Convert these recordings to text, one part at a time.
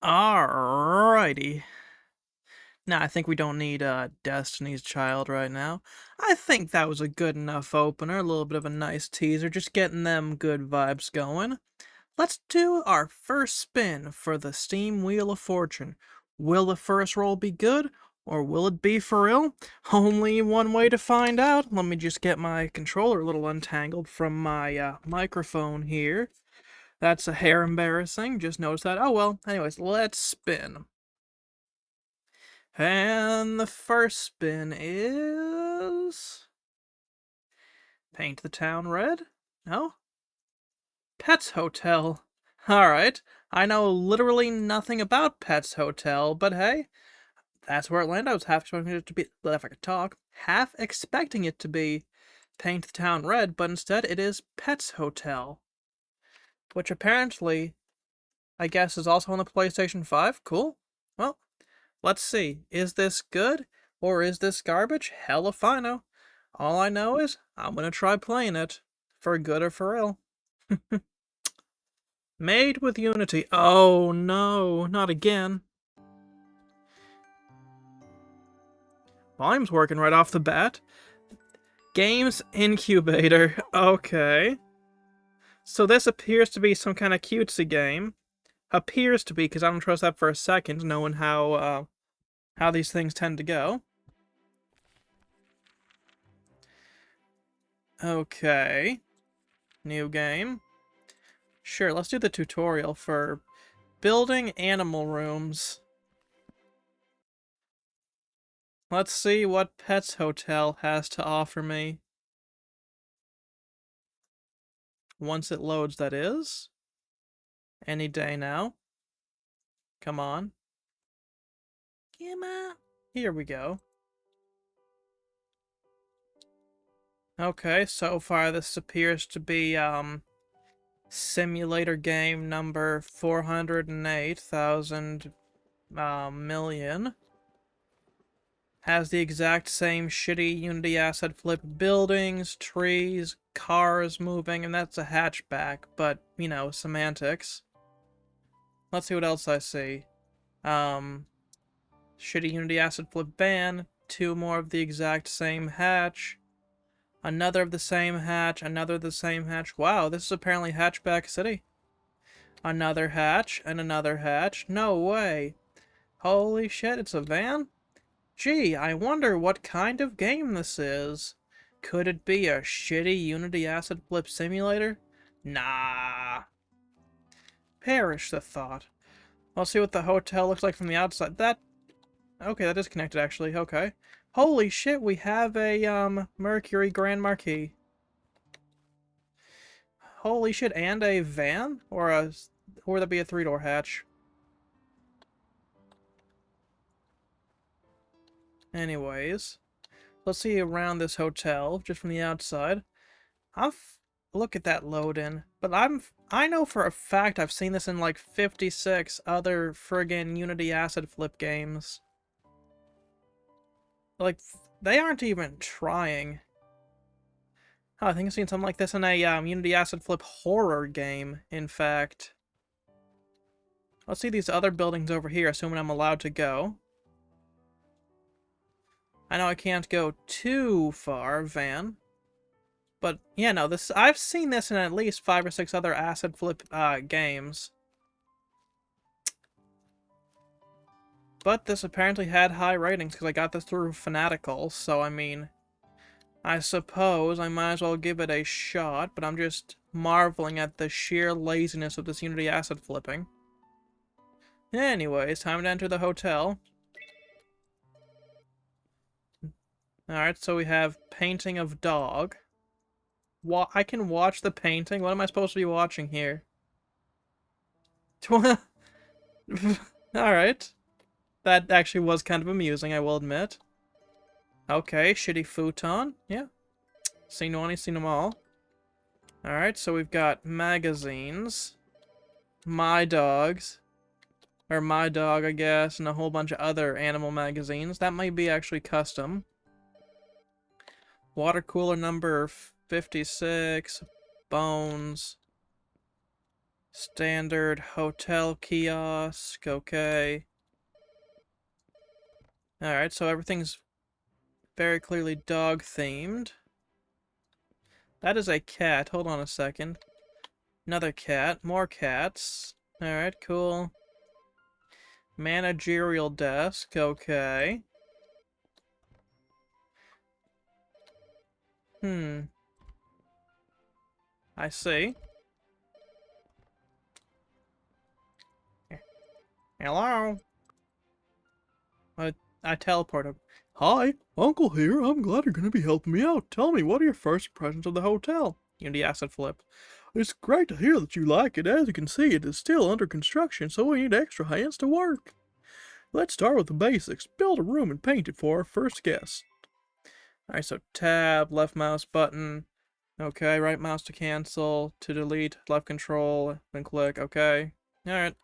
Alrighty. Now, I think we don't need Destiny's Child right now. I think that was a good enough opener, a little bit of a nice teaser, just getting them good vibes going. Let's do our first spin for the Steam Wheel of Fortune. Will the first roll be good, or will it be for real? Only one way to find out. Let me just get my controller a little untangled from my microphone here. That's a hair embarrassing, just notice that. Oh well, anyways, let's spin. And the first spin is... Paint the town red? No? Pets Hotel. Alright, I know literally nothing about Pets Hotel, but hey, that's where it landed. I was half expecting it to be, if I could talk, half expecting it to be Paint the Town Red, but instead it is Pets Hotel. Which apparently, I guess, is also on the PlayStation 5. Cool. Well, let's see. Is this good? Or is this garbage? Hell if I know. All I know is I'm gonna try playing it. For good or for ill. Made with Unity. Oh no, not again. Volume's working right off the bat. Games Incubator. Okay. So this appears to be some kind of cutesy game. Appears to be, because I don't trust that for a second, knowing how these things tend to go. Okay. New game. Sure, let's do the tutorial for building animal rooms. Let's see what Pets Hotel has to offer me. Once it loads, that is. Any day now. Come on. Come on. Here we go. Okay, so far this appears to be, simulator game number 408,000 million. Has the exact same shitty Unity asset flip buildings, trees, cars moving, and that's a hatchback, but, you know, semantics. Let's see what else I see. Shitty Unity asset flip van, 2 more of the exact same hatch. Another of the same hatch, another of the same hatch. Wow, this is apparently Hatchback City. Another hatch, and another hatch. No way. Holy shit, it's a van? Gee, I wonder what kind of game this is. Could it be a shitty Unity Asset Flip simulator? Nah. Perish the thought. Let's see what the hotel looks like from the outside. Okay, that is connected actually, okay. Holy shit, we have a, Mercury Grand Marquis. Holy shit, and a van? Or would that be a 3-door hatch? Anyways, let's see around this hotel, just from the outside. Look at that load in. But I know for a fact I've seen this in like 56 other friggin' Unity Asset Flip games. Like, they aren't even trying. Oh, I think I've seen something like this in a Unity Asset Flip horror game, in fact. Let's see these other buildings over here, assuming I'm allowed to go. I know I can't go too far, van. But, yeah, no, I've seen this in at least 5 or 6 other Asset Flip games. But this apparently had high ratings, because I got this through Fanatical, so I mean... I suppose I might as well give it a shot, but I'm just marveling at the sheer laziness of this Unity asset flipping. Anyways, time to enter the hotel. Alright, so we have painting of dog. I can watch the painting? What am I supposed to be watching here? Alright. That actually was kind of amusing, I will admit. Okay, shitty futon. Yeah. Seen one, seen them all. Alright, so we've got magazines. My Dogs. Or My Dog, I guess, and a whole bunch of other animal magazines. That might be actually custom. Water cooler number 56. Bones. Standard hotel kiosk, okay. Alright, so everything's very clearly dog-themed. That is a cat. Hold on a second. Another cat. More cats. Alright, cool. Managerial desk, okay. I see. Hello? I teleported. Hi, Uncle here. I'm glad you're going to be helping me out. Tell me, what are your first impressions of the hotel? Unity Asset Flip. It's great to hear that you like it. As you can see, it is still under construction, so we need extra hands to work. Let's start with the basics. Build a room and paint it for our first guest. Alright, so tab, left mouse button. Okay, right mouse to cancel, to delete, left control, then click, okay. Alright.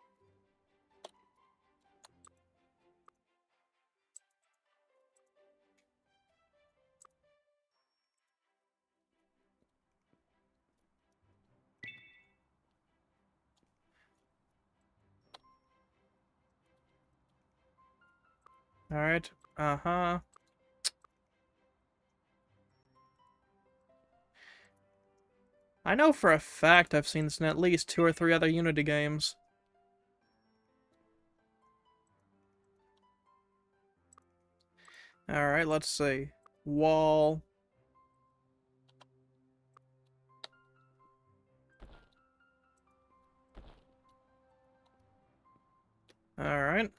Alright, uh-huh. I know for a fact I've seen this in at least 2 or 3 other Unity games. Alright, let's see. Wall. Alright.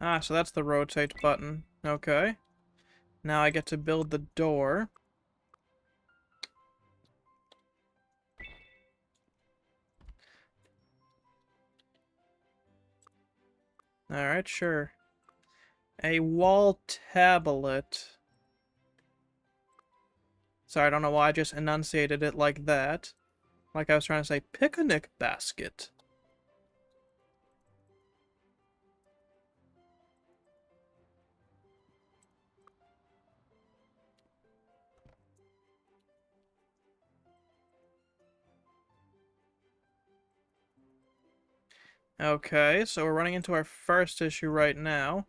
Ah, so that's the rotate button. Okay. Now I get to build the door. Alright, sure. A wall tablet. Sorry, I don't know why I just enunciated it like that. Like I was trying to say picnic basket. Okay, so we're running into our first issue right now.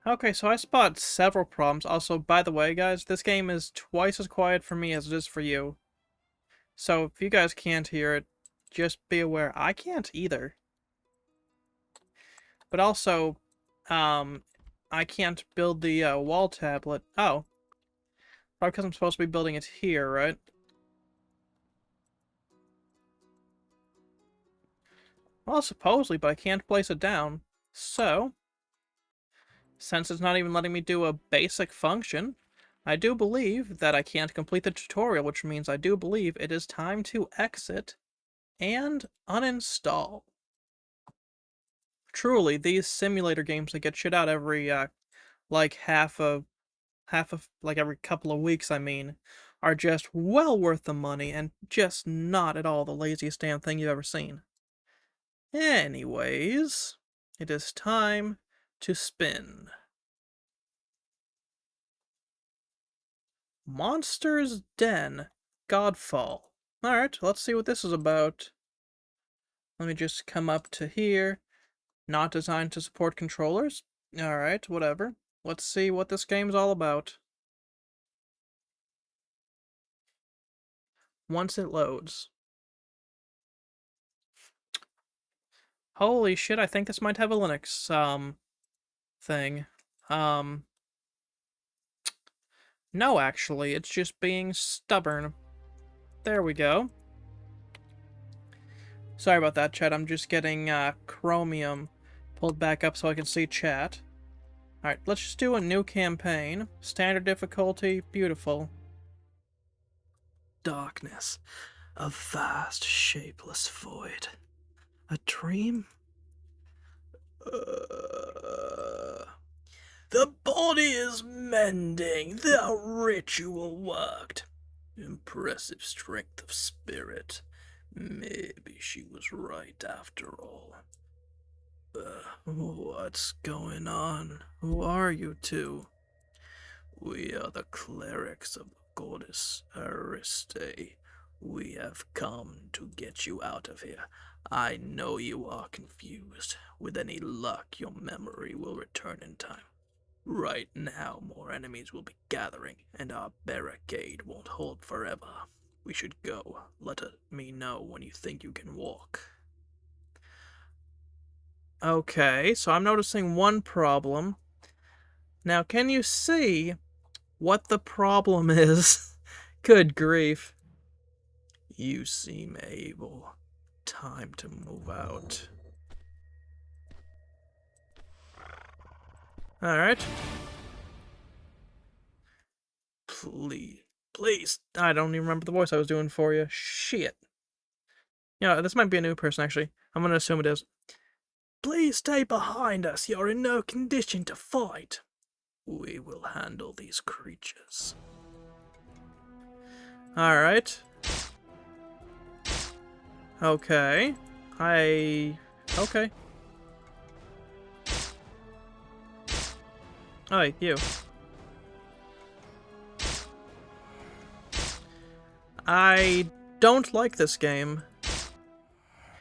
Okay, so I spot several problems. Also, by the way, guys, this game is twice as quiet for me as it is for you. So if you guys can't hear it, just be aware I can't either. But also, I can't build the wall tablet. Oh. Probably because I'm supposed to be building it here, right? Well, supposedly, but I can't place it down. So, since it's not even letting me do a basic function, I do believe that I can't complete the tutorial, which means I do believe it is time to exit and uninstall. Truly, these simulator games that get shit out every, like like every couple of weeks, I mean, are just well worth the money and just not at all the laziest damn thing you've ever seen. Anyways, it is time to spin. Monster's Den, Godfall. Alright, let's see what this is about. Let me just come up to here. Not designed to support controllers. Alright, whatever. Let's see what this game's all about. Once it loads. Holy shit, I think this might have a Linux, thing. No, actually, it's just being stubborn. There we go. Sorry about that, chat. I'm just getting, Chromium pulled back up so I can see chat. Alright, let's just do a new campaign. Standard difficulty, beautiful. Darkness. A vast, shapeless void. A dream? The body is Mending, the ritual worked. Impressive strength of spirit. Maybe she was right after all. What's going on? Who are you two? We are the clerics of the goddess Ariste. We have come to get you out of here. I know you are confused. With any luck, your memory will return in time. Right now, more enemies will be gathering, and our barricade won't hold forever. We should go. Let me know when you think you can walk. Okay, so I'm noticing one problem. Now, can you see what the problem is? Good grief. You seem able. Time to move out. Alright. Please. I don't even remember the voice I was doing for you. Shit. Yeah, this might be a new person, actually. I'm gonna assume it is. Please stay behind us. You're in no condition to fight. We will handle these creatures. Alright. Okay. Okay. Oh, you. I don't like this game.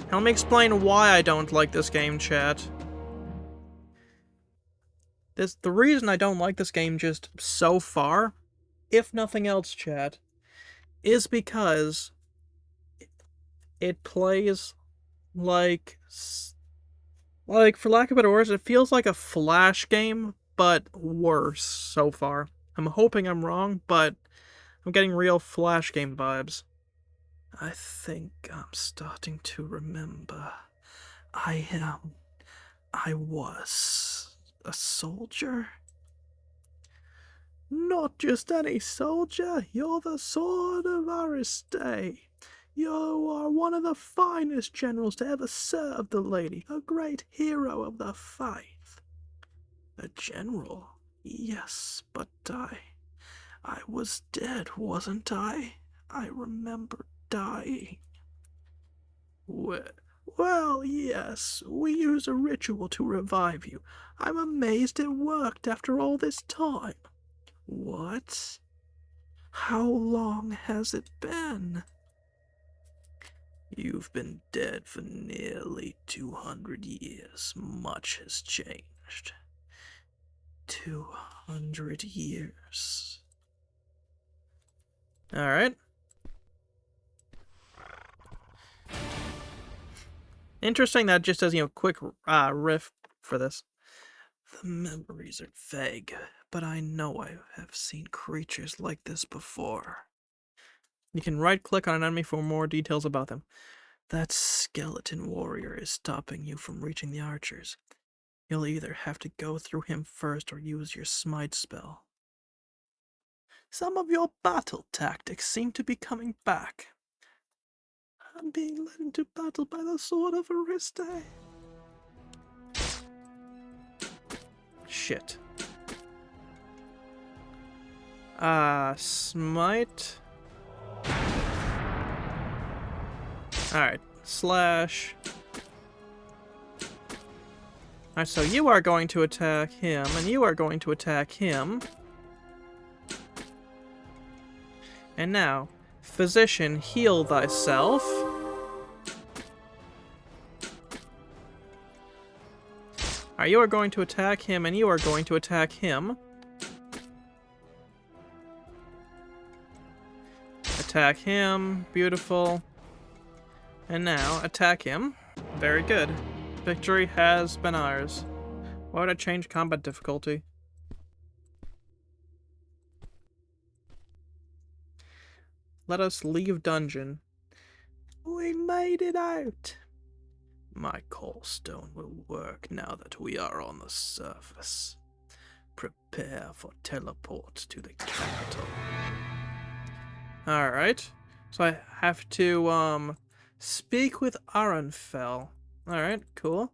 Now let me explain why I don't like this game, chat. The reason I don't like this game just so far, if nothing else, chat, is because it plays like for lack of better words, it feels like a Flash game, but worse so far. I'm hoping I'm wrong, but I'm getting real Flash game vibes. I think I'm starting to remember. I was a soldier? Not just any soldier, you're the Sword of Ariste. You are one of the finest generals to ever serve the lady, a great hero of the faith. A general? Yes, but I was dead, wasn't I? I remember dying. Well, yes, we use a ritual to revive you. I'm amazed it worked after all this time. What? How long has it been? You've been dead for nearly 200 years. Much has changed. 200 years. Alright. Interesting that just as, quick riff for this. The memories are vague, but I know I have seen creatures like this before. You can right-click on an enemy for more details about them. That skeleton warrior is stopping you from reaching the archers. You'll either have to go through him first or use your smite spell. Some of your battle tactics seem to be coming back. I'm being led into battle by the Sword of Ariste. Shit. Smite. Alright, slash. Alright, so you are going to attack him, and you are going to attack him. And now, physician, heal thyself. Alright, you are going to attack him, and you are going to attack him. Attack him. Beautiful. And now, attack him. Very good. Victory has been ours. Why would I change combat difficulty? Let us leave dungeon. We made it out. My call stone will work now that we are on the surface. Prepare for teleport to the capital. Alright. So I have to, speak with Arenfell. Alright, cool.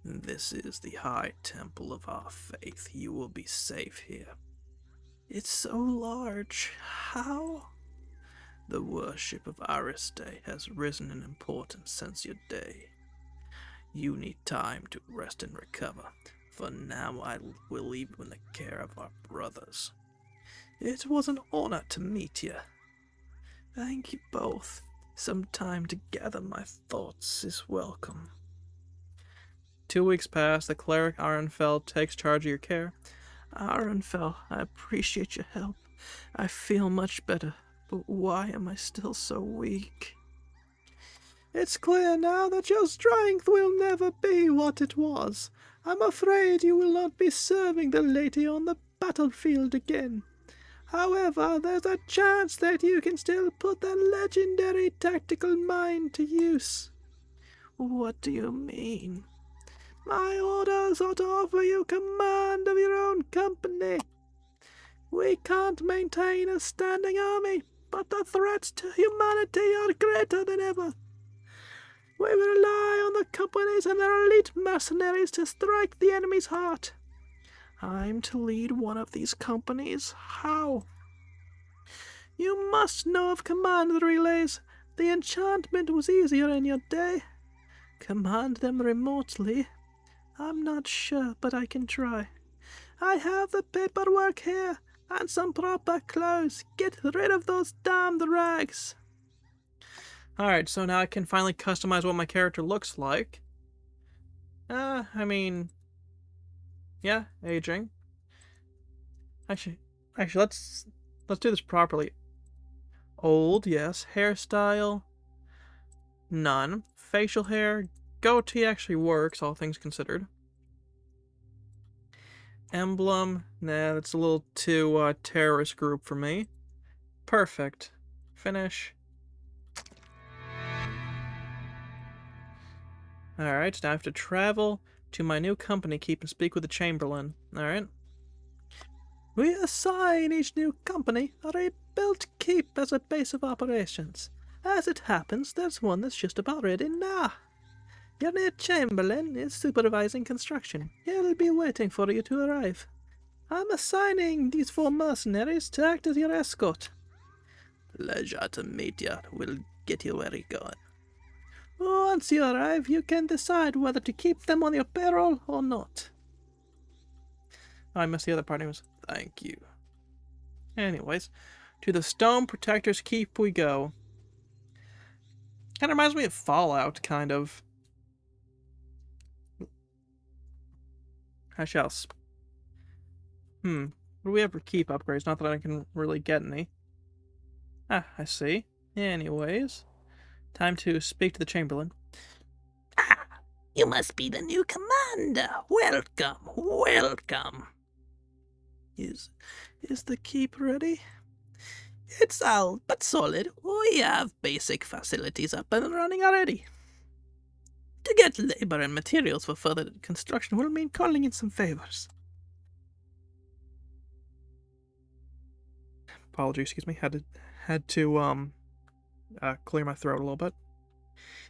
This is the high temple of our faith. You will be safe here. It's so large. How? The worship of Ariste has risen in importance since your day. You need time to rest and recover. For now, I will leave you in the care of our brothers. It was an honor to meet you. Thank you both. Some time to gather my thoughts is welcome. 2 weeks pass. The cleric Arenfell takes charge of your care. Arenfell, I appreciate your help. I feel much better, but why am I still so weak? It's clear now that your strength will never be what it was. I'm afraid you will not be serving the lady on the battlefield again. However, there's a chance that you can still put that legendary tactical mind to use. What do you mean? My orders are to offer you command of your own company. We can't maintain a standing army, but the threats to humanity are greater than ever. We will rely on the companies and their elite mercenaries to strike the enemy's heart. I'm to lead one of these companies. How? You must know of command relays. The enchantment was easier in your day. Command them remotely. I'm not sure, but I can try. I have the paperwork here, and some proper clothes. Get rid of those damned rags. Alright, so now I can finally customize what my character looks like. I mean... yeah, aging. Actually, let's do this properly. Old, yes. Hairstyle, none. Facial hair, goatee actually works, all things considered. Emblem, nah, that's a little too terrorist group for me. Perfect. Finish. Alright, now I have to travel to my new company keep and speak with the Chamberlain. Alright. We assign each new company a rebuilt keep as a base of operations. As it happens, there's one that's just about ready now. Your new Chamberlain is supervising construction. He'll be waiting for you to arrive. I'm assigning these 4 mercenaries to act as your escort. Pleasure to meet you. We'll get you where you're going. Once you arrive, you can decide whether to keep them on your payroll or not. Oh, I missed the other part. It was thank you. Anyways, to the Stone Protector's Keep we go. Kind of reminds me of Fallout, kind of. I shall. What do we have for keep upgrades? Not that I can really get any. Ah, I see. Anyways, time to speak to the Chamberlain. Ah, you must be the new commander. Welcome, welcome. Is the keep ready? It's old but solid. We have basic facilities up and running already. To get labor and materials for further construction will mean calling in some favors. Apologies, excuse me. Had to clear my throat a little bit.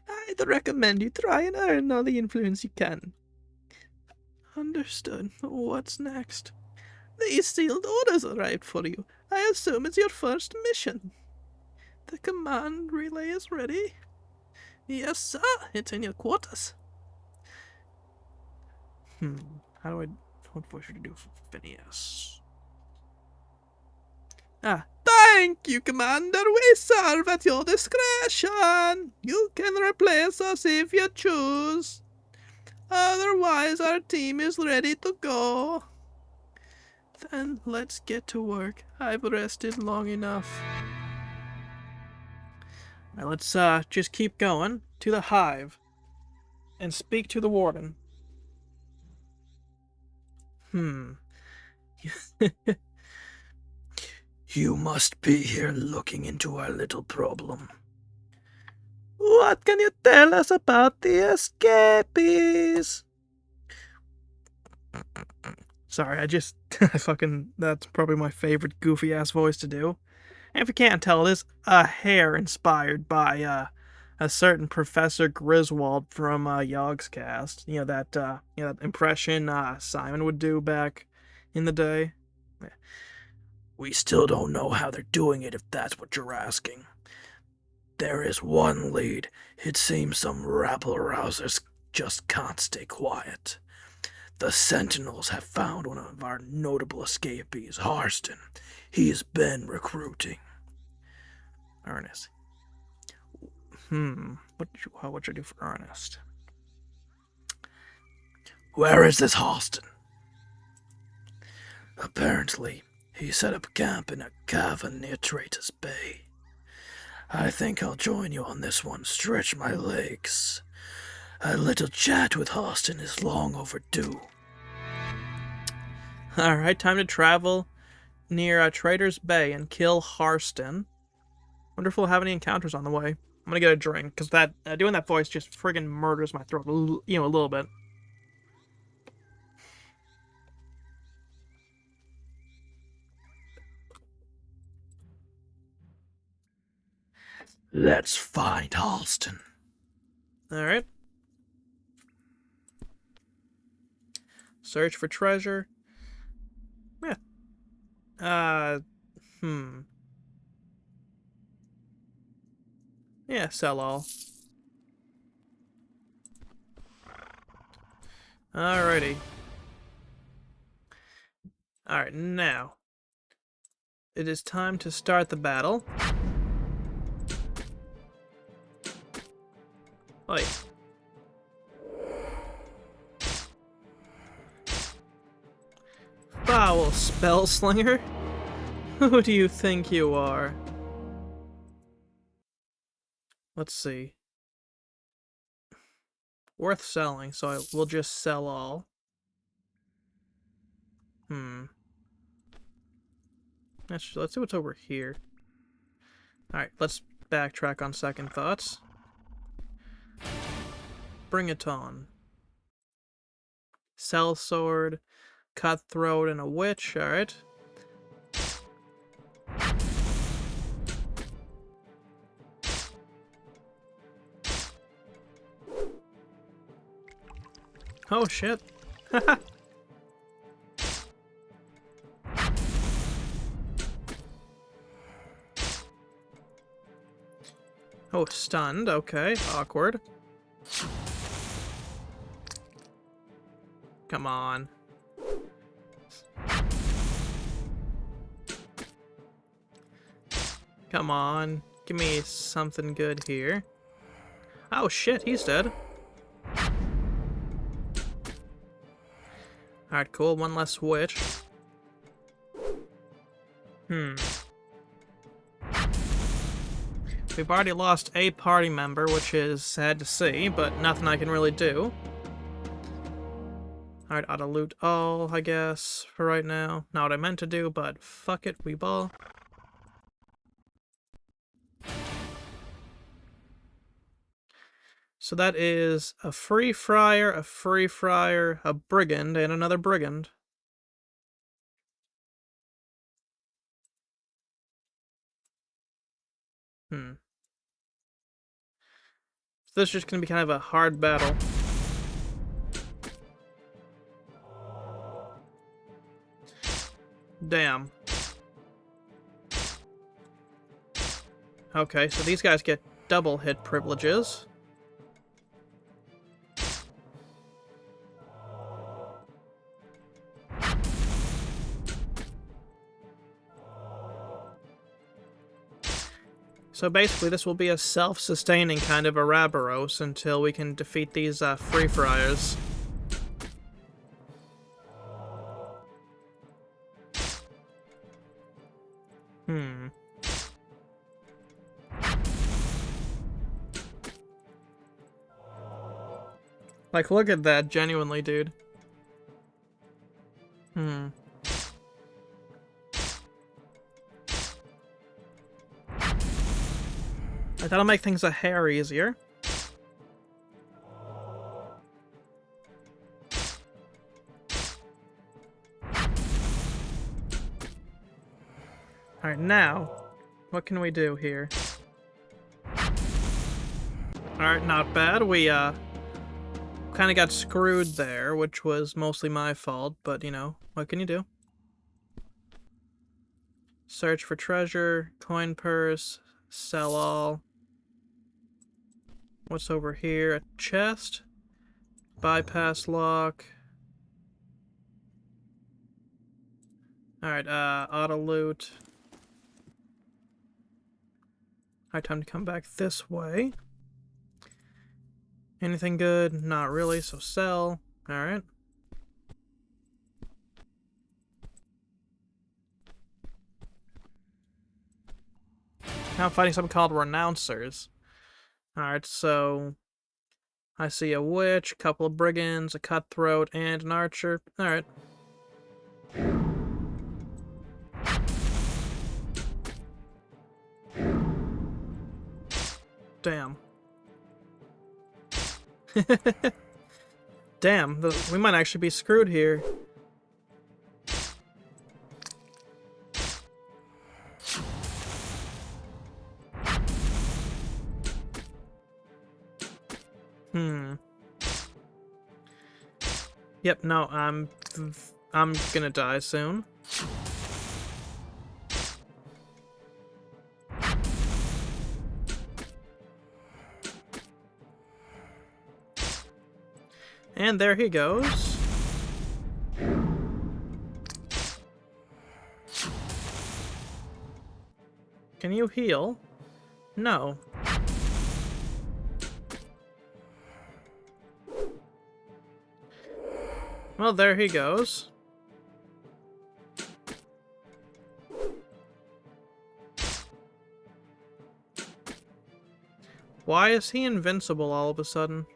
I'd recommend you try and earn all the influence you can. Understood. What's next? These sealed orders arrived for you. I assume it's your first mission. The command relay is ready? Yes, sir. It's in your quarters. What voice should I do for Phineas? Thank you, Commander. We serve at your discretion. You can replace us if you choose. Otherwise, our team is ready to go. Then let's get to work. I've rested long enough. Now let's just keep going to the hive and speak to the warden. You must be here looking into our little problem. What can you tell us about the escapees? Sorry, that's probably my favorite goofy-ass voice to do. And if you can't tell, it is a hair inspired by, a certain Professor Griswold from Yogscast. That impression Simon would do back in the day. We still don't know how they're doing it, if that's what you're asking. There is one lead. It seems some rabble-rousers just can't stay quiet. The Sentinels have found one of our notable escapees, Harston. He's been recruiting. Ernest. What should I do for Ernest? Where is this Harston? Apparently, he set up camp in a cavern near Traitors Bay. I think I'll join you on this one, stretch my legs. A little chat with Harston is long overdue. Alright, time to travel near Traitors Bay and kill Harston. Wonder if we'll have any encounters on the way. I'm gonna get a drink, because that doing that voice just friggin' murders my throat, a little bit. Let's find Harston. Alright. Search for treasure. Yeah. Yeah, sell all. Alrighty. Alright, now. It is time to start the battle. Oi. Foul spell slinger? Who do you think you are? Let's see. Worth selling, so I will just sell all. Let's see what's over here. Alright, let's backtrack on second thoughts. Bring it on. Sellsword, cutthroat, and a witch. Alright. Oh shit. Oh, stunned. Okay, awkward. Come on. Come on. Give me something good here. Oh shit, he's dead. Alright, cool. One less witch. We've already lost a party member, which is sad to see, but nothing I can really do. Alright, ought to loot all, I guess, for right now. Not what I meant to do, but fuck it, we ball. So that is a free friar, a brigand, and another brigand. So this is just gonna be kind of a hard battle. Damn. Okay, so these guys get double hit privileges. So basically this will be a self-sustaining kind of Ouroboros until we can defeat these free friars. Like, look at that, genuinely, dude. That'll make things a hair easier. Alright, now, what can we do here? Alright, not bad. We, kind of got screwed there, which was mostly my fault, but, you know, what can you do? Search for treasure, coin purse, sell all. What's over here? A chest? Bypass lock. Alright, auto loot. Alright, time to come back this way. Anything good? Not really, so sell. Alright. Now I'm fighting something called renouncers. Alright, so I see a witch, a couple of brigands, a cutthroat, and an archer. Alright. Damn. Damn, we might actually be screwed here. Yep, no, I'm gonna die soon. And there he goes. Can you heal? No. Well, there he goes. Why is he invincible all of a sudden?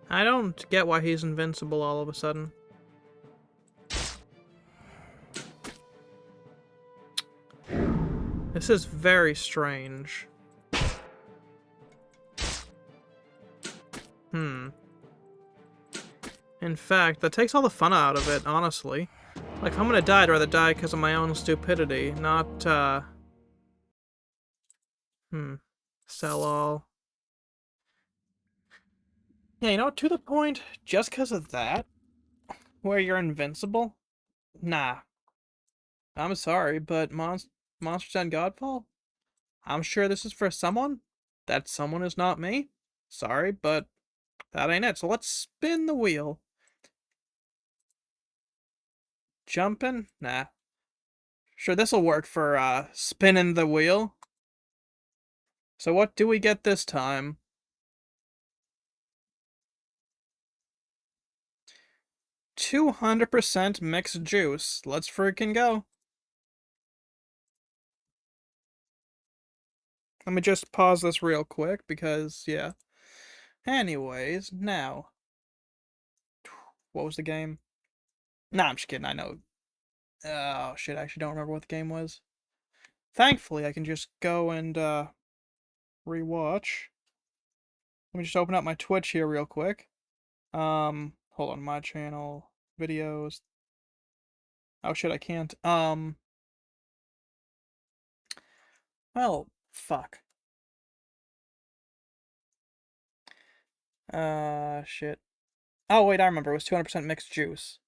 I don't get why he's invincible all of a sudden. This is very strange. In fact, that takes all the fun out of it, honestly. Like, if I'm gonna die, I'd rather die because of my own stupidity, not, Sell all. Yeah, you know, to the point, just because of that, where you're invincible? Nah. I'm sorry, but Monsters and Godfall? I'm sure this is for someone. That someone is not me. Sorry, but that ain't it. So let's spin the wheel. Jumping? Nah. Sure, this'll work for, spinning the wheel. So what do we get this time? 200% mixed juice. Let's freaking go. Let me just pause this real quick because, yeah. Anyways, now. What was the game? Nah, I'm just kidding. I know. Oh, shit. I actually don't remember what the game was. Thankfully, I can just go and, rewatch. Let me just open up my Twitch here real quick. Hold on. My channel. Videos. Oh, shit. I can't. Well, fuck. Shit. Oh, wait, I remember. It was 200% mixed juice.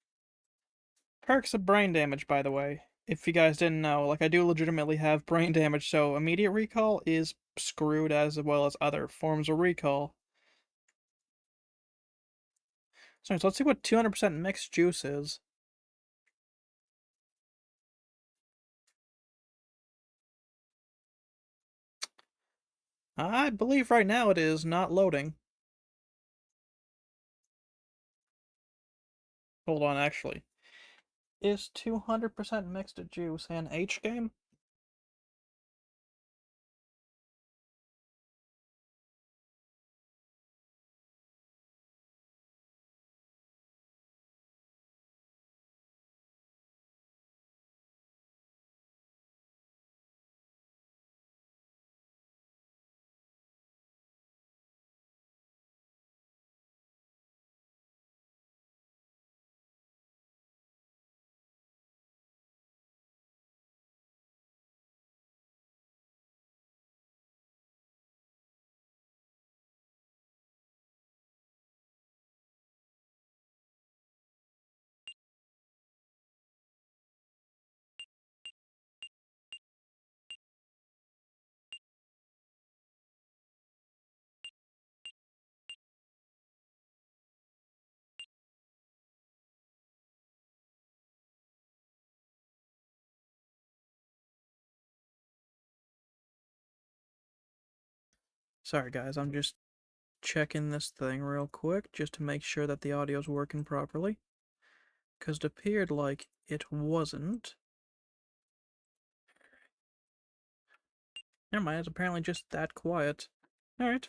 Perks of brain damage, by the way. If you guys didn't know, like, I do legitimately have brain damage, so immediate recall is screwed as well as other forms of recall. So let's see what 200% mixed juice is. I believe right now it is not loading. Hold on, actually. Is 200% mixed juice an H game? Sorry guys, I'm just checking this thing real quick just to make sure that the audio's working properly. Because it appeared like it wasn't. Never mind, it's apparently just that quiet. Alright.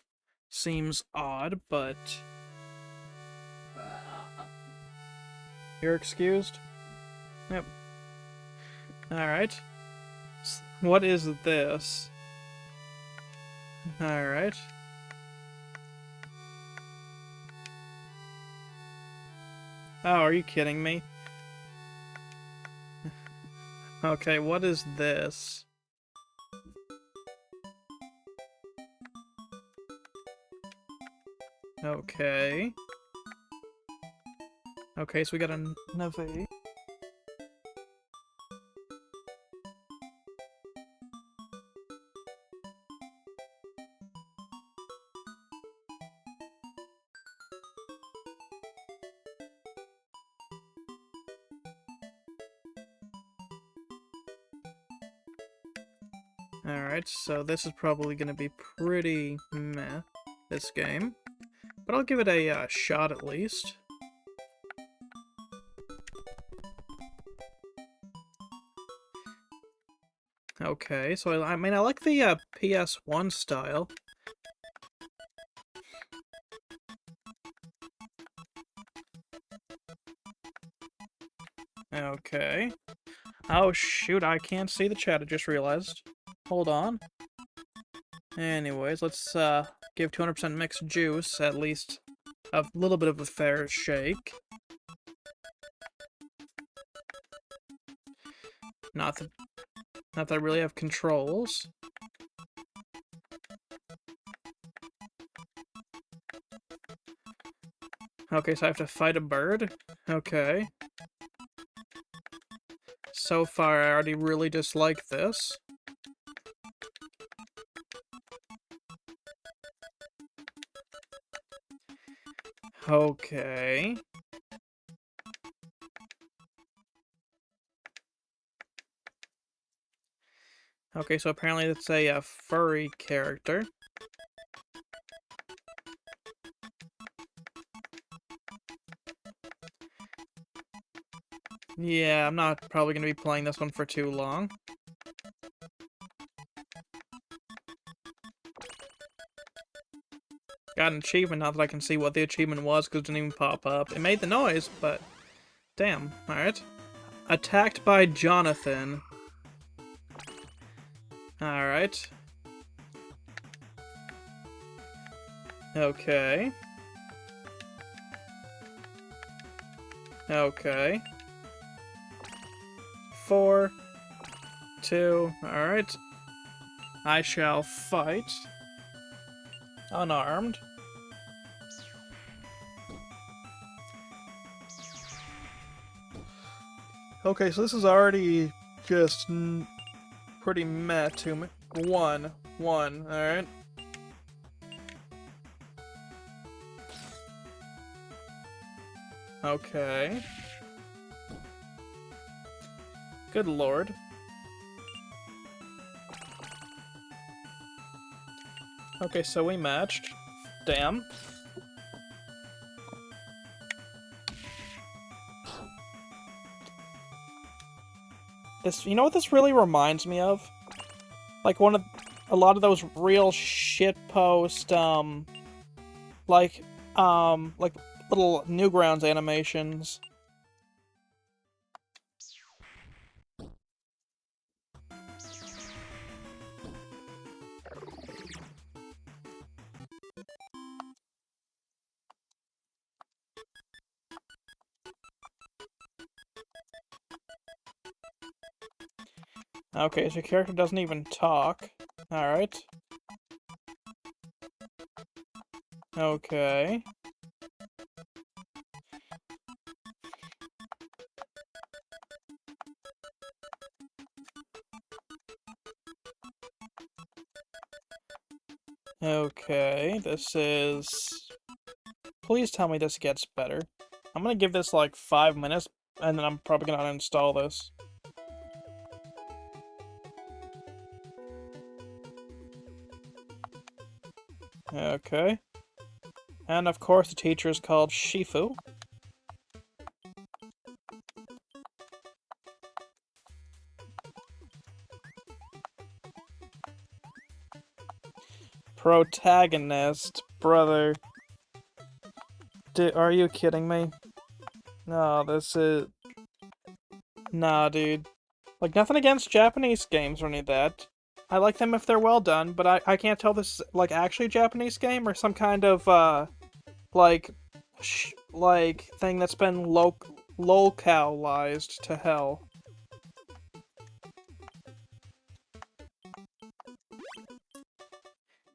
Seems odd, but... You're excused? Yep. Alright. What is this? Alright. Oh, are you kidding me? Okay, what is this? Okay. Okay, so we got a Navy. Alright, so this is probably gonna be pretty meh, this game. But I'll give it a shot at least. Okay, so I mean, I like the PS1 style. Okay. Oh shoot, I can't see the chat, I just realized. Hold on. Anyways, let's give 200% mixed juice at least a little bit of a fair shake. Not that I really have controls. Okay, so I have to fight a bird? Okay. So far, I already really dislike this. Okay. Okay, so apparently it's a furry character. Yeah, I'm not probably going to be playing this one for too long. Got an achievement now that I can see what the achievement was because it didn't even pop up. It made the noise, but damn. Alright. Attacked by Jonathan. Alright. Okay. Okay. 4, 2, alright. I shall fight. Unarmed. Okay, so this is already just pretty meh to me. 1, alright. Okay. Good lord. Okay, so we matched. Damn. This, you know what this really reminds me of? Like a lot of those real shitpost, like little Newgrounds animations. Okay, so your character doesn't even talk. Alright. Okay. Okay, this is... Please tell me this gets better. I'm gonna give this like 5 minutes, and then I'm probably gonna uninstall this. Okay. And of course the teacher is called Shifu. Protagonist, brother. Are you kidding me? No, this is... Nah, dude. Like, nothing against Japanese games or any of that. I like them if they're well done, but I can't tell this is, like, actually a Japanese game or some kind of, like, thing that's been localized to hell.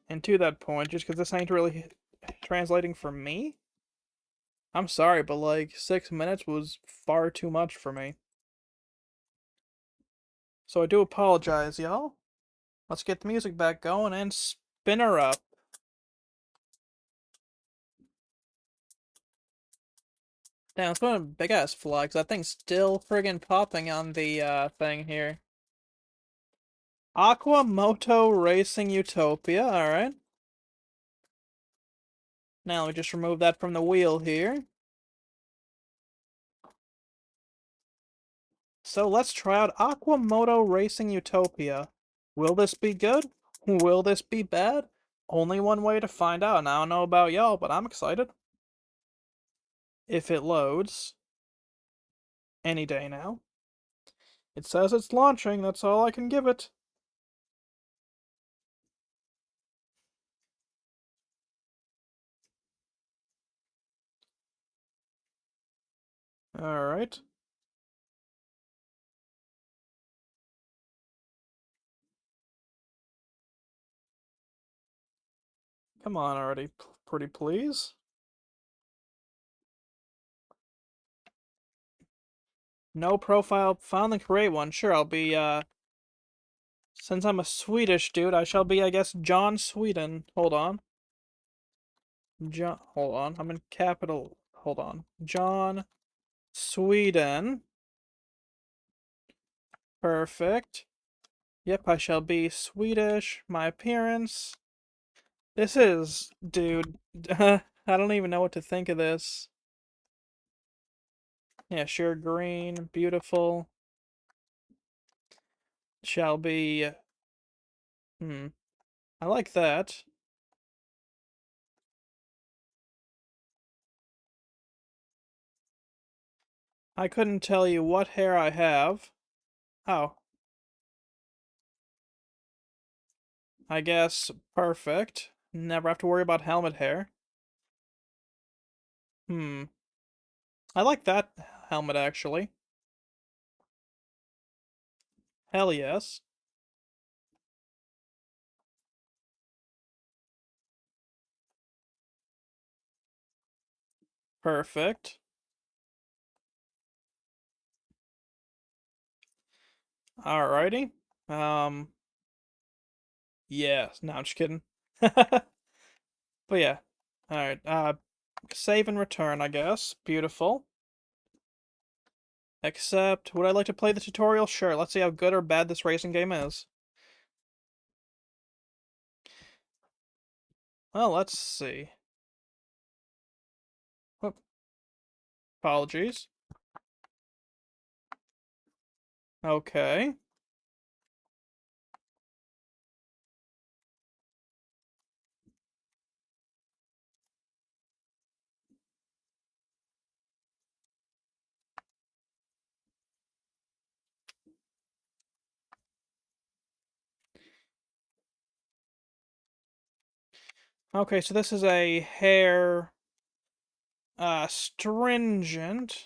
And to that point, just because this ain't really translating for me, I'm sorry, but, like, 6 minutes was far too much for me. So I do apologize, y'all. Let's get the music back going and spin her up. Damn, it's been a big ass fly, because that thing's still friggin' popping on the thing here. Aquamoto Racing Utopia, alright. Now we just remove that from the wheel here. So let's try out Aquamoto Racing Utopia. Will this be good? Will this be bad? Only one way to find out, and I don't know about y'all, but I'm excited. If it loads. Any day now. It says it's launching, that's all I can give it. Alright. Come on already, pretty please. No profile, found and create one. Sure, I'll be, since I'm a Swedish dude, I shall be, I guess, John Sweden. Hold on. Hold on, I'm in capital, hold on. John Sweden. Perfect. Yep, I shall be Swedish. My appearance. This is, dude, I don't even know what to think of this. Yeah, sure, green, beautiful. Shall be, I like that. I couldn't tell you what hair I have. Oh. I guess perfect. Never have to worry about helmet hair. I like that helmet actually. Hell yes. Perfect. Alrighty. Yeah. No, I'm just kidding. But yeah. Alright. Save and return, I guess. Beautiful. Except, would I like to play the tutorial? Sure. Let's see how good or bad this racing game is. Well, let's see. Whoop. Apologies. Okay. Okay, so this is a hair stringent.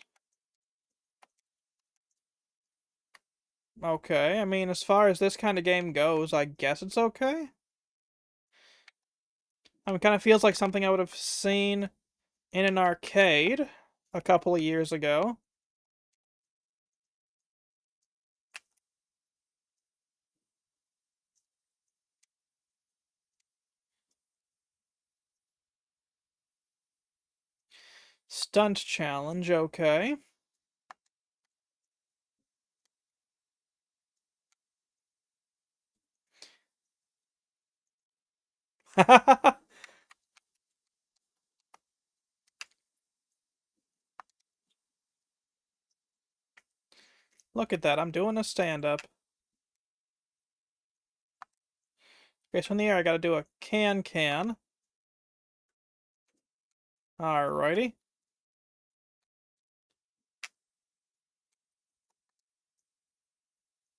Okay, I mean, as far as this kind of game goes, I guess it's okay. I mean, it kind of feels like something I would have seen in an arcade a couple of years ago. Stunt challenge, okay. Look at that, I'm doing a stand-up. Okay, so in the air I gotta do a can-can. Alrighty.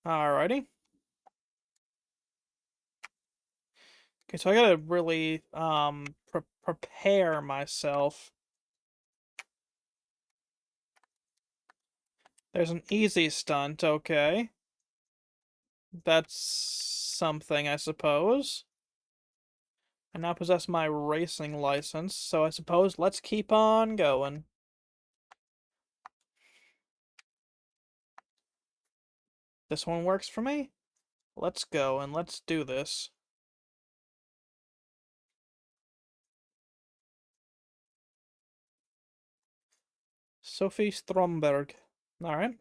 Alrighty. Okay, so I gotta really, prepare myself. There's an easy stunt, okay. That's something, I suppose. I now possess my racing license, so I suppose let's keep on going. This one works for me? Let's go and let's do this. Sophie Stromberg. Alright.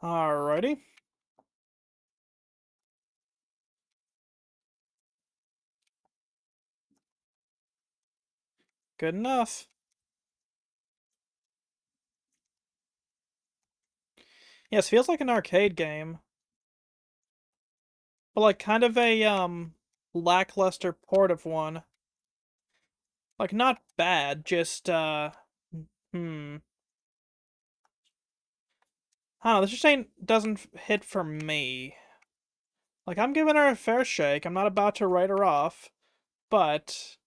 Alrighty. Good enough. Yes, feels like an arcade game. But like kind of a lackluster port of one. Like not bad, just hmm. I don't know, this just doesn't hit for me. Like I'm giving her a fair shake. I'm not about to write her off, but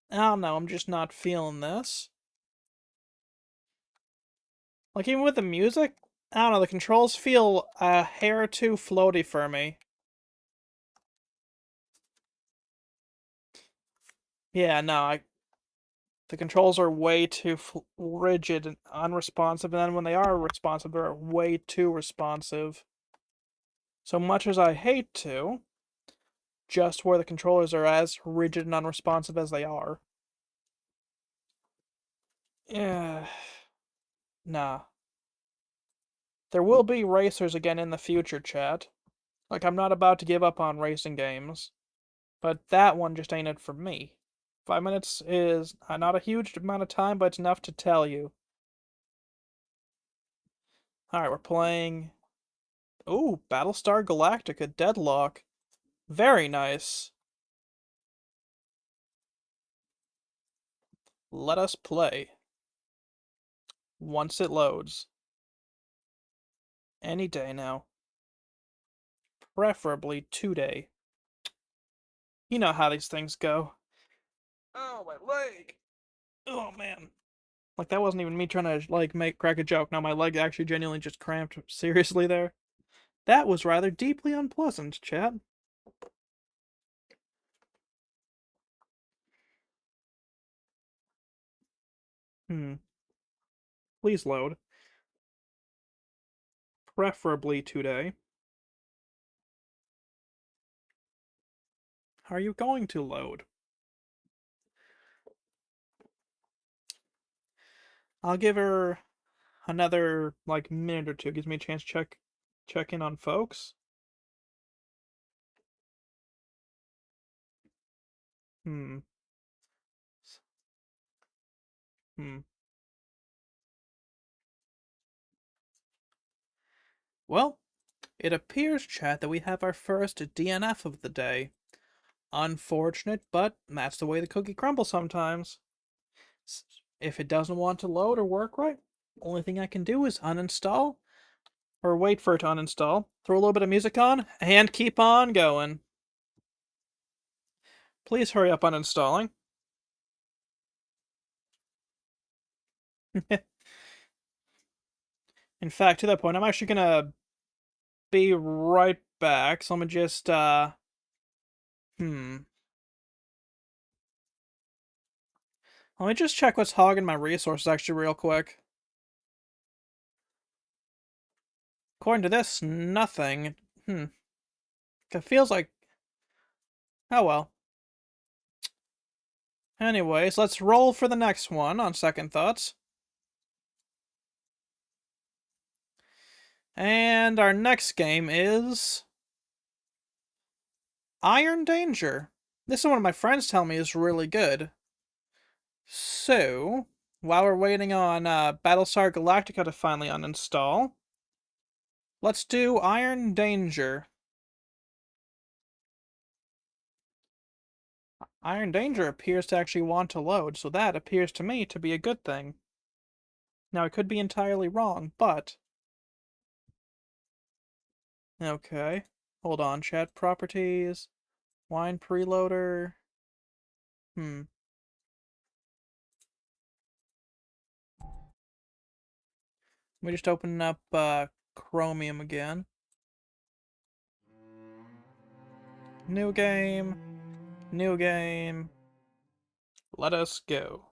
I don't know, I'm just not feeling this. Like even with the music, I don't know, the controls feel a hair too floaty for me. Yeah, no, the controls are way too rigid and unresponsive, and then when they are responsive, they're way too responsive. So much as I hate to, just where the controllers are as rigid and unresponsive as they are. Yeah. Nah. There will be racers again in the future, chat. Like, I'm not about to give up on racing games. But that one just ain't it for me. 5 minutes is not a huge amount of time, but it's enough to tell you. Alright, we're playing... Ooh, Battlestar Galactica Deadlock. Very nice. Let us play. Once it loads. Any day now. Preferably today. You know how these things go. Oh, my leg! Oh, man. Like, that wasn't even me trying to, like, crack a joke. No, my leg actually genuinely just cramped seriously there. That was rather deeply unpleasant, chat. Please load. Preferably today. Are you going to load? I'll give her another, like, minute or two. Gives me a chance to check in on folks. Hmm. Hmm. Well, it appears, chat, that we have our first DNF of the day. Unfortunate, but that's the way the cookie crumbles sometimes. If it doesn't want to load or work right, only thing I can do is uninstall, or wait for it to uninstall, throw a little bit of music on, and keep on going. Please hurry up uninstalling. In fact, to that point, I'm actually gonna be right back. So I'm gonna just, hmm. Let me just check what's hogging my resources actually real quick. According to this, nothing. It feels like... Oh well. Anyways, let's roll for the next one on second thoughts. And our next game is Iron Danger. This is one of my friends tell me is really good. So, while we're waiting on Battlestar Galactica to finally uninstall, let's do Iron Danger. Iron Danger appears to actually want to load, so that appears to me to be a good thing. Now, I could be entirely wrong, but... Okay. Hold on, chat properties. Wine preloader. Let me just open up Chromium again. New game. New game. Let us go.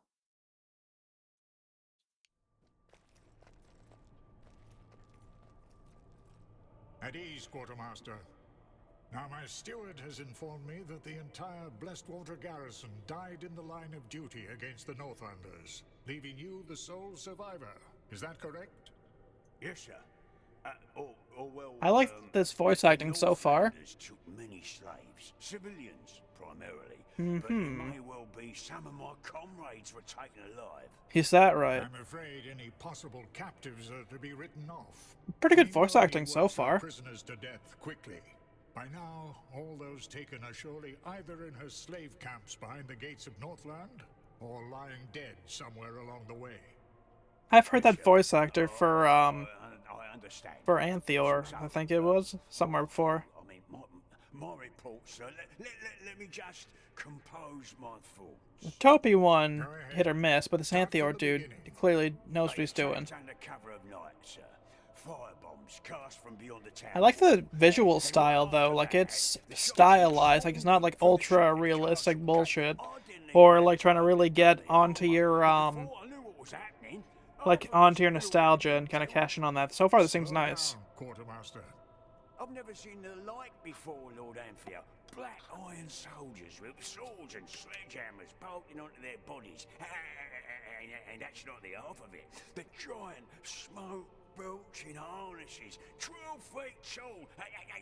At ease, Quartermaster. Now my steward has informed me that the entire Blestwater garrison died in the line of duty against the Northlanders, leaving you the sole survivor. Is that correct? Yes, sir. Well, I like this voice acting so far. Northlanders took many slaves, civilians primarily, but it may well be some of my comrades were taken alive. Is that right? I'm afraid any possible captives are to be written off. Pretty good We voice know you acting so worked some far. prisoners to death quickly. By now, all those taken are surely either in her slave camps behind the gates of Northland, or lying dead somewhere along the way. I've heard that voice actor for I understand. for Anthior, I think it was, somewhere before. I mean, my report, sir. Let me just compose my thoughts. Topi one Go ahead. hit or miss, but this Start from Anthior the dude beginning. clearly knows what They he's doing. attacked under cover of night, sir. Firebombs cast from beyond the town. I like the visual style though, like it's stylized, like it's not like ultra realistic bullshit, or like trying to really get onto your like onto your nostalgia and kind of cash in on that. So far, this seems Slow nice. down, Quartermaster. I've never seen the like before, Lord Anthea. Black iron soldiers with swords and sledgehammers bolting onto their bodies. And that's not the half of it. The giant smoke belching harnesses, 12 feet tall,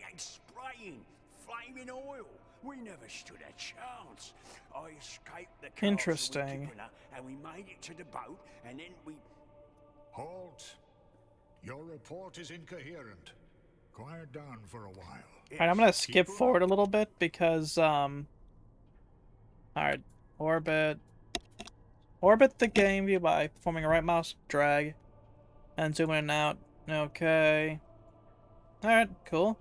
and spraying flaming oil. We never stood a chance. I escaped the castle with Interesting. Kippenner, and we made it to the boat, and then we... Halt. Your report is incoherent. Quiet down for a while. Alright, I'm gonna skip Keep forward a little bit because alright, orbit the game view by performing a right mouse drag and zoom in and out. Okay. Alright, cool.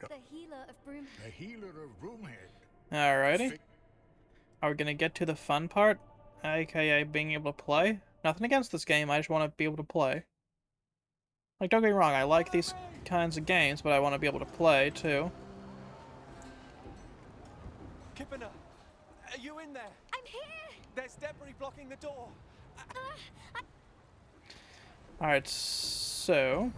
The healer of Broom. The healer of Broomhead. Alrighty. Fi- Are we gonna get to the fun part? AKA being able to play? Nothing against this game, I just want to be able to play. Like, don't get me wrong, I like these kinds of games, but I want to be able to play, too. Kippenner, are you in there? I'm here. There's debris blocking the door. Alright, so...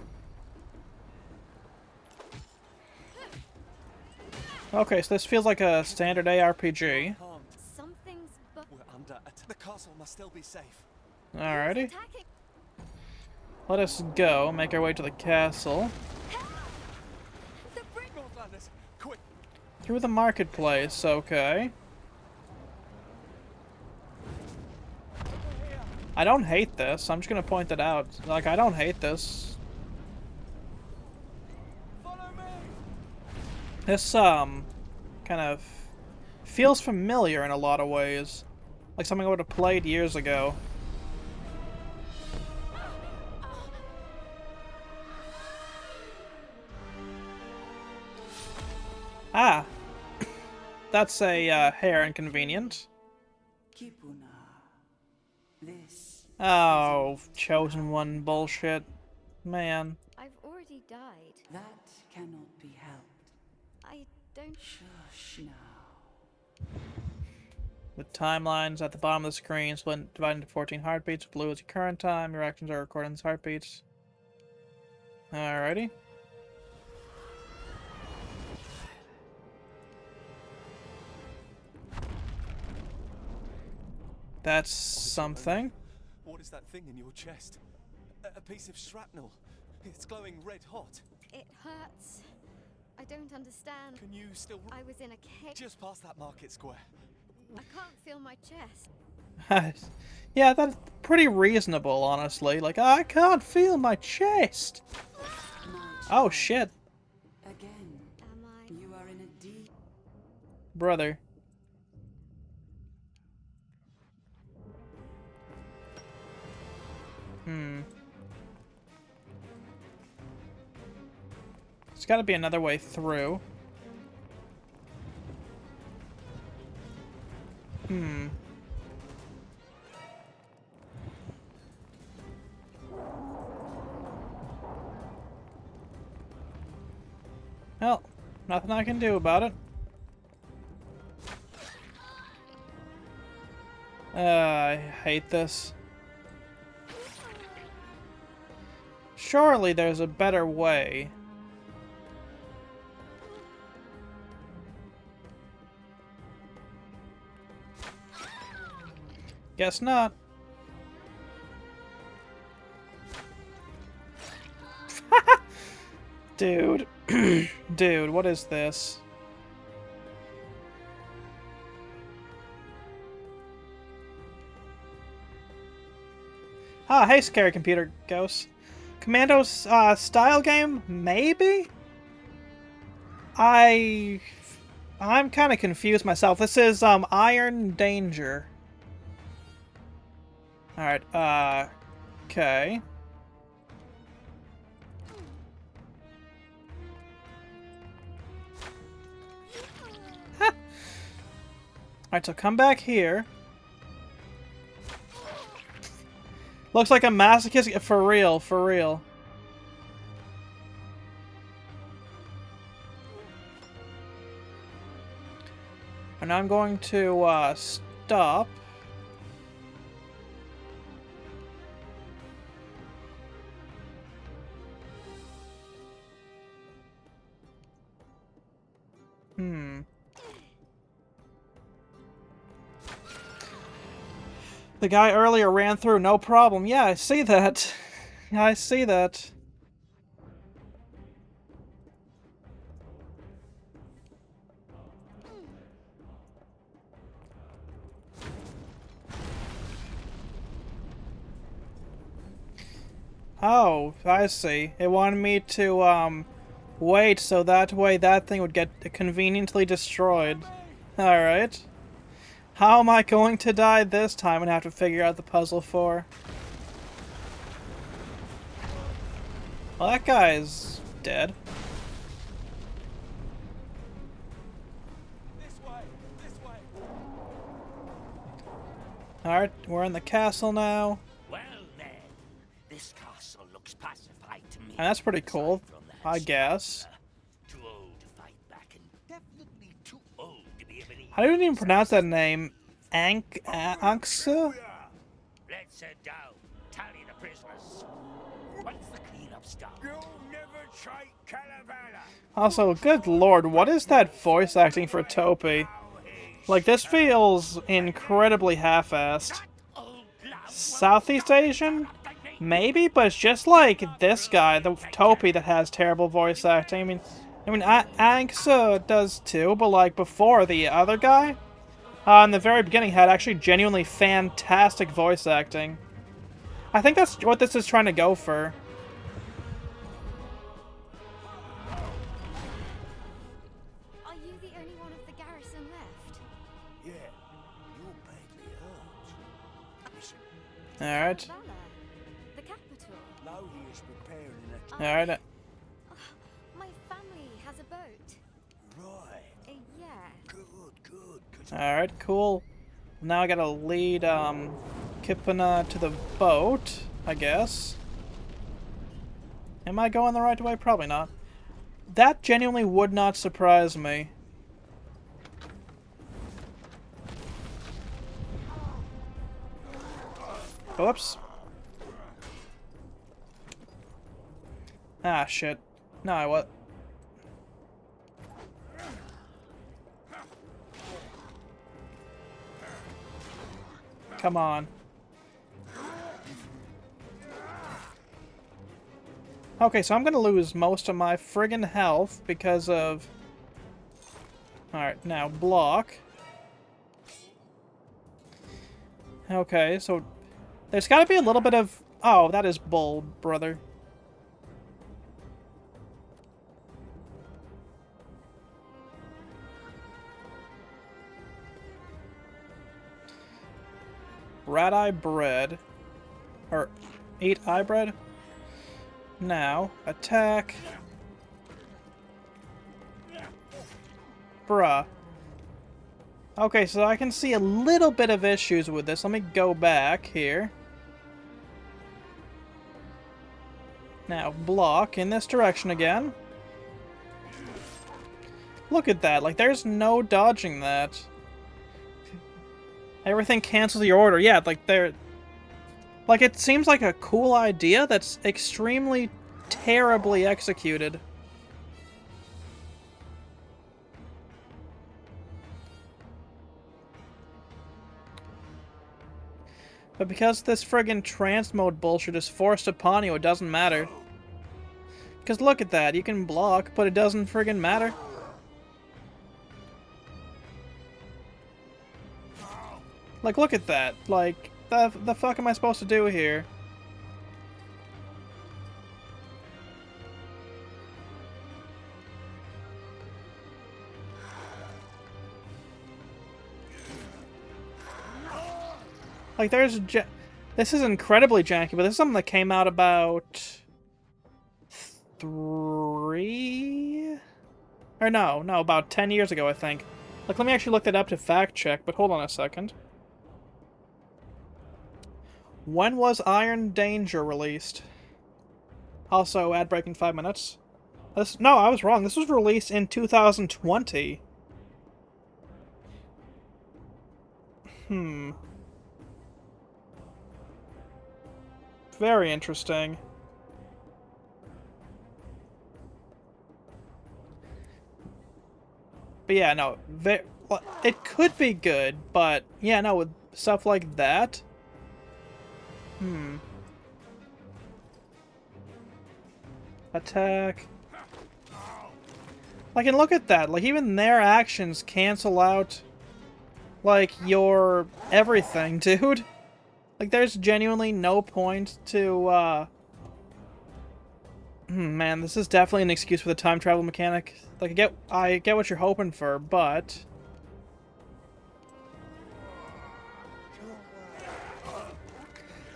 Okay, so this feels like a standard ARPG. Harmed. Something's We're under attack. The castle must still be safe. Alrighty. attacking. Let us go, make our way to the castle. The bridge. Northlanders, quick! Through the marketplace, okay. I don't hate this, I'm just gonna point that out. Like, I don't hate this. Follow me! This, kind of feels familiar in a lot of ways. Like something I would have played years ago. Ah! That's a, hair inconvenient. Kipuna. This. Oh, chosen one bullshit. Man. I've already died. That cannot be helped. I don't. Shush now. The timeline's at the bottom of the screen, split divided into 14 heartbeats. Blue is your current time. Your actions are recorded in these heartbeats. Alrighty. That's something. What is that thing in your chest? A piece of shrapnel. It's glowing red hot. It hurts. I don't understand. Can you still... I was in a cage. Just past that market square. I can't feel my chest. Yeah, that's pretty reasonable, honestly. Like, I can't feel my chest. My Oh, child. shit. Again, Am I? you are in a deep... Brother. There's gotta be another way through. Well, nothing I can do about it. I hate this. Surely there's a better way. Guess not. Dude. Dude, what is this? Ah, hey, scary computer ghost. Commando's style game? Maybe? I'm kind of confused myself. This is Iron Danger. Alright, okay. Alright, so come back here. Looks like a masochist. For real, for real. And I'm going to, stop. The guy earlier ran through, no problem. Yeah, I see that. Yeah, I see that. Oh, I see. It wanted me to, wait so that way that thing would get conveniently destroyed. Alright. How am I going to die this time and have to figure out the puzzle for? Well, that guy's dead. This way! This way! Alright, we're in the castle now. Well then, this castle looks pacified to me. And that's pretty cool, Aside from that I guess. Too old to fight back and definitely too old to be of any... I didn't even pronounce that name. Anksa? Let's head down, tally the prisoners. What's the cleanup stuff? You'll never try Calavera. Also, good lord, what is that voice acting for Topi? Like, this feels incredibly half-assed. Southeast Asian? Maybe, but it's just like this guy, the Topi, that has terrible voice acting. I mean, Anksa does too, but like before, the other guy, in the very beginning, had actually genuinely fantastic voice acting. I think that's what this is trying to go for. Are you the only one of the garrison left? Yeah, you're badly hurt. Listen, Alright. Valor, the capital. Lohi is preparing an attack. Alright. My family has a boat. Right. Yeah. Good, good, good. Alright, cool. Now I gotta lead, Kipana to the boat, I guess. Am I going the right way? Probably not. That genuinely would not surprise me. Oops. Ah, shit. No, what? Come on. Okay, so I'm gonna lose most of my friggin' health because of... Alright, now block. Okay, so there's gotta be a little bit of... Oh, that is bull, brother. Rat eye bread. Or eat eye bread. Now, attack. Bruh. Okay, so I can see a little bit of issues with this. Let me go back here. Now, block in this direction again. Look at that. Like, there's no dodging that. Everything cancels your order. Yeah, like, they're... Like, it seems like a cool idea that's extremely terribly executed. But because this friggin' trance mode bullshit is forced upon you, it doesn't matter. Because look at that, you can block, but it doesn't friggin' matter. Like, look at that. Like, the fuck am I supposed to do here? Like, there's... This is incredibly janky, but this is something that came out about... 3... Or no, about 10 years ago, I think. Like, let me actually look that up to fact check, but hold on a second. When was Iron Danger released? Also, ad break in 5 minutes. No, I was wrong. This was released in 2020. Very interesting. But yeah, no, it could be good, but yeah, no, with stuff like that. Attack. Like, and look at that. Like, even their actions cancel out, like, your everything, dude. Like, there's genuinely no point to, man, this is definitely an excuse for the time travel mechanic. Like, I get what you're hoping for, but...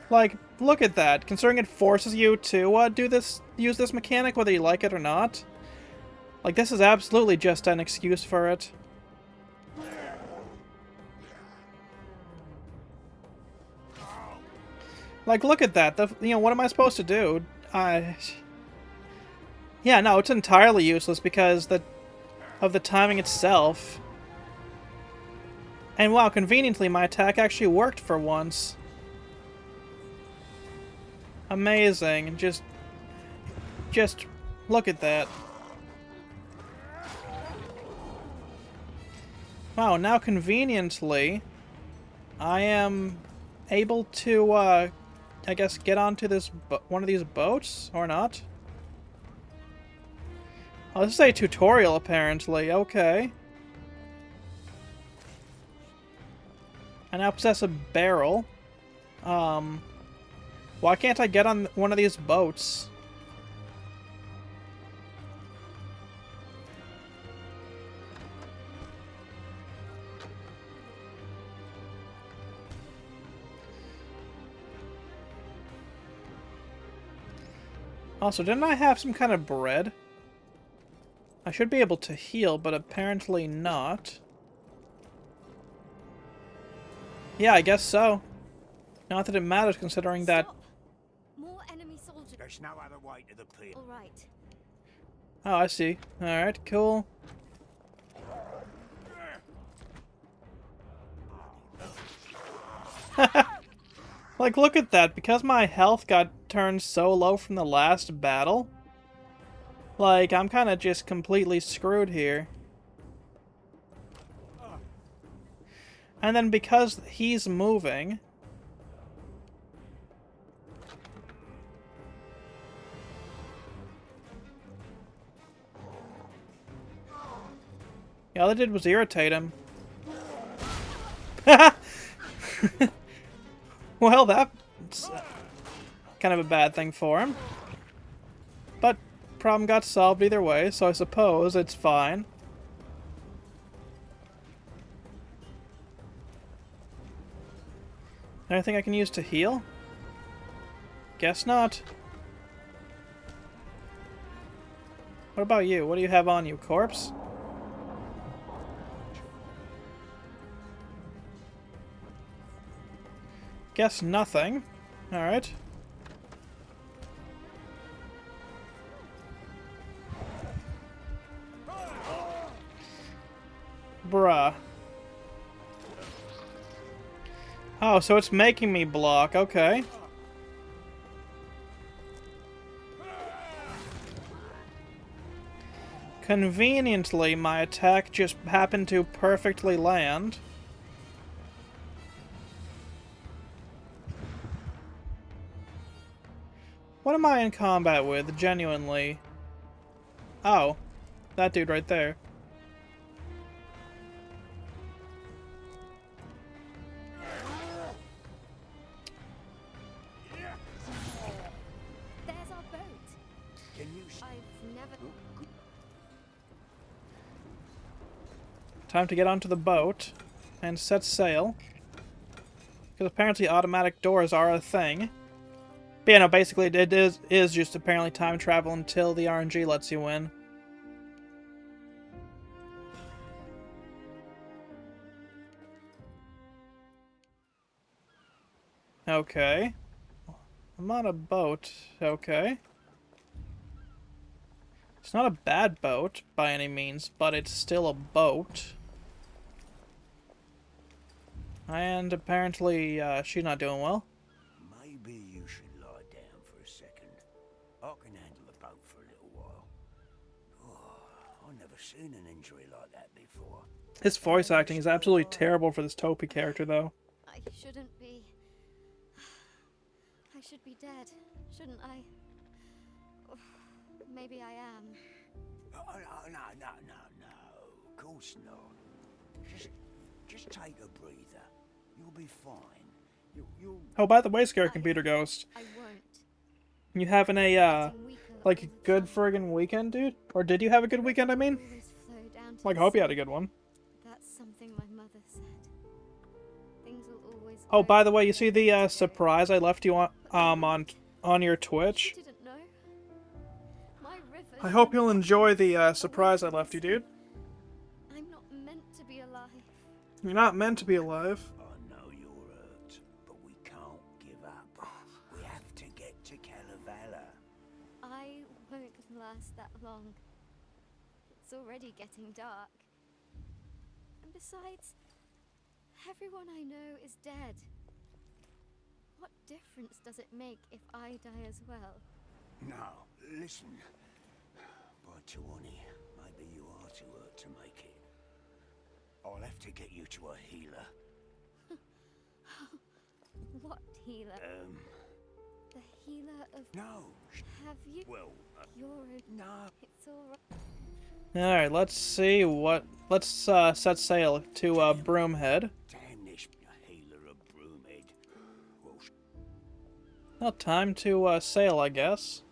Like, look at that. Considering it forces you to, use this mechanic, whether you like it or not. Like, this is absolutely just an excuse for it. Like, look at that. What am I supposed to do? Yeah, no, it's entirely useless because of the timing itself. And wow, conveniently, my attack actually worked for once. Amazing. Just look at that. Wow, now conveniently, I am able to, I guess, get onto this one of these boats, or not. Oh, this is a tutorial, apparently. Okay. I now possess a barrel. Why can't I get on one of these boats? Also, didn't I have some kind of bread? I should be able to heal, but apparently not. Yeah, I guess so. Not that it matters, considering that... Stop. More enemy soldiers. There's no other way to the pier. All right. Oh, I see. Alright, cool. Like, look at that. Because my health got turned so low from the last battle, like, I'm kind of just completely screwed here. And then because he's moving, Yeah, all they did was irritate him. Well, that's kind of a bad thing for him. But problem got solved either way, so I suppose it's fine. Anything I can use to heal? Guess not. What about you? What do you have on you, corpse? Guess nothing. Alright. Bruh. Oh, so it's making me block. Okay. Conveniently, my attack just happened to perfectly land. What am I in combat with, genuinely? Oh, that dude right there. There's our boat. Can you I've never. Time to get onto the boat and set sail. Because apparently automatic doors are a thing. But yeah, no, basically it is just apparently time travel until the RNG lets you win. Okay. I'm on a boat. Okay. It's not a bad boat by any means, but it's still a boat. And apparently she's not doing well. Maybe you should lie down for a second. I can handle the boat for a little while. Oh, I've never seen an injury like that before. His voice acting is absolutely terrible for this Topi character, though. I shouldn't be. I should be dead, shouldn't I? Oh, maybe I am. Oh, no. Of course not. Just take a breather. You'll be fine. You'll... Oh, by the way, Scary Computer Ghost, I won't. you having a, Getting weaker like, all the good time. friggin' weekend, dude? Or did you have a good weekend, I mean? Always flow down to Like, I the hope you sea. had a good one. That's something my mother said. Things will always. Oh, go by the way, you the see the, way surprise I left you on, on your She Twitch? didn't know. My rivers I hope and you'll water enjoy the, away surprise I from left you, the dude. sea. I'm not meant to be alive. You're not meant to be alive. I know you're hurt, but we can't give up. We have to get to Kalevala. I won't last that long. It's already getting dark. And besides, everyone I know is dead. What difference does it make if I die as well? Now, listen. By Tuoni, maybe you are too hurt to make it. I'll have to get you to a healer. What healer? The healer of... No. Have you... Well, You're okay. no. It's alright. Alright, let's see what... Let's, set sail to, Broomhead. Damn this healer of Broomhead. Well, Well, time to, sail, I guess.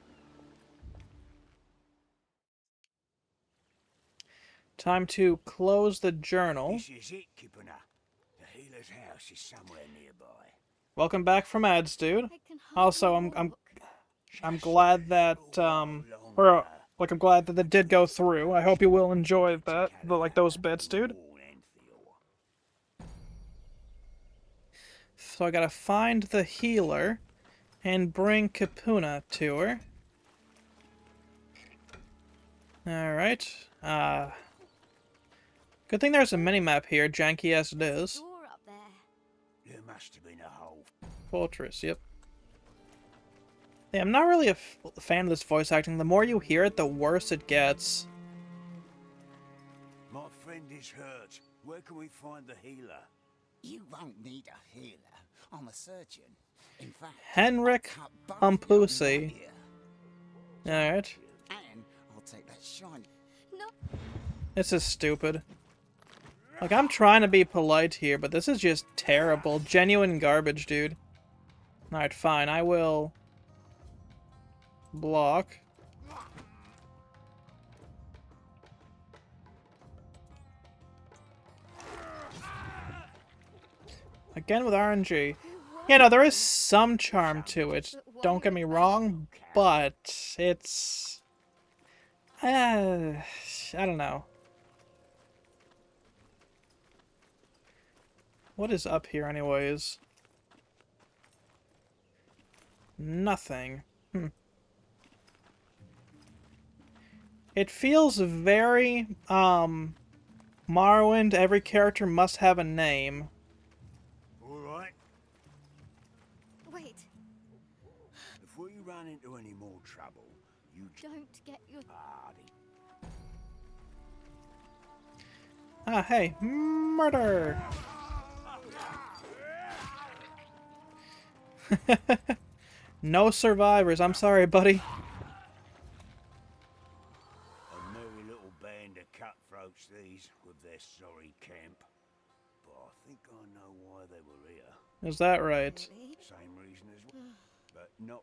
Time to close the journal. this is it, Kipuna. The healer's house is somewhere nearby. Welcome back from ads, dude. I can Also, hardly I'm walk. glad that or like I'm glad that did go through. I hope you will enjoy that, like those bits, dude. So I gotta find the healer and bring Kipuna to her. All right. Good thing there's a mini-map here, janky as it is. Door up there. There must have been a hole. Fortress, yep. Yeah, I'm not really a fan of this voice acting. The more you hear it, the worse it gets. My friend is hurt. Where can we find the healer? You won't need a healer. I'm a surgeon. In fact, Henrik I'll cut both your Umpusi. ear, Alright. and I'll take that shiny. No. This is stupid. Like, I'm trying to be polite here, but this is just terrible. Genuine garbage, dude. Alright, fine. I will... block. Again with RNG. Yeah, no, there is some charm to it. Don't get me wrong, but it's... I don't know. What is up here anyways? Nothing. It feels very, Morrowind, every character must have a name. All right. Wait, Before you run into any more trouble, you don't get your... party. Ah, hey, murder! No survivors, I'm sorry, buddy. A merry little band of cutthroats these, with their sorry camp. But I think I know why they were here. Is that right? Same reason as well, but not.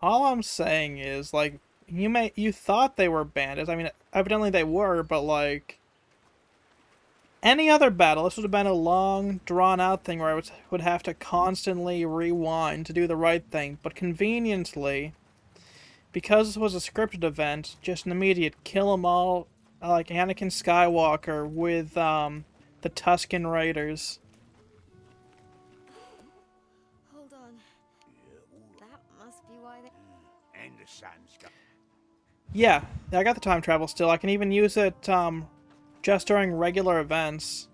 All I'm saying is, like, you thought they were bandits. I mean, evidently they were, but, like... Any other battle, this would have been a long, drawn-out thing where I would have to constantly rewind to do the right thing. But conveniently, because this was a scripted event, just an immediate kill 'em all, like Anakin Skywalker with the Tusken Raiders. Hold on. That must be why they... And the sun's got. Yeah, I got the time travel still. I can even use it just during regular events.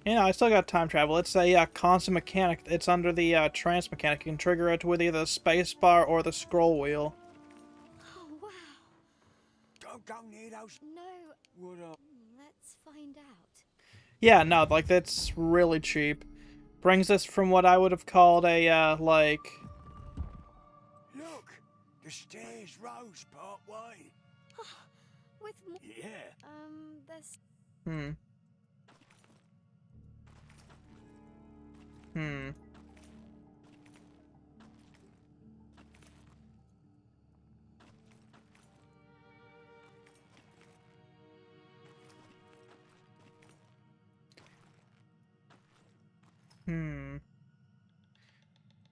You know, I still got time travel. It's a constant mechanic. It's under the trance mechanic. You can trigger it with either the spacebar or the scroll wheel. Oh, wow. Don't go near those. No, What up? let's find out. Yeah, no, like, that's really cheap. Brings us from what I would have called a, like... Look, the stairs rose part way. With more... Yeah. there's...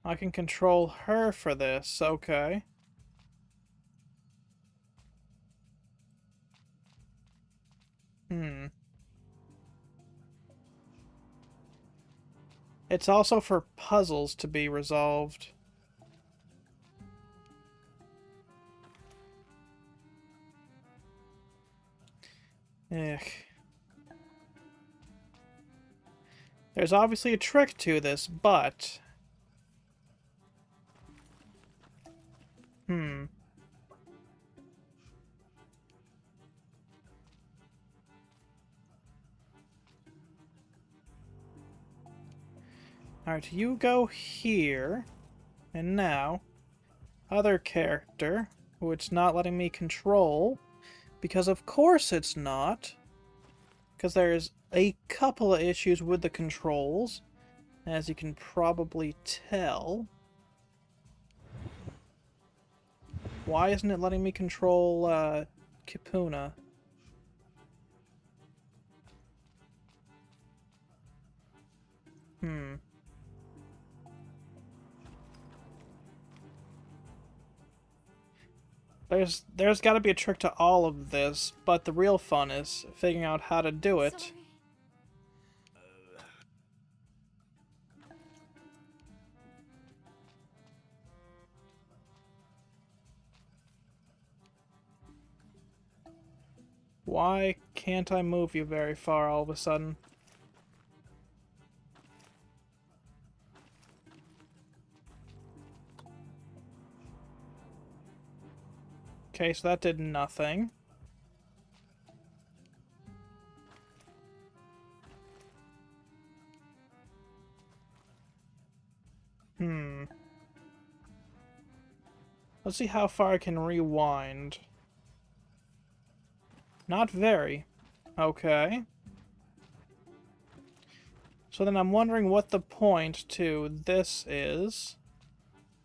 I can control her for this, okay. It's also for puzzles to be resolved. Ugh. There's obviously a trick to this, but... Alright, you go here. And now, other character, who it's not letting me control, because of course it's not. Because there's a couple of issues with the controls, as you can probably tell. Why isn't it letting me control, Kipuna? There's got to be a trick to all of this, but the real fun is figuring out how to do it. Sorry. Why can't I move you very far all of a sudden? Okay, so that did nothing. Let's see how far I can rewind. Not very. Okay. So then I'm wondering what the point to this is.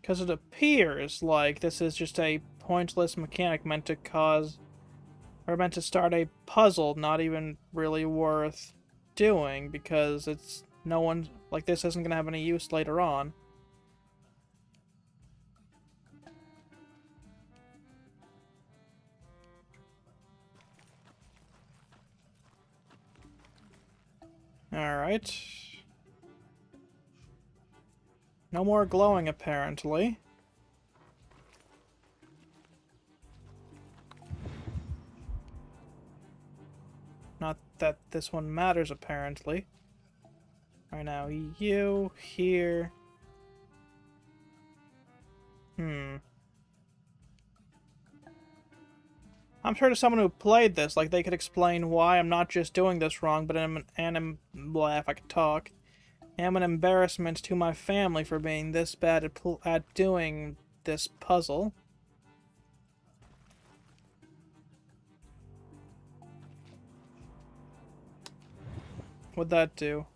Because it appears like this is just a pointless mechanic meant to cause... or meant to start a puzzle not even really worth doing, because it's... no one... like, this isn't going to have any use later on. Alright. No more glowing, apparently. Not that this one matters, apparently. Alright, now you, here... I'm sure to someone who played this, like, they could explain why I'm not just doing this wrong, but if I could talk, am an embarrassment to my family for being this bad at doing this puzzle. What'd that do?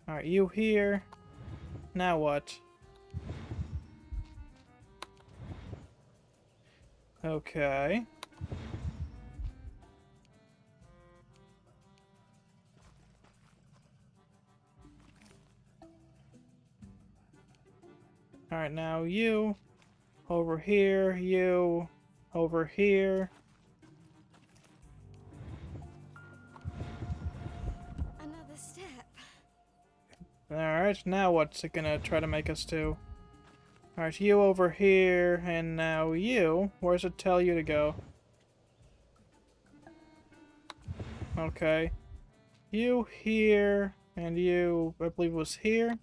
Alright, you here. Now what? Okay. Alright, now you over here, you over here. Another step. Alright, now what's it gonna try to make us do? Alright, you over here, and now you. Where's it tell you to go? Okay. You here, and you, I believe, was here.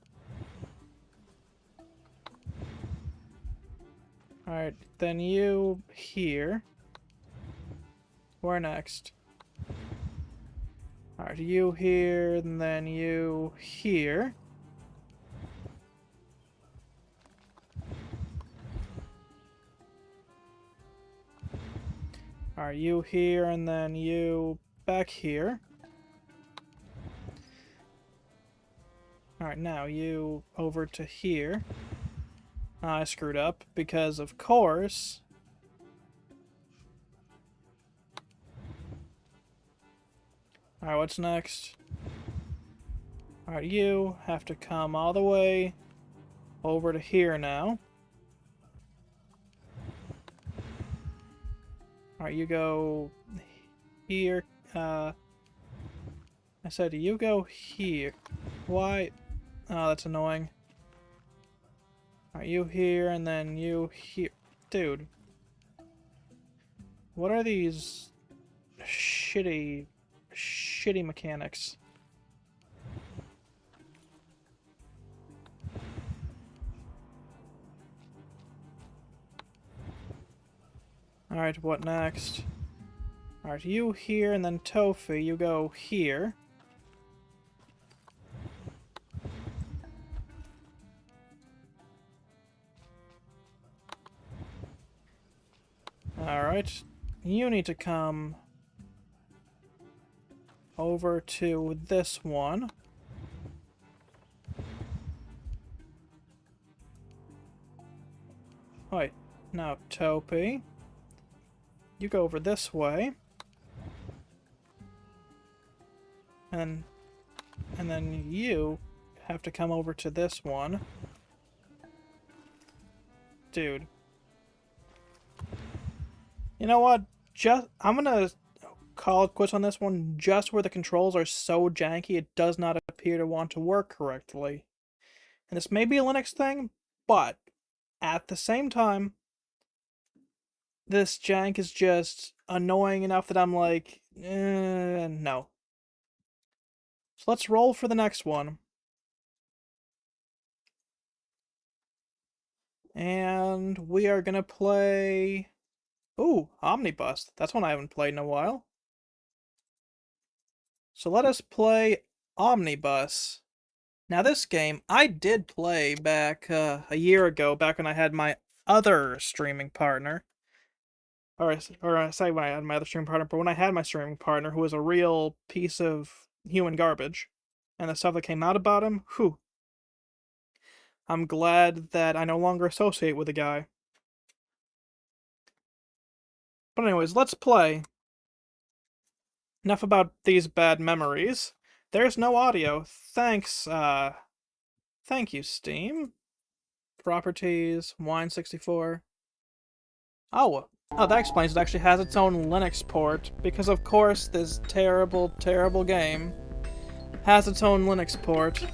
Alright, then you here. Where next? Alright, you here, and then you here. Alright, you here, and then you back here. Alright, now you over to here. I screwed up, because of course... Alright, what's next? Alright, you have to come all the way over to here now. Alright, you go here. I said you go here. Why? Oh, that's annoying. Alright, you here, and then you here. Dude. What are these shitty mechanics? Alright, what next? Alright, you here, and then Tofu, you go here. Alright, you need to come over to this one. Wait, now Topi. You go over this way. And then you have to come over to this one. Dude. You know what? I'm gonna call it quits on this one, just where the controls are so janky it does not appear to want to work correctly. And this may be a Linux thing, but at the same time, this jank is just annoying enough that I'm like, no. So let's roll for the next one. And we are gonna play... Ooh, Omnibus. That's one I haven't played in a while. So let us play Omnibus. Now this game, I did play back a year ago, back when I had my other streaming partner. or I say when I had my other streaming partner, but when I had my streaming partner, who was a real piece of human garbage, and the stuff that came out about him, whew. I'm glad that I no longer associate with the guy. But anyways, let's play. Enough about these bad memories. There's no audio. Thanks, thank you, Steam. Properties, Wine64. Oh, that explains it actually has its own Linux port, because of course this terrible, terrible game has its own Linux port.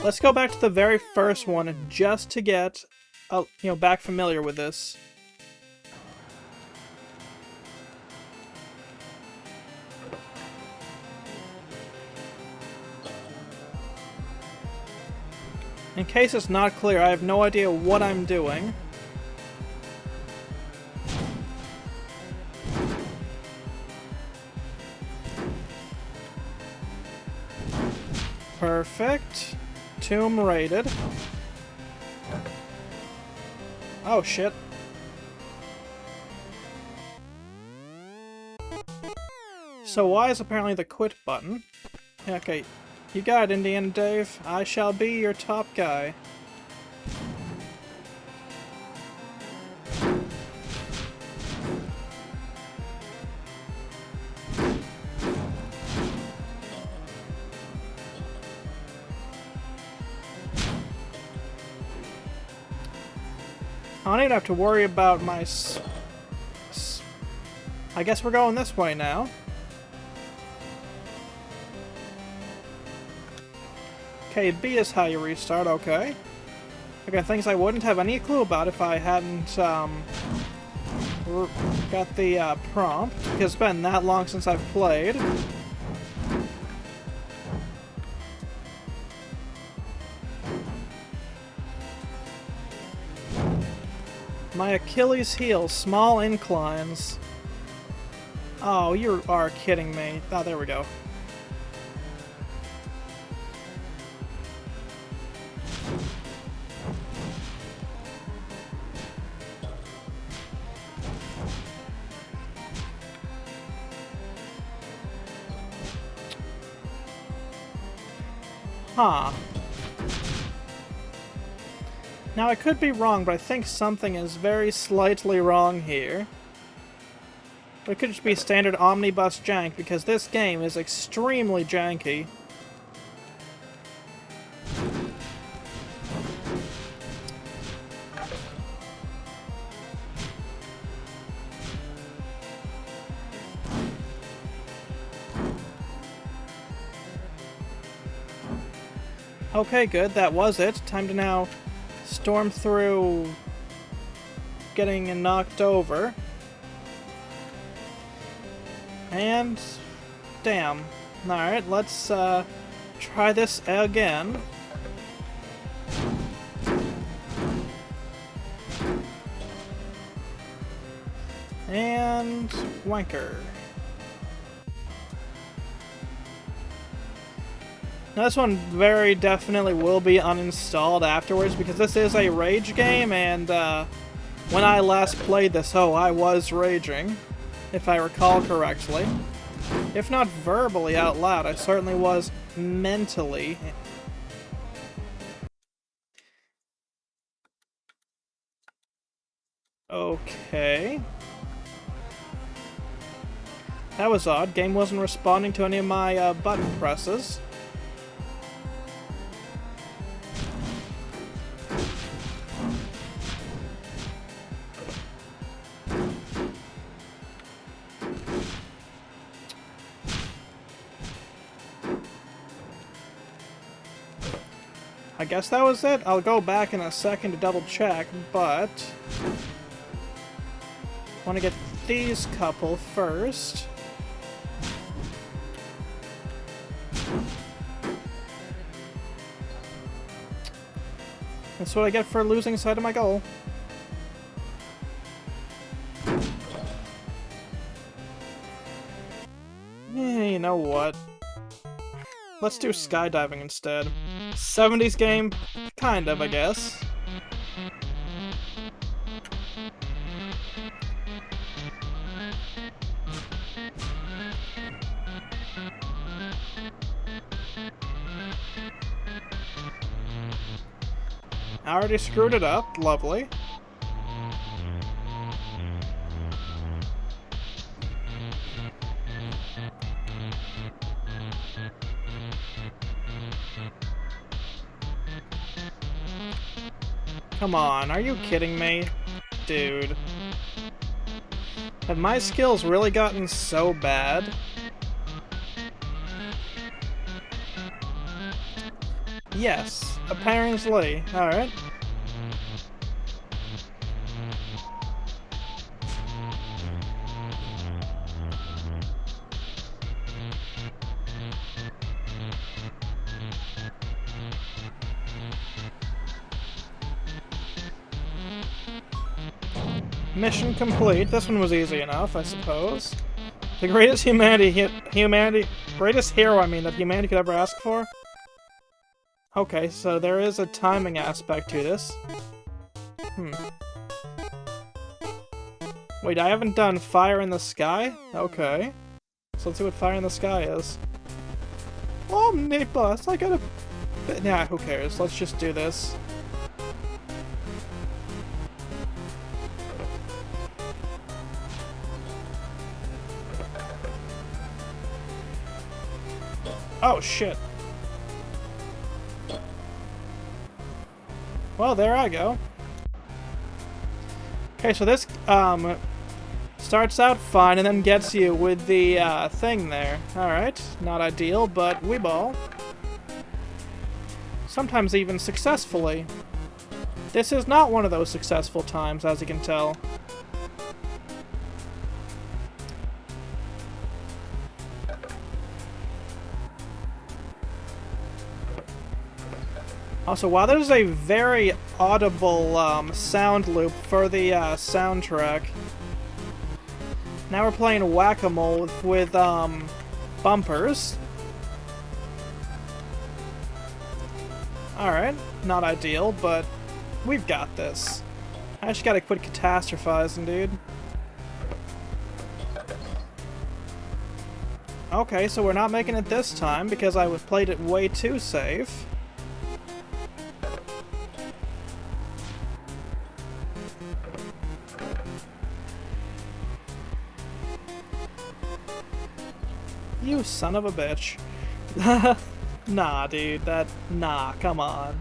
Let's go back to the very first one just to get, back familiar with this. In case it's not clear, I have no idea what I'm doing. Perfect. Tomb raided. Oh shit. So Y is apparently the quit button. Okay, you got it, Indiana Dave. I shall be your top guy. I don't even have to worry about my I guess we're going this way now. Okay, B is how you restart, okay. Okay, things I wouldn't have any clue about if I hadn't, got the, prompt, because it's been that long since I've played. My Achilles heel, small inclines. Oh, you are kidding me. Oh, there we go. Huh. Now, I could be wrong, but I think something is very slightly wrong here. It could just be standard omnibus jank, because this game is extremely janky. Okay, good, that was it. Time to now storm through getting knocked over. And damn. Alright, let's try this again. And wanker. Now this one very definitely will be uninstalled afterwards because this is a rage game, and when I last played this, I was raging, if I recall correctly. If not verbally out loud, I certainly was mentally. Okay. That was odd. Game wasn't responding to any of my button presses. I guess that was it. I'll go back in a second to double check, but want to get these couple first. That's what I get for losing sight of my goal. You know what? Let's do skydiving instead. 70s game, Kind of, I guess. I already screwed it up. Lovely. Come on, are you kidding me? Dude. Have my skills really gotten so bad? Yes, apparently. Alright. Mission complete. This one was easy enough, I suppose. The greatest greatest hero, I mean, that humanity could ever ask for? Okay, so there is a timing aspect to this. Wait, I haven't done Fire in the Sky? Okay. So let's see what Fire in the Sky is. Omnibus, I gotta... Nah, who cares? Let's just do this. Oh, shit. Well, there I go. Okay, so this, starts out fine and then gets you with the, thing there. Alright, not ideal, but we ball. Sometimes even successfully. This is not one of those successful times, as you can tell. Also, while there's a very audible sound loop for the soundtrack, now we're playing Whack-A-Mole with bumpers. Alright, not ideal, but we've got this. I just gotta quit catastrophizing, dude. Okay, so we're not making it this time because I played it way too safe. You son of a bitch. Nah, dude, nah, come on.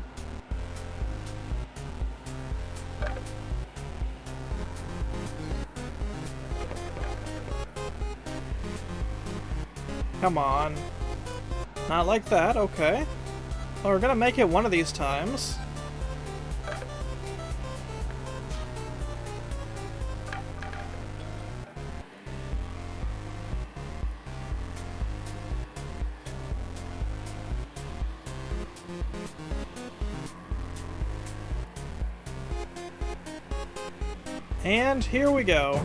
Come on. Not like that, okay. Well, we're gonna make it one of these times. And here we go.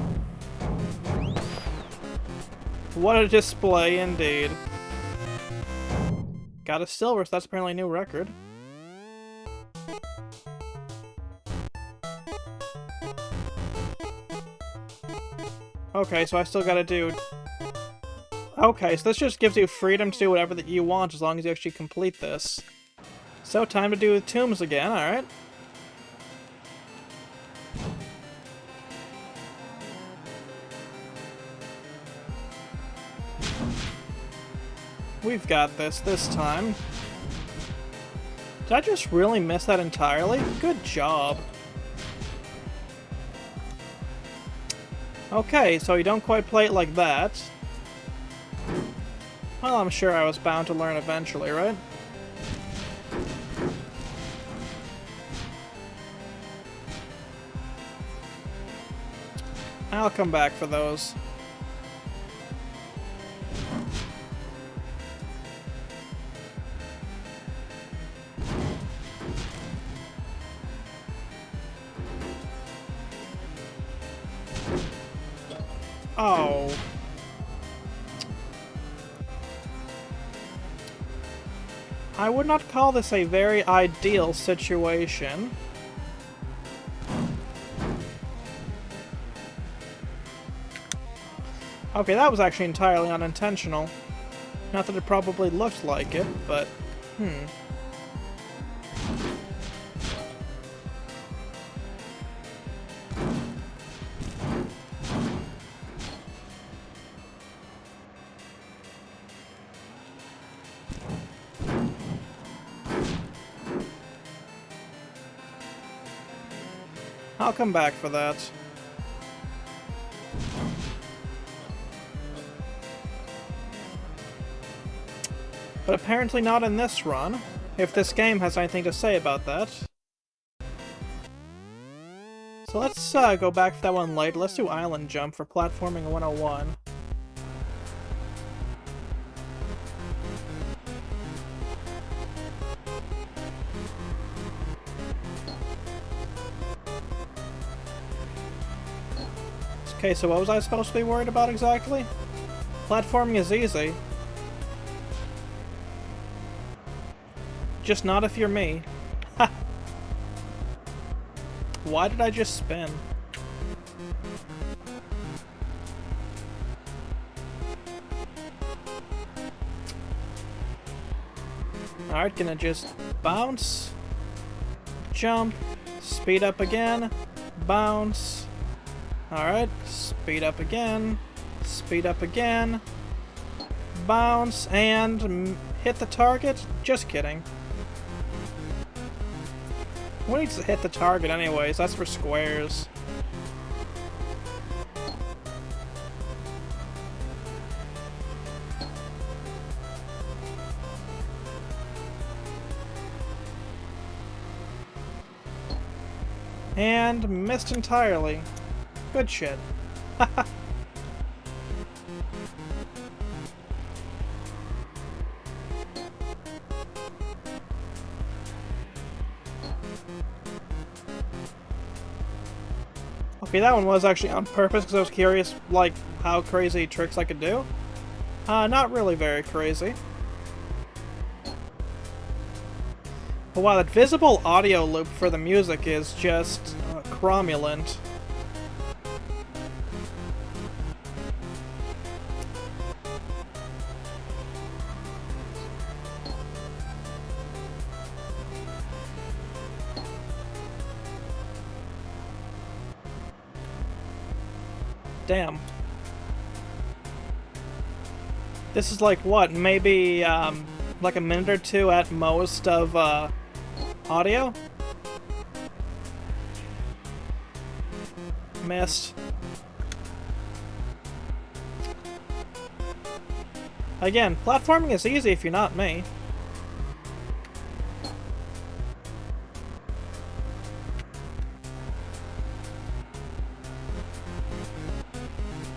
What a display indeed. Got a silver, so that's apparently a new record. Okay, so I still gotta do... Okay, so this just gives you freedom to do whatever that you want as long as you actually complete this. So, time to do the tombs again, alright. We've got this time. Did I just really miss that entirely? Good job. Okay, so you don't quite play it like that. Well, I'm sure I was bound to learn eventually, right? I'll come back for those. Oh. I would not call this a very ideal situation. Okay, that was actually entirely unintentional. Not that it probably looked like it, but... I'll come back for that. But apparently not in this run, if this game has anything to say about that. So let's go back for that one later. Let's do Island Jump for Platforming 101. Okay, so what was I supposed to be worried about exactly? Platforming is easy. Just not if you're me. Ha! Why did I just spin? Alright, gonna just bounce, jump, speed up again, bounce. Alright, speed up again, bounce, and hit the target? Just kidding. Who needs to hit the target anyways? That's for squares. And missed entirely. Good shit. Okay, that one was actually on purpose because I was curious, like, how crazy tricks I could do. Not really very crazy. But wow, that visible audio loop for the music is just cromulent. Damn. This is like, what, maybe, like a minute or two at most of, audio? Missed. Again, platforming is easy if you're not me.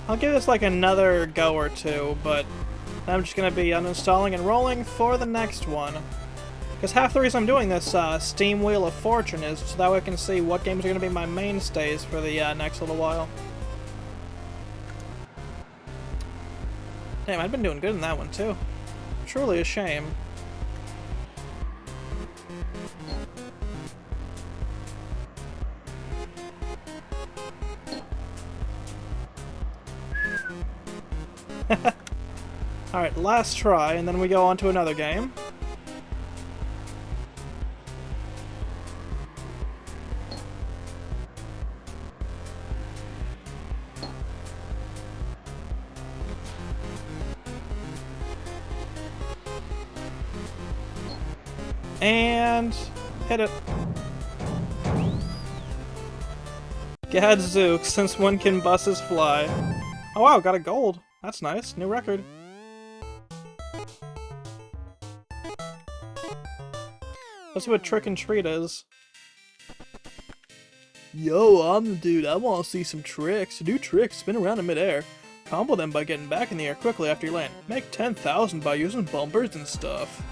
I'll give this like another go or two, but I'm just gonna be uninstalling and rolling for the next one. Because half the reason I'm doing this Steam Wheel of Fortune is so that way I can see what games are gonna be my mainstays for the next little while. Damn, I've been doing good in that one too. Truly a shame. Alright, last try, and then we go on to another game. And hit it. Gadzooks, since when can buses fly? Oh wow, got a gold. That's nice. New record. Let's see what Trick and Treat is. Yo, I'm the dude. I want to see some tricks. Do tricks, spin around in midair. Combo them by getting back in the air quickly after you land. Make 10,000 by using bumpers and stuff.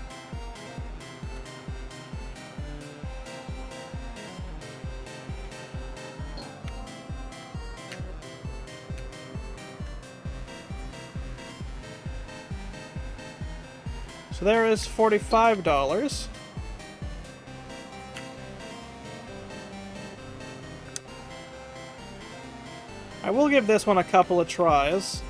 So there is $45. I will give this one a couple of tries.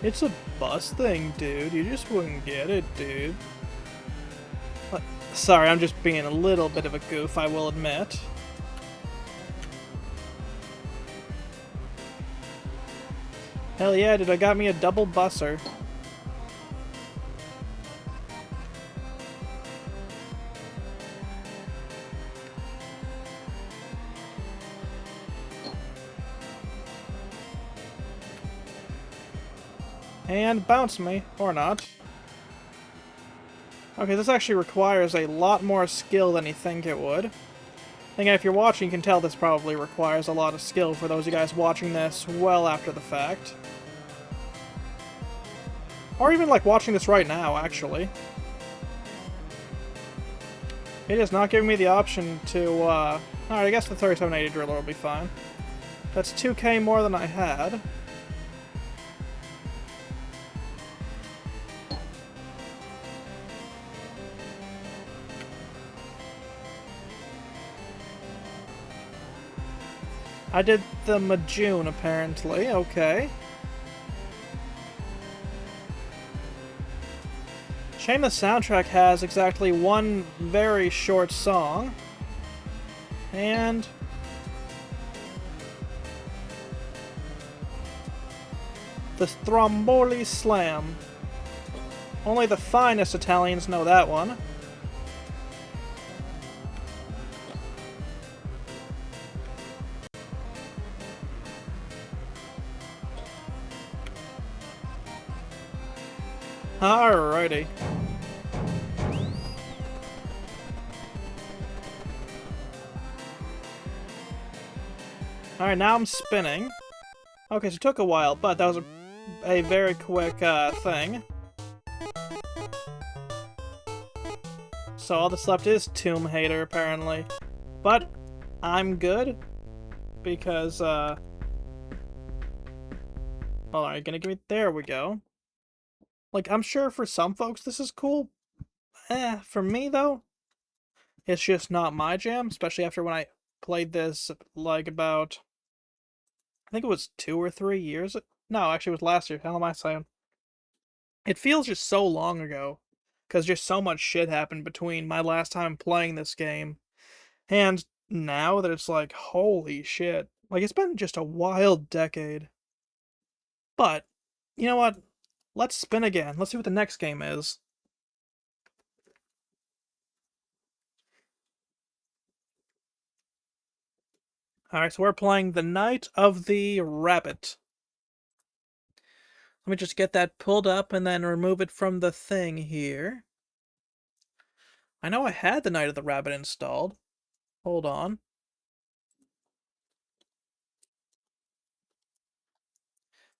It's a bus thing, dude. You just wouldn't get it, dude. Sorry, I'm just being a little bit of a goof, I will admit. Hell yeah, dude, I got me a double busser. And bounce me, or not. Okay, this actually requires a lot more skill than you think it would. Again, if you're watching, you can tell this probably requires a lot of skill for those of you guys watching this well after the fact. Or even, like, watching this right now, actually. It is not giving me the option to, Alright, I guess the 3780 driller will be fine. That's 2k more than I had. I did the Majune, apparently. Okay. Shame the soundtrack has exactly one very short song. And... the Stromboli Slam. Only the finest Italians know that one. Alrighty. Alright, now I'm spinning. Okay, so it took a while, but that was a very quick thing. So all that's left is Tomb Hater, apparently. But I'm good, because, hold on, are you gonna give me... There we go. Like, I'm sure for some folks this is cool. For me, though, it's just not my jam, especially after when I played this, like, about... I think it was 2 or 3 years... No, actually it was last year. How am I saying? It feels just so long ago, because just so much shit happened between my last time playing this game and now that it's like, holy shit. Like, it's been just a wild decade. But, you know what? Let's spin again. Let's see what the next game is. Alright, so we're playing The Night of the Rabbit. Let me just get that pulled up and then remove it from the thing here. I know I had The Night of the Rabbit installed. Hold on.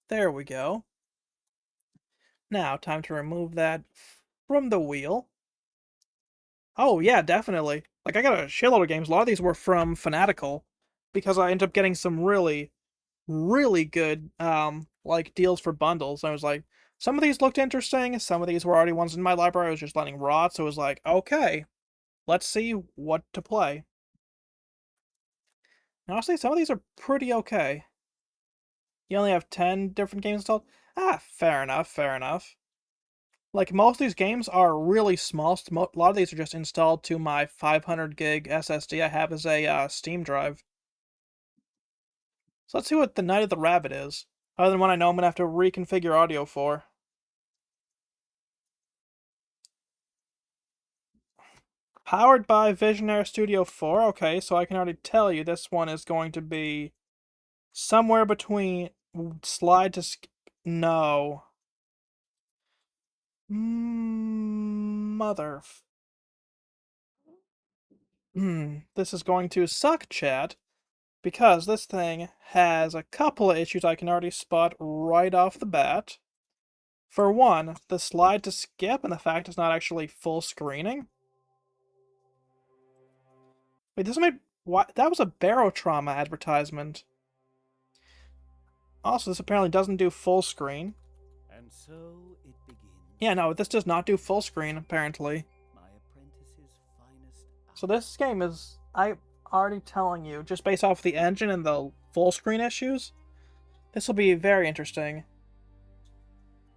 There we go. Now, time to remove that from the wheel. Oh, yeah, definitely. Like, I got a shitload of games. A lot of these were from Fanatical, because I ended up getting some really, really good, like, deals for bundles. I was like, some of these looked interesting, some of these were already ones in my library I was just letting rot, so it was like, okay, let's see what to play. And honestly, some of these are pretty okay. You only have 10 different games installed? Ah, fair enough, fair enough. Like, most of these games are really small. A lot of these are just installed to my 500 gig SSD I have as a Steam drive. So let's see what The Night of the Rabbit is. Other than one I know I'm going to have to reconfigure audio for. Powered by Visionary Studio 4. Okay, so I can already tell you this one is going to be somewhere between slide to... No. Mother... This is going to suck, chat, because this thing has a couple of issues I can already spot right off the bat. For one, the slide to skip and the fact it's not actually full screening. Wait, this made what? That was a Barotrauma advertisement. Also, this apparently doesn't do full screen. And so it begins. Yeah, no, this does not do full screen, apparently. My apprentice's finest hour. So this game is, I'm already telling you, just based off the engine and the full screen issues, this will be very interesting.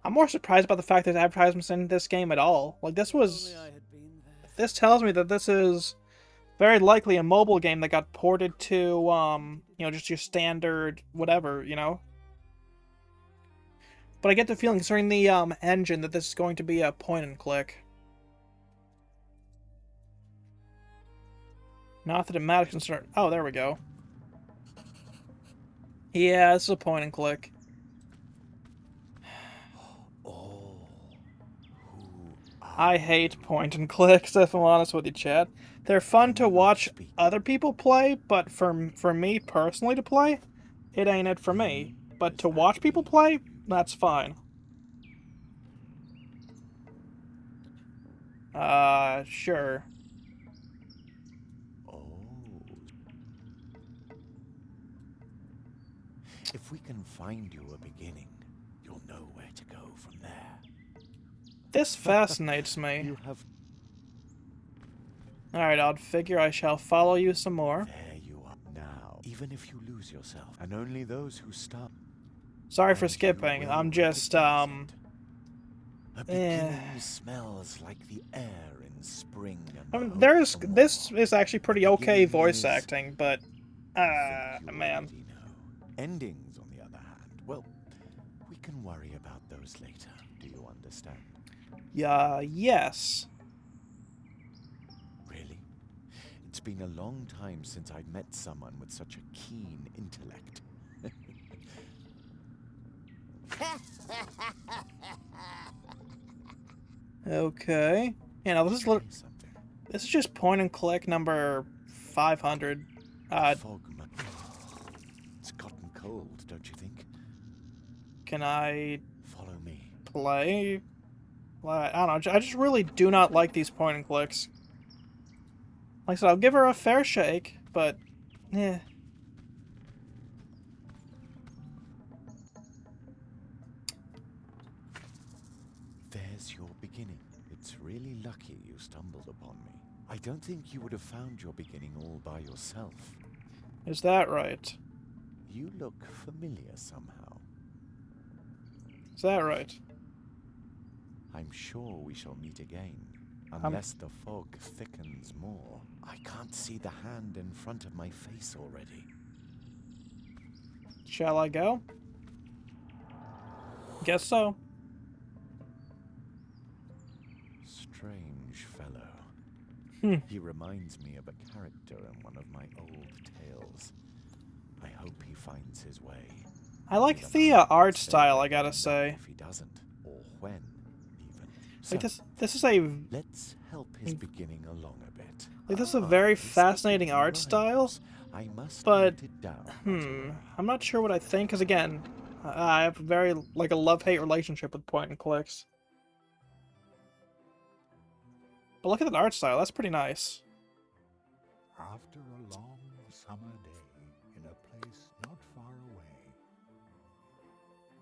I'm more surprised about the fact there's advertisements in this game at all. Like, this was... Only I had been there. This tells me that this is very likely a mobile game that got ported to, you know, just your standard whatever, you know? But I get the feeling, concerning the engine, that this is going to be a point-and-click. Not that it matters concern. Oh, there we go. Yeah, this is a point-and-click. I hate point-and-clicks, if I'm honest with you, Chad. They're fun to watch other people play, but for me personally to play, it ain't it for me. But to watch people play, that's fine. Sure. Oh. If we can find you a beginning, you'll know where to go from there. This fascinates me. You have... Alright, Odd Figure, I shall follow you some more. There you are now. Even if you lose yourself, and only those who start... Sorry for and you skipping, will I'm just, recognize it. A beginning smells like the air in spring. And I mean, hope there's... for more. This is actually pretty okay Beginning voice is- acting, but... Think you man. already know. Endings, on the other hand, well, we can worry about those later. Do you understand? Yes. Really? It's been a long time since I've met someone with such a keen intellect. Okay. You know, this is Try something. this is just point and click number 500. Fog It's gotten cold, don't you think? Can I Follow me. play? Well, I don't know. I just really do not like these point and clicks. Like I said, I'll give her a fair shake, but yeah. There's your beginning. It's really lucky you stumbled upon me. I don't think you would have found your beginning all by yourself. Is that right? You look familiar somehow. Is that right? I'm sure we shall meet again, unless the fog thickens more. I can't see the hand in front of my face already. Shall I go? Guess so. Strange fellow. He reminds me of a character in one of my old tales. I hope he finds his way. I like Even the I art can style, I say gotta say. if he doesn't, or when, even. Like So, this is a let's help his beginning along a bit. Like, this is a very This fascinating is art style, rhymes. I must but, note it down. I'm not sure what I think, because again, I have very, like, a love-hate relationship with point and clicks. But look at that art style, that's pretty nice. After a long summer day in a place not far away,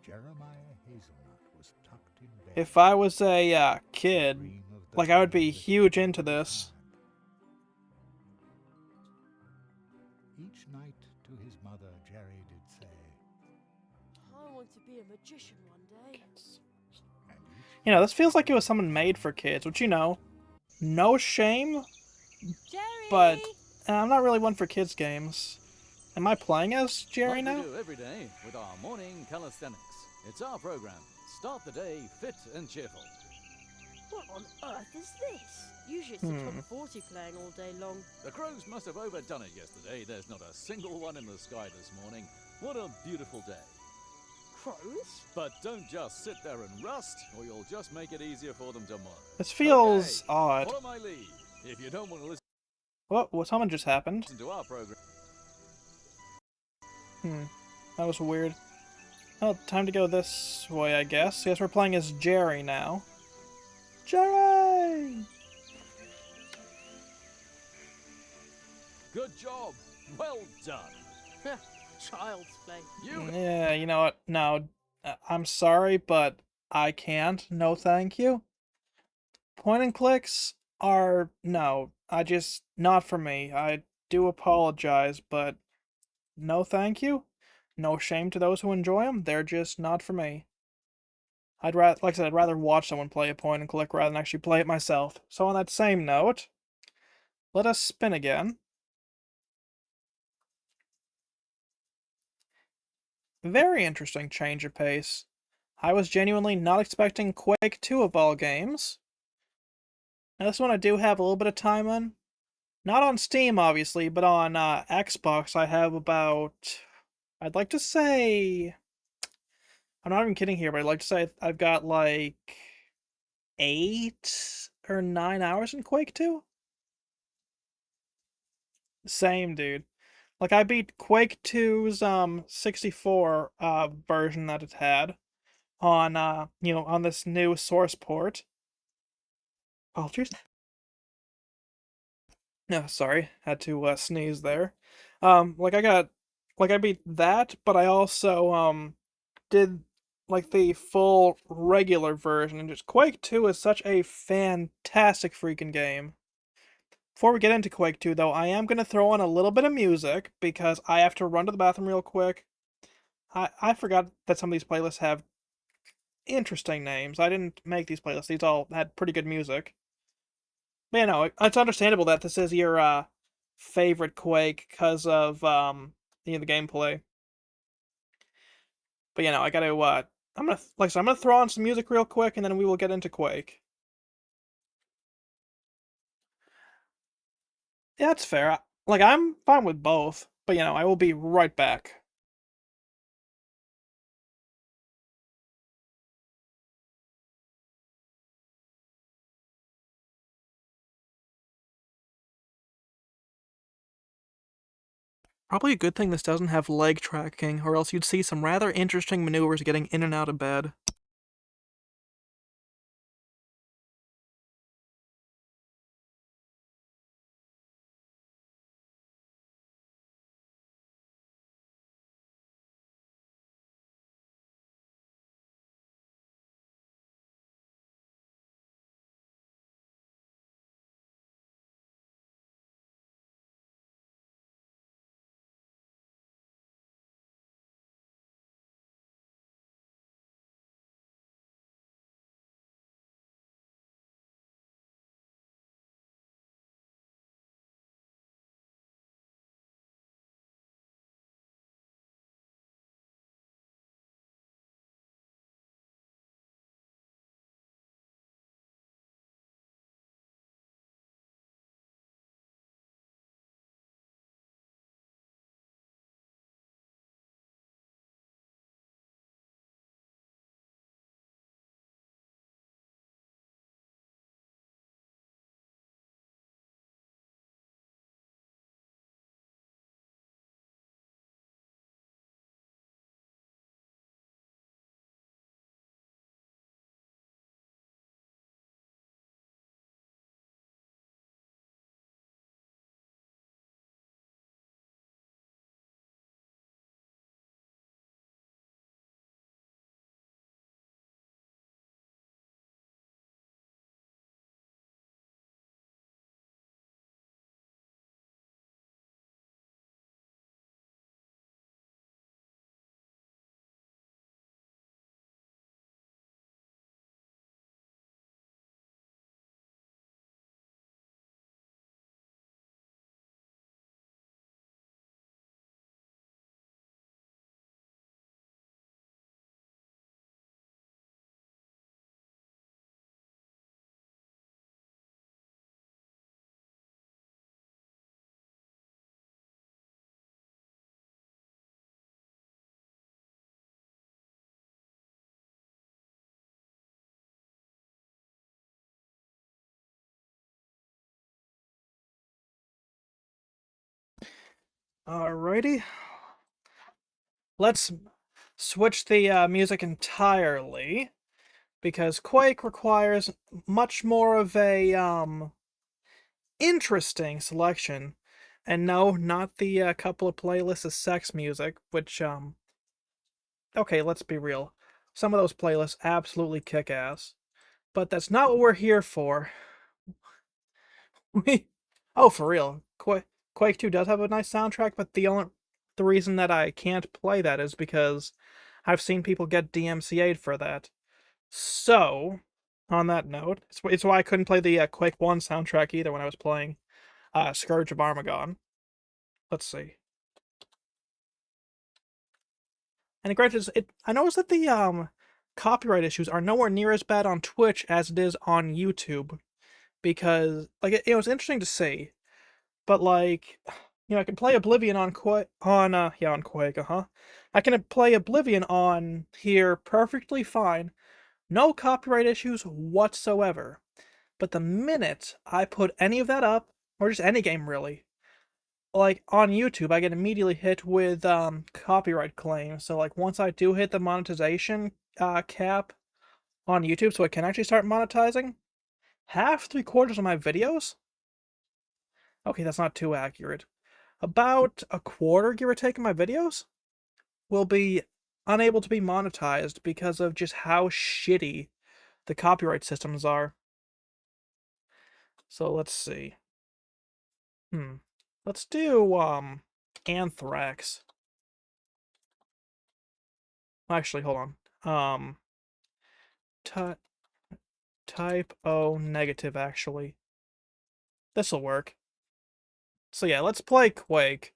Jeremiah Hazelnut was tucked in bed. If I was a kid, dream of the like, I would be time that huge he into had this. had. Each night to his mother, Jerry did say, I want to be a magician one day. and each You know, this feels like it was someone made for kids, which, you know, no shame, Jerry! but I'm not really one for kids games. Am I playing as Jerry Like now? we do every day with our morning calisthenics. It's our program. Start the day fit and cheerful. What on earth is this? Usually it's the top 40 playing all day long. The crows must have overdone it yesterday. There's not a single one in the sky this morning. What a beautiful day. Crows? But don't just sit there and rust, or you'll just make it easier for them tomorrow. This feels Okay, odd. Follow my lead. If you don't want to What something just happened? listen to our program, That was weird. Oh, time to go this way, I guess. Yes, we're playing as Jerry now. Jerry! Good job. Well done. Child's play. You Yeah, you know what? No, I'm sorry, but I can't. No, thank you. Point and clicks are no, not for me. I do apologize, but no, thank you. No shame to those who enjoy them. They're just not for me. Like I said, I'd rather watch someone play a point and click rather than actually play it myself. So on that same note, let us spin again. Very interesting change of pace. I was genuinely not expecting Quake 2 of all games. Now this one I do have a little bit of time on. Not on Steam, obviously, but on Xbox I have about... I'd like to say... I'm not even kidding here, but I'd like to say I've got like 8 or 9 hours in Quake 2. Same, dude. Like I beat Quake 2's 64 version that it had on on this new source port. Apologies. No, sorry, had to sneeze there. I beat that, but I also did like the full regular version, and just Quake 2 is such a fantastic freaking game. Before we get into Quake 2 though, I am gonna throw on a little bit of music because I have to run to the bathroom real quick. I forgot that some of these playlists have interesting names. I didn't make these playlists. These all had pretty good music. But it's understandable that this is your favorite Quake because of the gameplay. But I gotta I'm gonna throw on some music real quick and then we will get into Quake. Yeah, that's fair. I'm fine with both, but I will be right back. Probably a good thing this doesn't have leg tracking, or else you'd see some rather interesting maneuvers getting in and out of bed. Alrighty. Let's switch the music entirely, because Quake requires much more of a interesting selection. And no, not the couple of playlists of sex music, which okay, let's be real. Some of those playlists absolutely kick ass. But that's not what we're here for. Oh, for real. Quake 2 does have a nice soundtrack, but the reason that I can't play that is because I've seen people get DMCA'd for that. So, on that note, it's why I couldn't play the Quake 1 soundtrack either when I was playing Scourge of Armagon. Let's see. And granted, I noticed that the copyright issues are nowhere near as bad on Twitch as it is on YouTube. Because, like, it was interesting to see. But, like, I can play Oblivion on Quake, on Quake, I can play Oblivion on here perfectly fine. No copyright issues whatsoever. But the minute I put any of that up, or just any game really, like on YouTube, I get immediately hit with copyright claims. So like once I do hit the monetization cap on YouTube, so I can actually start monetizing, half, 3/4 of my videos, okay, that's not too accurate, about a quarter, give or take, of my videos will be unable to be monetized because of just how shitty the copyright systems are. So let's see. Let's do Anthrax. Actually, hold on. Type O negative, actually. This'll work. So yeah, let's play Quake.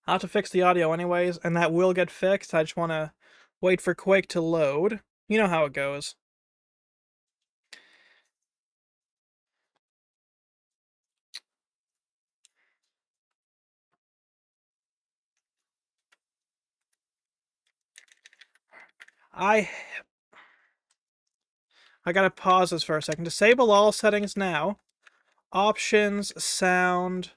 I'll have to fix the audio anyways, and that will get fixed. I just want to wait for Quake to load. You know how it goes. I gotta pause this for a second. Disable all settings now. Options, sound.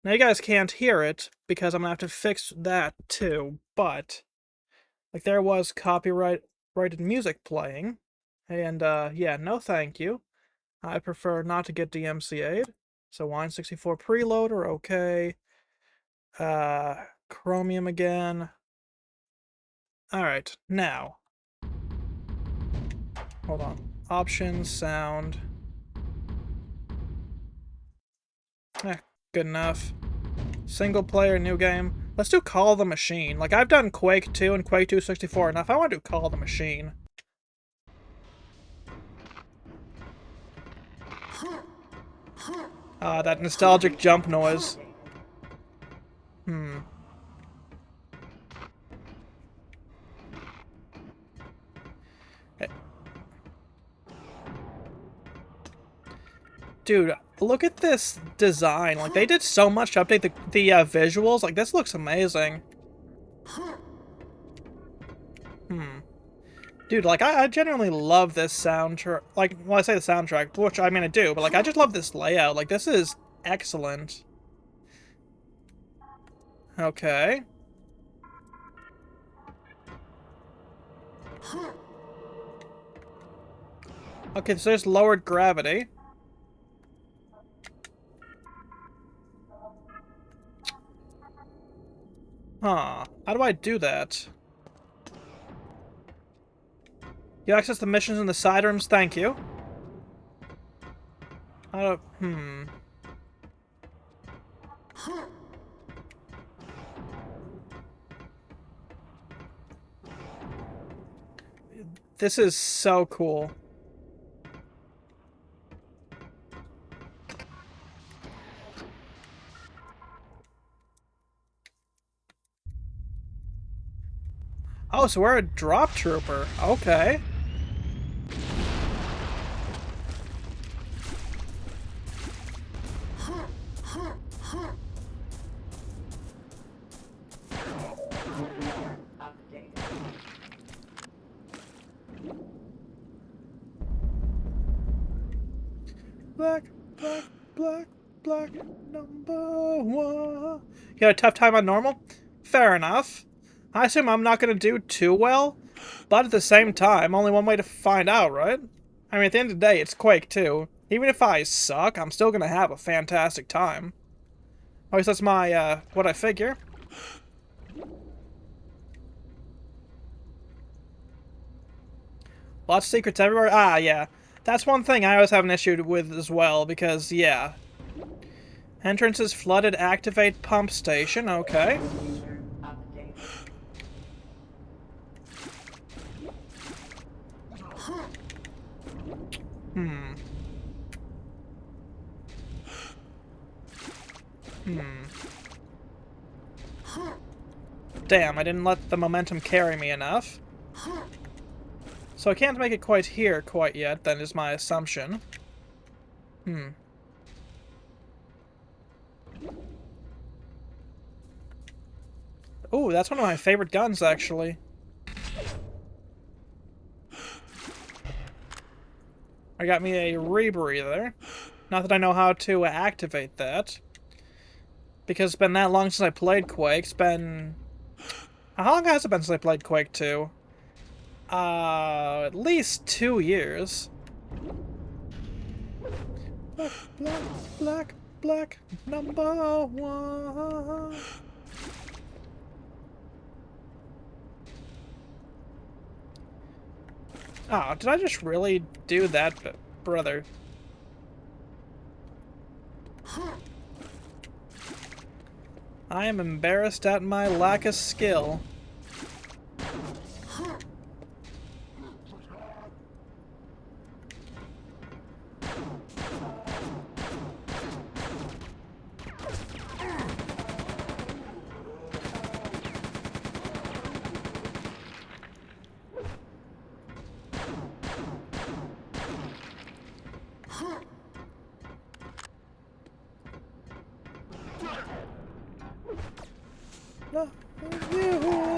Now you guys can't hear it, because I'm gonna have to fix that too, but like there was copyrighted music playing, and yeah, no thank you. I prefer not to get DMCA'd. So Wine64 preloader, okay. Chromium again. Alright, now. Hold on. Options, sound. Good enough. Single player, new game. Let's do Call of the Machine. Like, I've done Quake 2 and Quake 2 64 enough. I want to do Call of the Machine. That nostalgic jump noise. Dude, look at this design. Like, they did so much to update the visuals. Like, this looks amazing. Dude, like, I genuinely love this soundtrack. Like, well, I say the soundtrack, which, I mean, I do, but, like, I just love this layout. Like, this is excellent. Okay. Okay, so there's lowered gravity. Huh. How do I do that? You access the missions in the side rooms, thank you. How do... This is so cool. Oh, so we're a drop trooper. Okay. Black, black, black, black, number one. You had a tough time on normal? Fair enough. I assume I'm not going to do too well, but at the same time, only one way to find out, right? I mean, at the end of the day, it's Quake 2. Even if I suck, I'm still going to have a fantastic time. At least that's my, what I figure. Lots of secrets everywhere? Ah, yeah. That's one thing I always have an issue with as well, because, yeah. Entrance is flooded, activate pump station, okay. Damn, I didn't let the momentum carry me enough. So I can't make it quite here quite yet, then is my assumption. Ooh, that's one of my favorite guns, actually. I got me a rebreather. Not that I know how to activate that. Because it's been that long since I played Quake. It's been... How long has it been since I played Quake 2? At least 2 years. Black, black, black, black, number one. Oh, did I just really do that, brother? I am embarrassed at my lack of skill. Love you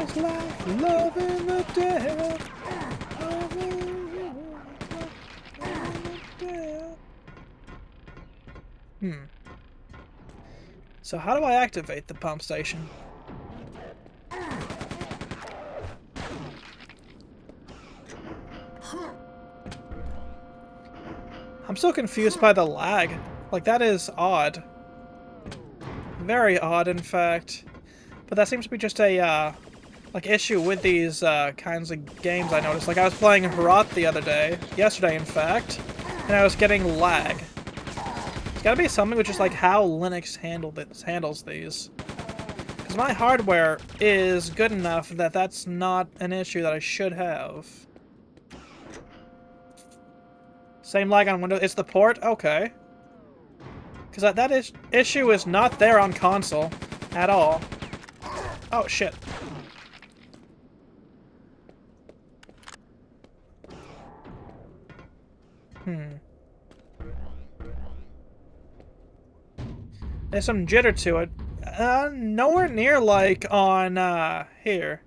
is like love in the dead. Loving you is like love in the dead. So how do I activate the pump station? I'm so confused by the lag. Like, that is odd. Very odd, in fact. But that seems to be just a, like, issue with these, kinds of games I noticed. Like, I was playing Herat the other day. Yesterday, in fact. And I was getting lag. It's gotta be something with just, like, how Linux handles these. Because my hardware is good enough that that's not an issue that I should have. Same lag on Windows. It's the port? Okay. Because that issue is not there on console. At all. Oh, shit. There's some jitter to it. Nowhere near like on, here.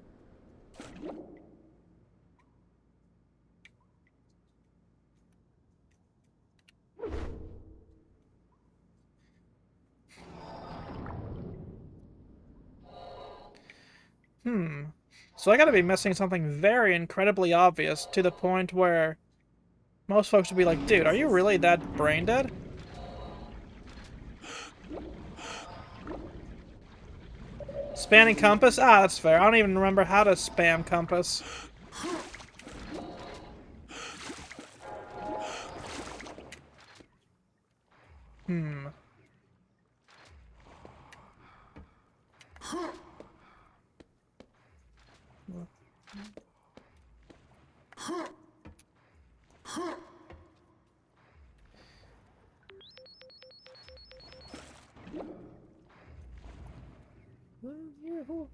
So I gotta be missing something very incredibly obvious to the point where most folks would be like, dude, are you really that brain dead? Spanning compass? Ah, that's fair. I don't even remember how to spam compass.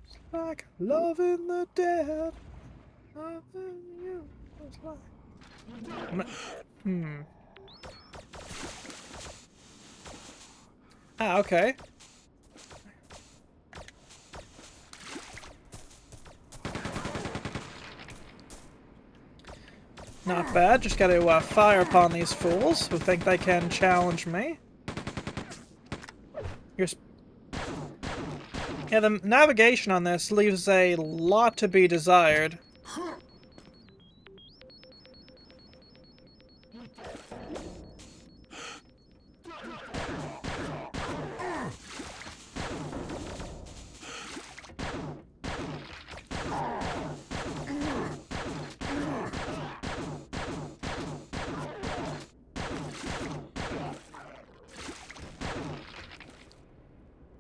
It's like love in the dead. Loving you is like... Ah, okay. Not bad. Just gotta fire upon these fools who think they can challenge me. Yeah, the navigation on this leaves a lot to be desired.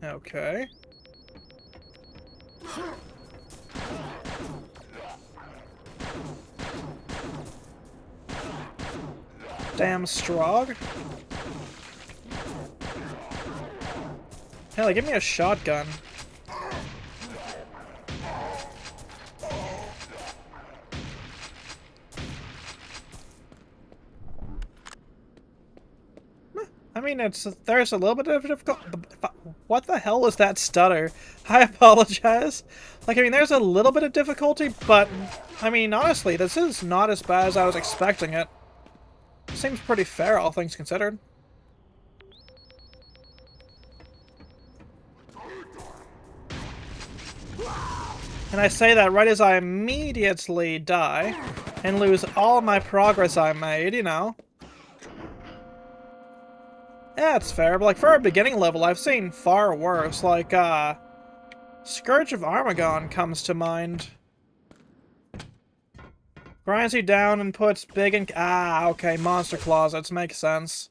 Okay. Damn Strogg. Hell, give me a shotgun. I mean, there's a little bit of difficult. What the hell was that stutter? I apologize. Like, I mean, there's a little bit of difficulty, but I mean, honestly, this is not as bad as I was expecting it. Seems pretty fair, all things considered. And I say that right as I immediately die and lose all my progress I made, you know. Yeah, it's fair, but like for a beginning level, I've seen far worse. Like, Scourge of Armagon comes to mind. Grinds you down and puts big and... Ah, okay, monster closets, makes sense.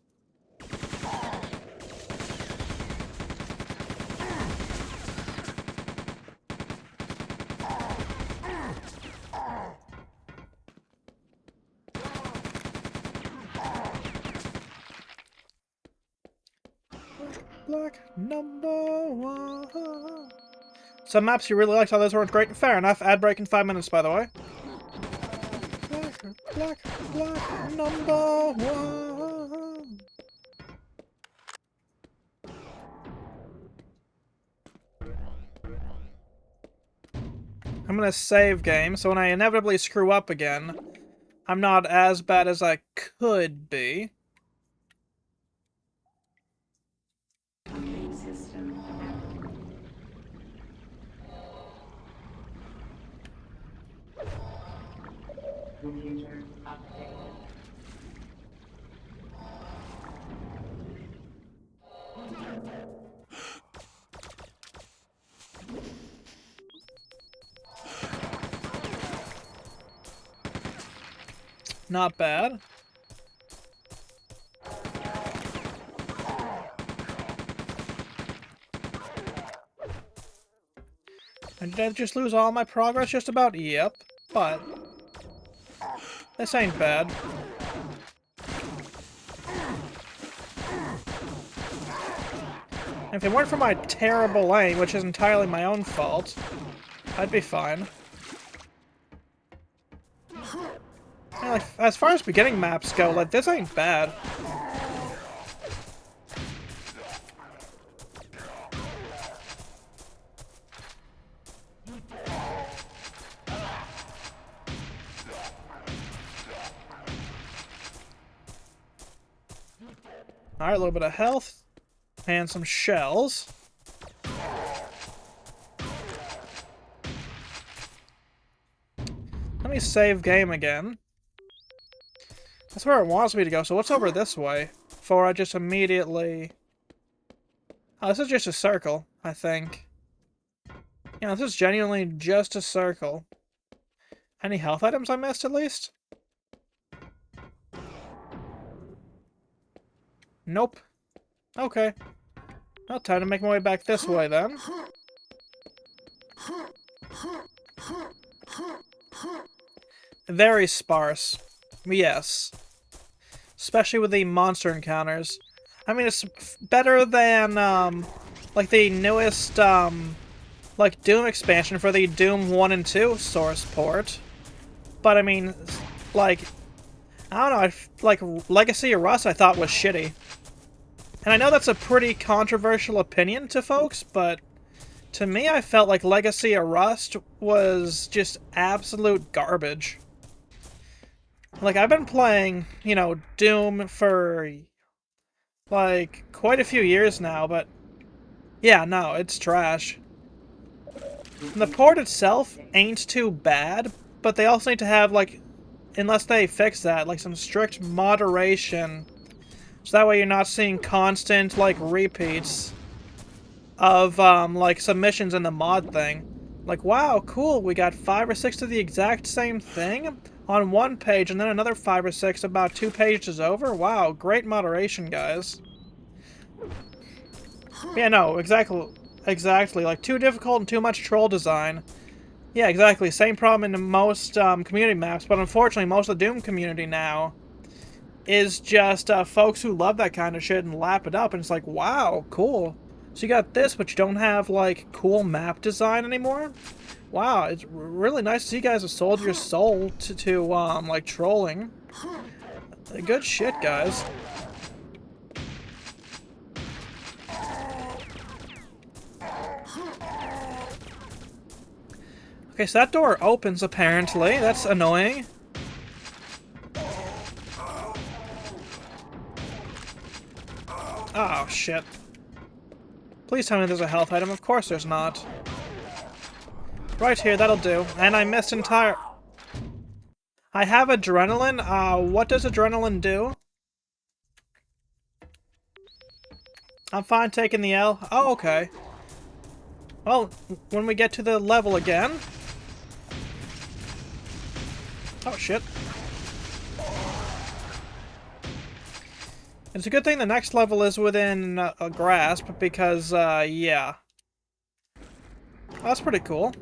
Black #1. Some maps you really liked, others weren't great. Fair enough. Ad break in 5 minutes, by the way. Black #1. I'm gonna save game, so when I inevitably screw up again, I'm not as bad as I could be. Computer update. Not bad. And did I just lose all my progress just about? Yep. But this ain't bad. If it weren't for my terrible aim, which is entirely my own fault, I'd be fine. Yeah, like, as far as beginning maps go, like, this ain't bad. Alright, a little bit of health. And some shells. Let me save game again. That's where it wants me to go, so what's over this way? Before I just immediately... Oh, this is just a circle, I think. Yeah, this is genuinely just a circle. Any health items I missed, at least? Nope. Okay. Well, time to make my way back this way, then. Very sparse. Yes. Especially with the monster encounters. I mean, it's better than, like, the newest, like, Doom expansion for the Doom 1 and 2 source port. But, I mean, like, I don't know, like, Legacy of Rust I thought was shitty. And I know that's a pretty controversial opinion to folks, but to me I felt like Legacy of Rust was just absolute garbage. Like, I've been playing, you know, Doom for, like, quite a few years now, but yeah, no, it's trash. And the port itself ain't too bad, but they also need to have, like, unless they fix that, like some strict moderation. So that way you're not seeing constant, like, repeats of, like, submissions in the mod thing. Like, wow, cool, we got 5 or 6 of the exact same thing on one page, and then another 5 or 6 about 2 pages over? Wow, great moderation, guys. Yeah, no, exactly, like, too difficult and too much troll design. Yeah, exactly, same problem in most, community maps, but unfortunately most of the Doom community now is just, folks who love that kind of shit and lap it up, and it's like, wow, cool. So you got this, but you don't have, like, cool map design anymore? Wow, it's really nice to see you guys have sold your soul to like, trolling. Good shit, guys. Okay, so that door opens, apparently. That's annoying. Oh, shit. Please tell me there's a health item. Of course there's not. Right here, that'll do. And I missed entire... I have adrenaline. What does adrenaline do? I'm fine taking the L. Oh, okay. Well, when we get to the level again... Oh, shit. It's a good thing the next level is within a grasp, because, yeah. That's pretty cool.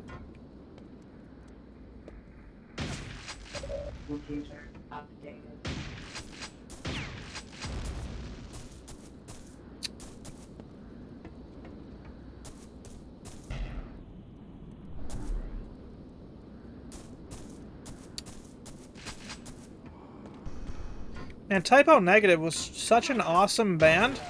Man, Type O Negative was such an awesome band.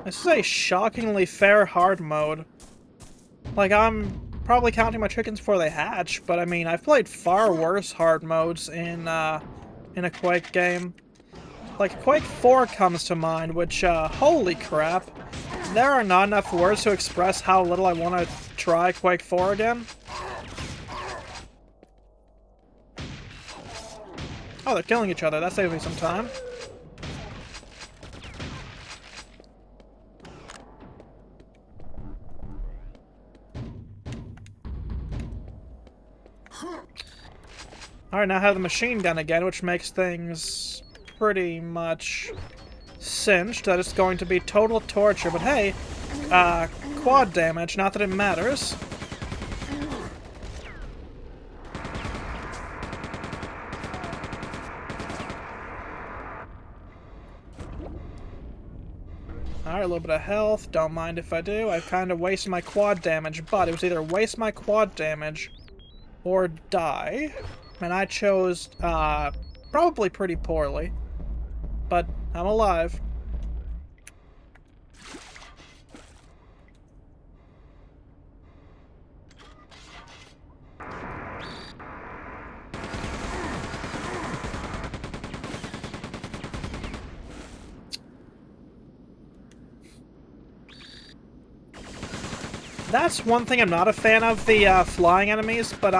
This is a shockingly fair hard mode. Like, I'm probably counting my chickens before they hatch, but I mean, I've played far worse hard modes in a Quake game. Like, Quake 4 comes to mind, which, holy crap. There are not enough words to express how little I want to try Quake 4 again. Oh, they're killing each other. That saves me some time. Alright, now I have the machine gun again, which makes things pretty much cinched that it's going to be total torture. But hey, quad damage, not that it matters. Alright, a little bit of health, don't mind if I do. I've kind of wasted my quad damage, but it was either waste my quad damage or die. And I chose, probably pretty poorly. But I'm alive. That's one thing I'm not a fan of, the flying enemies, but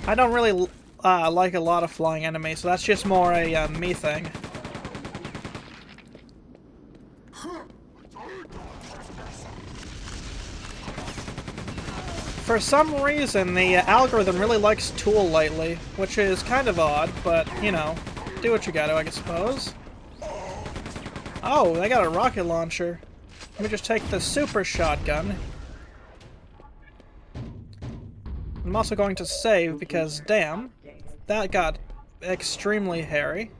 I don't really like a lot of flying enemies, so that's just more a me thing. For some reason, the algorithm really likes Tool lately, which is kind of odd, but, you know, do what you gotta, I suppose. Oh, they got a rocket launcher. Let me just take the super shotgun. I'm also going to save because, damn, that got extremely hairy.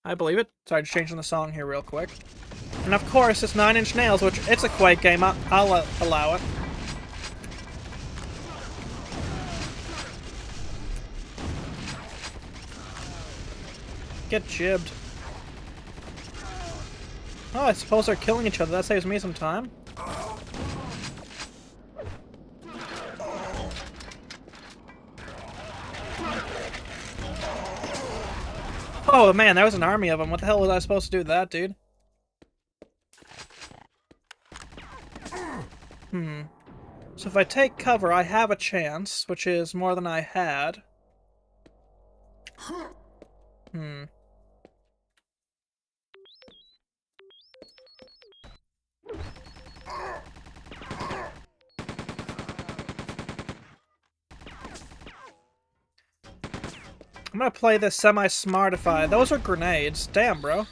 I believe it. Sorry, just changing the song here real quick. And of course, it's 9 Inch Nails, which it's a Quake game. I'll allow it. get jibbed. Oh, I suppose they're killing each other. That saves me some time. Oh man, there was an army of them. What the hell was I supposed to do with that, dude? So if I take cover, I have a chance, which is more than I had. I'm gonna play this semi-smartified. Those are grenades. Damn, bro.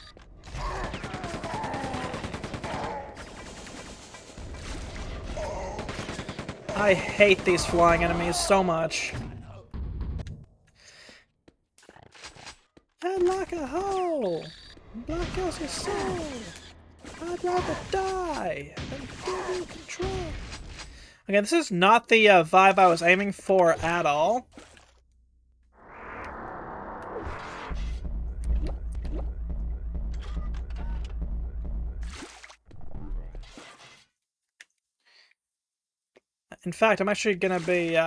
I hate these flying enemies so much. Head like a hole! Black as your soul! I'd rather die than give you control. Okay, this is not the vibe I was aiming for at all. In fact, I'm actually gonna be,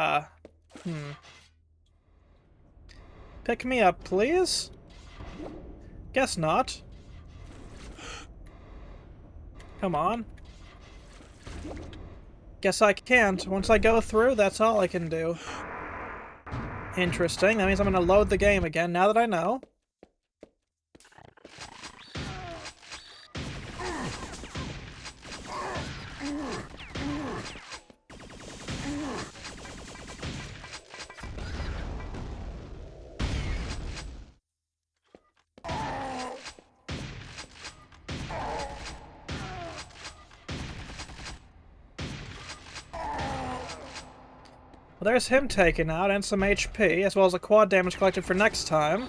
Pick me up, please? Guess not. Come on. Guess I can't. Once I go through, that's all I can do. Interesting. That means I'm gonna load the game again, now that I know. Well, there's him taken out, and some HP, as well as a quad damage collected for next time.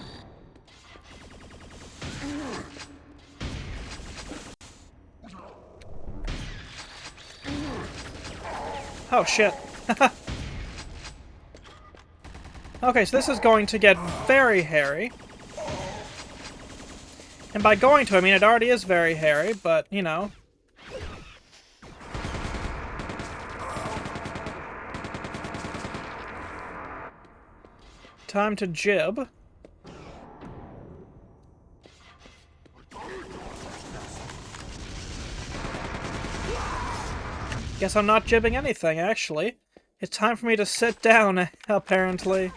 Oh, shit. Okay, so this is going to get very hairy. And by going to, I mean it already is very hairy, but, you know. Time to jib. Guess I'm not jibbing anything, actually. It's time for me to sit down, apparently.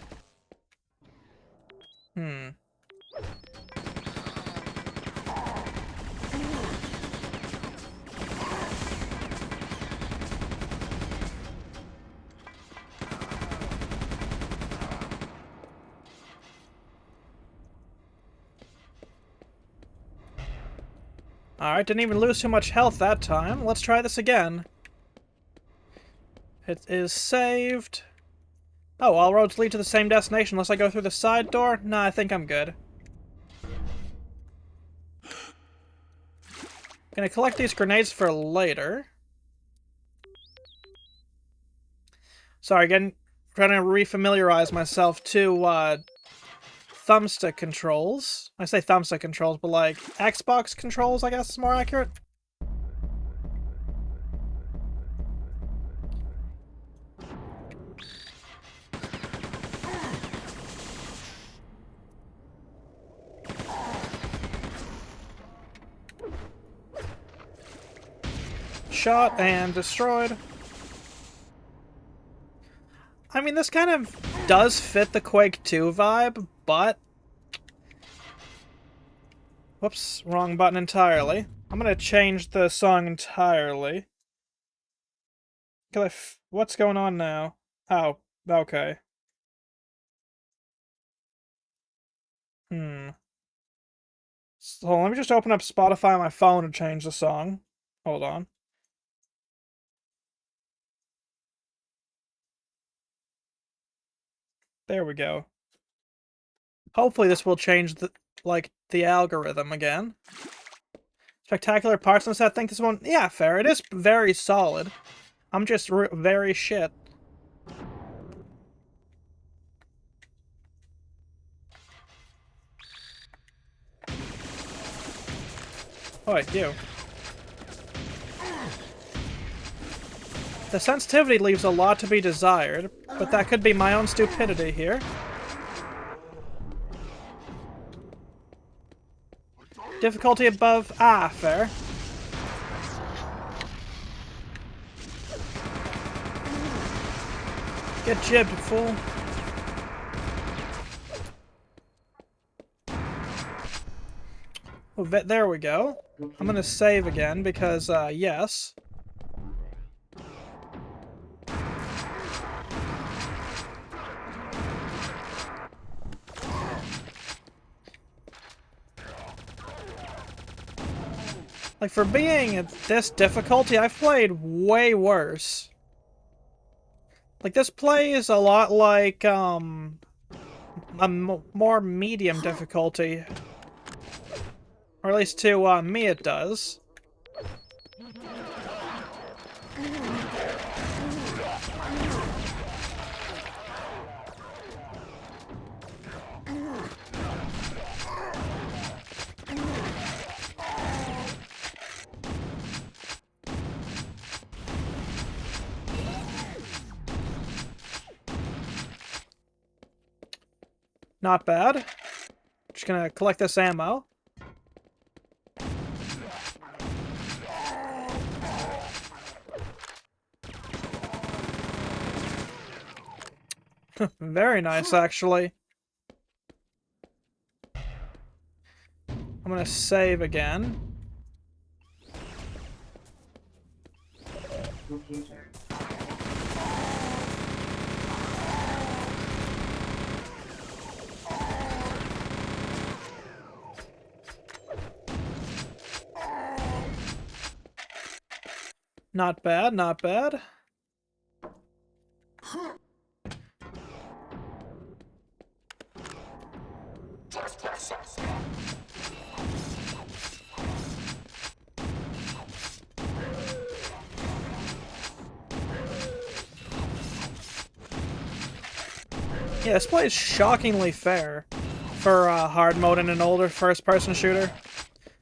Alright, didn't even lose too much health that time. Let's try this again. It is saved. Oh, all roads lead to the same destination unless I go through the side door? Nah, I think I'm good. Gonna collect these grenades for later. Sorry, again, trying to refamiliarize myself to, thumbstick controls. I say thumbstick controls, but like Xbox controls, I guess is more accurate. Shot and destroyed. I mean, this kind of does fit the Quake 2 vibe, but... Whoops, wrong button entirely. I'm gonna change the song entirely. What's going on now? Oh, okay. So let me just open up Spotify on my phone and change the song. Hold on. There we go. Hopefully this will change the algorithm again. Spectacular parts on this. I think this one, yeah, fair. It is very solid. I'm just very shit. Oh, wait, you. The sensitivity leaves a lot to be desired, but that could be my own stupidity here. Difficulty above... Ah, fair. Get jibbed, fool. Oh, there we go. I'm gonna save again because, yes. Like, for being at this difficulty, I've played way worse. Like, this plays a lot like, a more medium difficulty. Or at least to, me it does. Not bad. Just gonna collect this ammo. Very nice, actually. I'm gonna save again. Not bad, not bad. Yeah, this play is shockingly fair for hard mode in an older first-person shooter.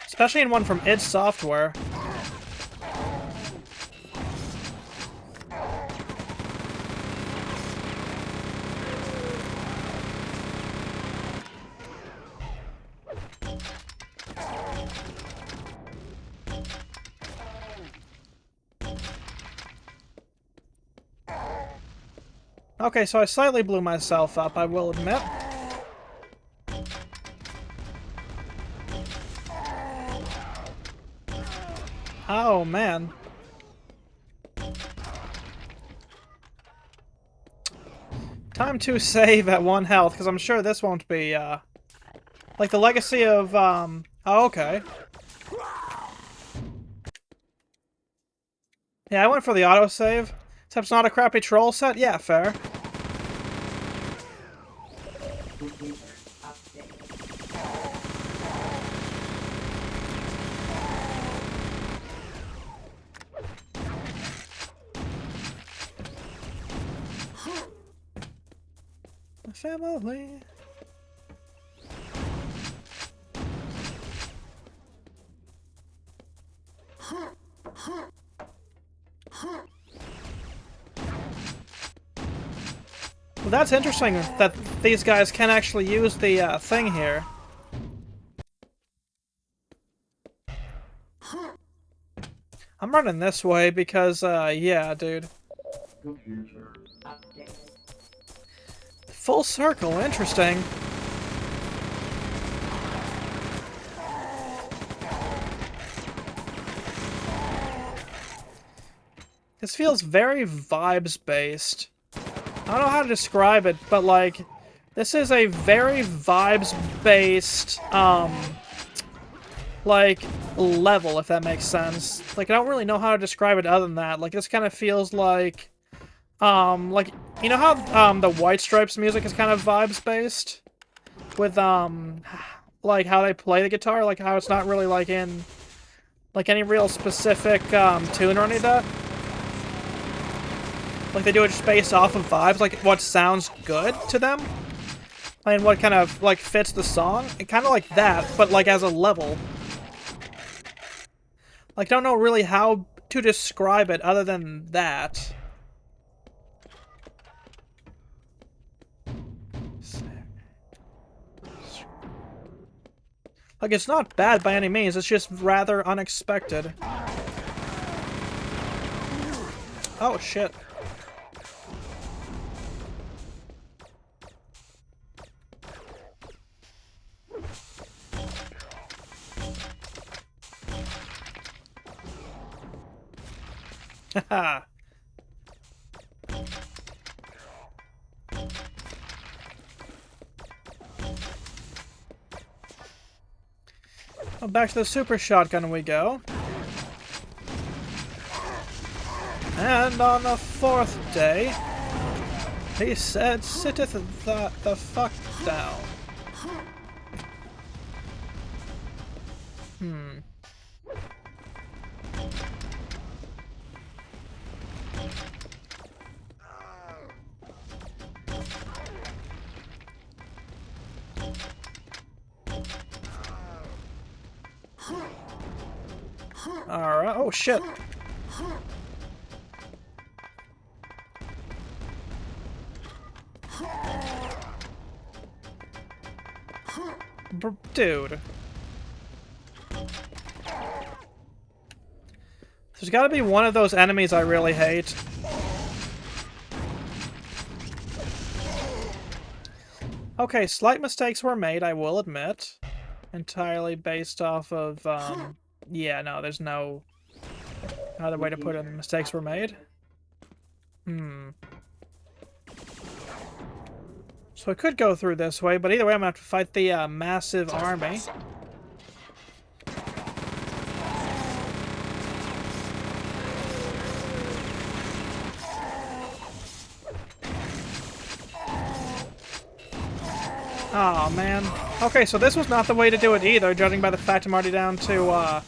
Especially in one from id Software. Okay, so I slightly blew myself up, I will admit. Oh, man. Time to save at 1 health, because I'm sure this won't be, like the legacy of, Oh, okay. Yeah, I went for the autosave. Except it's not a crappy troll set? Yeah, fair. Family. Well, that's interesting that these guys can actually use the thing here. I'm running this way because, yeah, dude. Full circle, interesting. This feels very vibes-based. I don't know how to describe it, but, like, this is a very vibes-based, like, level, if that makes sense. Like, I don't really know how to describe it other than that. Like, this kind of feels like, you know how, the White Stripes music is kind of vibes-based? With, like, how they play the guitar? Like, how it's not really, like, in, like, any real specific, tune or any of that? Like, they do it just based off of vibes, like, what sounds good to them? And what kind of, like, fits the song? Kind of like that, but, like, as a level. Like, I don't know really how to describe it other than that. Like, it's not bad by any means, it's just rather unexpected. Oh, shit. Haha. Well, back to the super shotgun we go. And on the 4th day, he said, sitteth the fuck down. Alright, oh shit. Dude. There's gotta be one of those enemies I really hate. Okay, slight mistakes were made, I will admit. Entirely based off of, yeah, no, there's no other way to put it. Mistakes were made. So I could go through this way, but either way I'm gonna have to fight the massive army. Oh man. Okay, so this was not the way to do it either, judging by the fact I'm already down to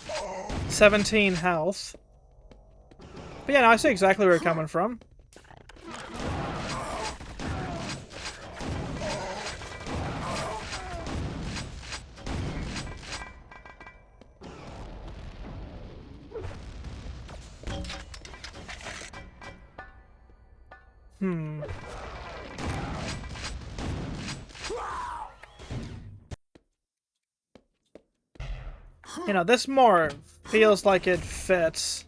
17 health. But yeah, no, I see exactly where you're coming from. You know, this more feels like it fits.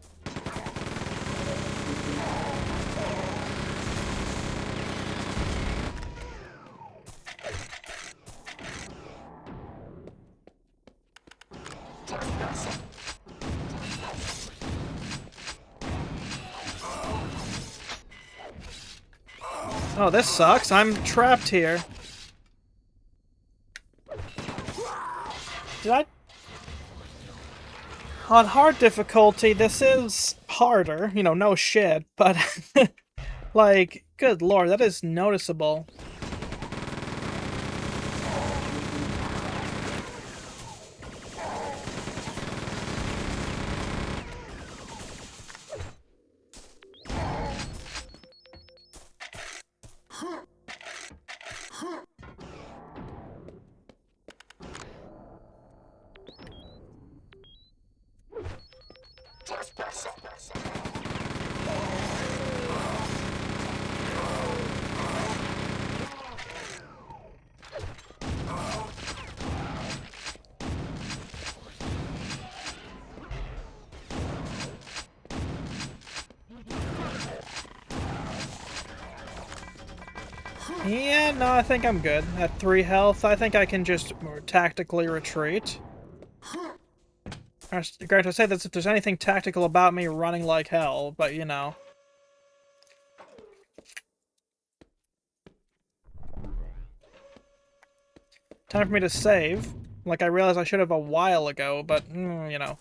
Oh, this sucks. I'm trapped here. Did I... On hard difficulty, this is harder. You know, no shit, but... like, good lord, that is noticeable. Yeah, no, I think I'm good. At 3 health, I think I can just more tactically retreat. Granted, I say this if there's anything tactical about me running like hell, but you know. Time for me to save. Like I realized I should have a while ago, but, you know.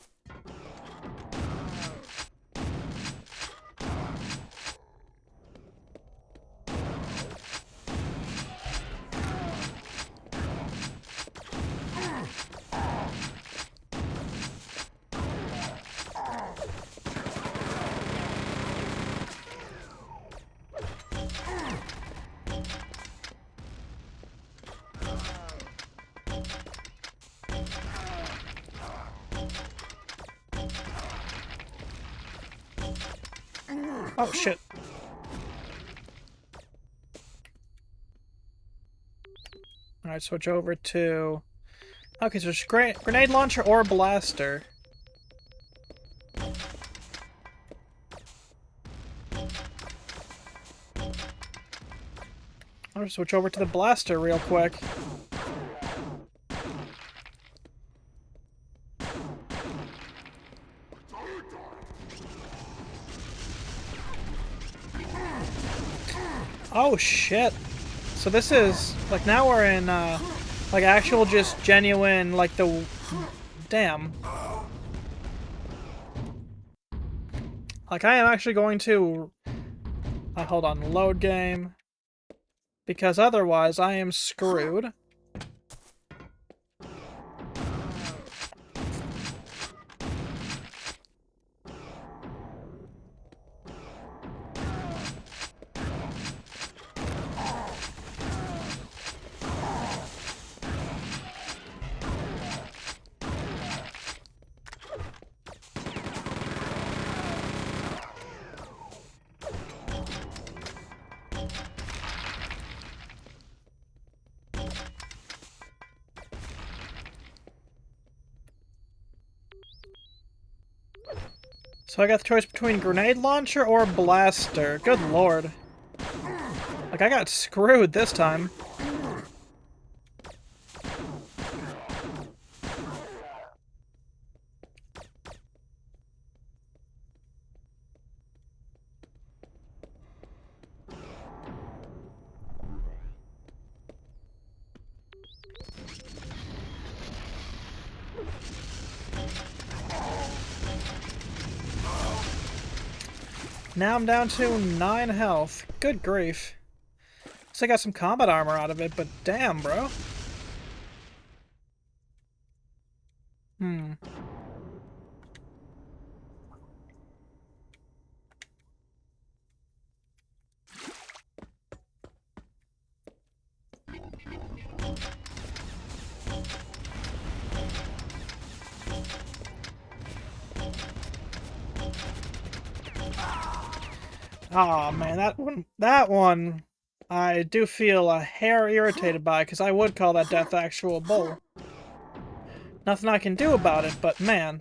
Oh, shit. Alright, switch over to... Okay, so it's grenade launcher or blaster. I'll switch over to the blaster real quick. Oh shit. So this is, like, now we're in, like, actual just genuine, like, the... Damn. Like, I am actually going to... hold on, load game. Because otherwise, I am screwed. So I got the choice between grenade launcher or blaster. Good lord. Like, I got screwed this time. Now I'm down to 9 health. Good grief. So I got some combat armor out of it, but damn, bro. Oh man, that one, I do feel a hair irritated by, because I would call that death actual bull. Nothing I can do about it, but man.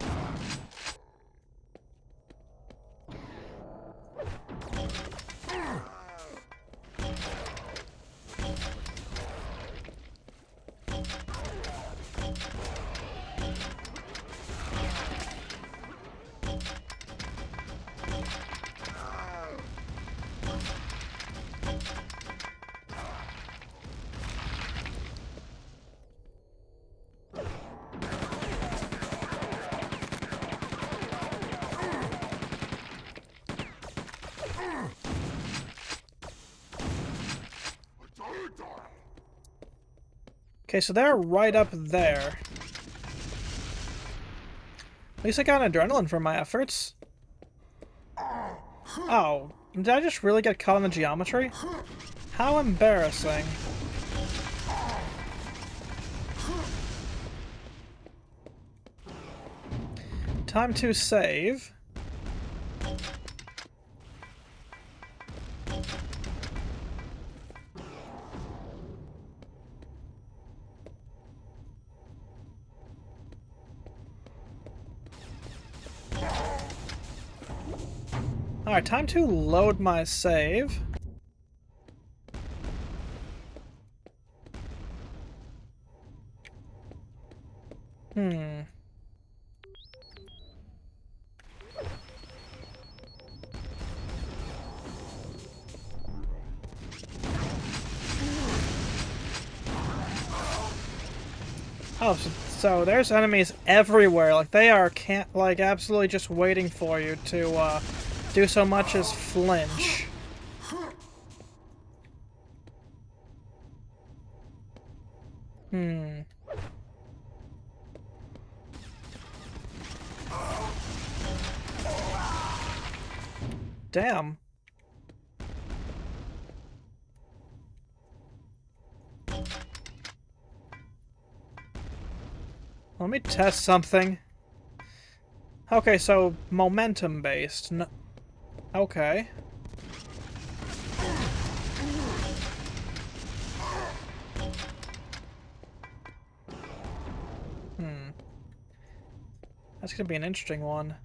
Okay, so they're right up there. At least I got an adrenaline from my efforts. Oh, did I just really get caught in the geometry? How embarrassing. Time to save. Alright, time to load my save. Oh, so there's enemies everywhere. Like, they are like absolutely just waiting for you to do so much as flinch. Damn. Let me test something. Okay, so momentum based. Okay. That's gonna be an interesting one.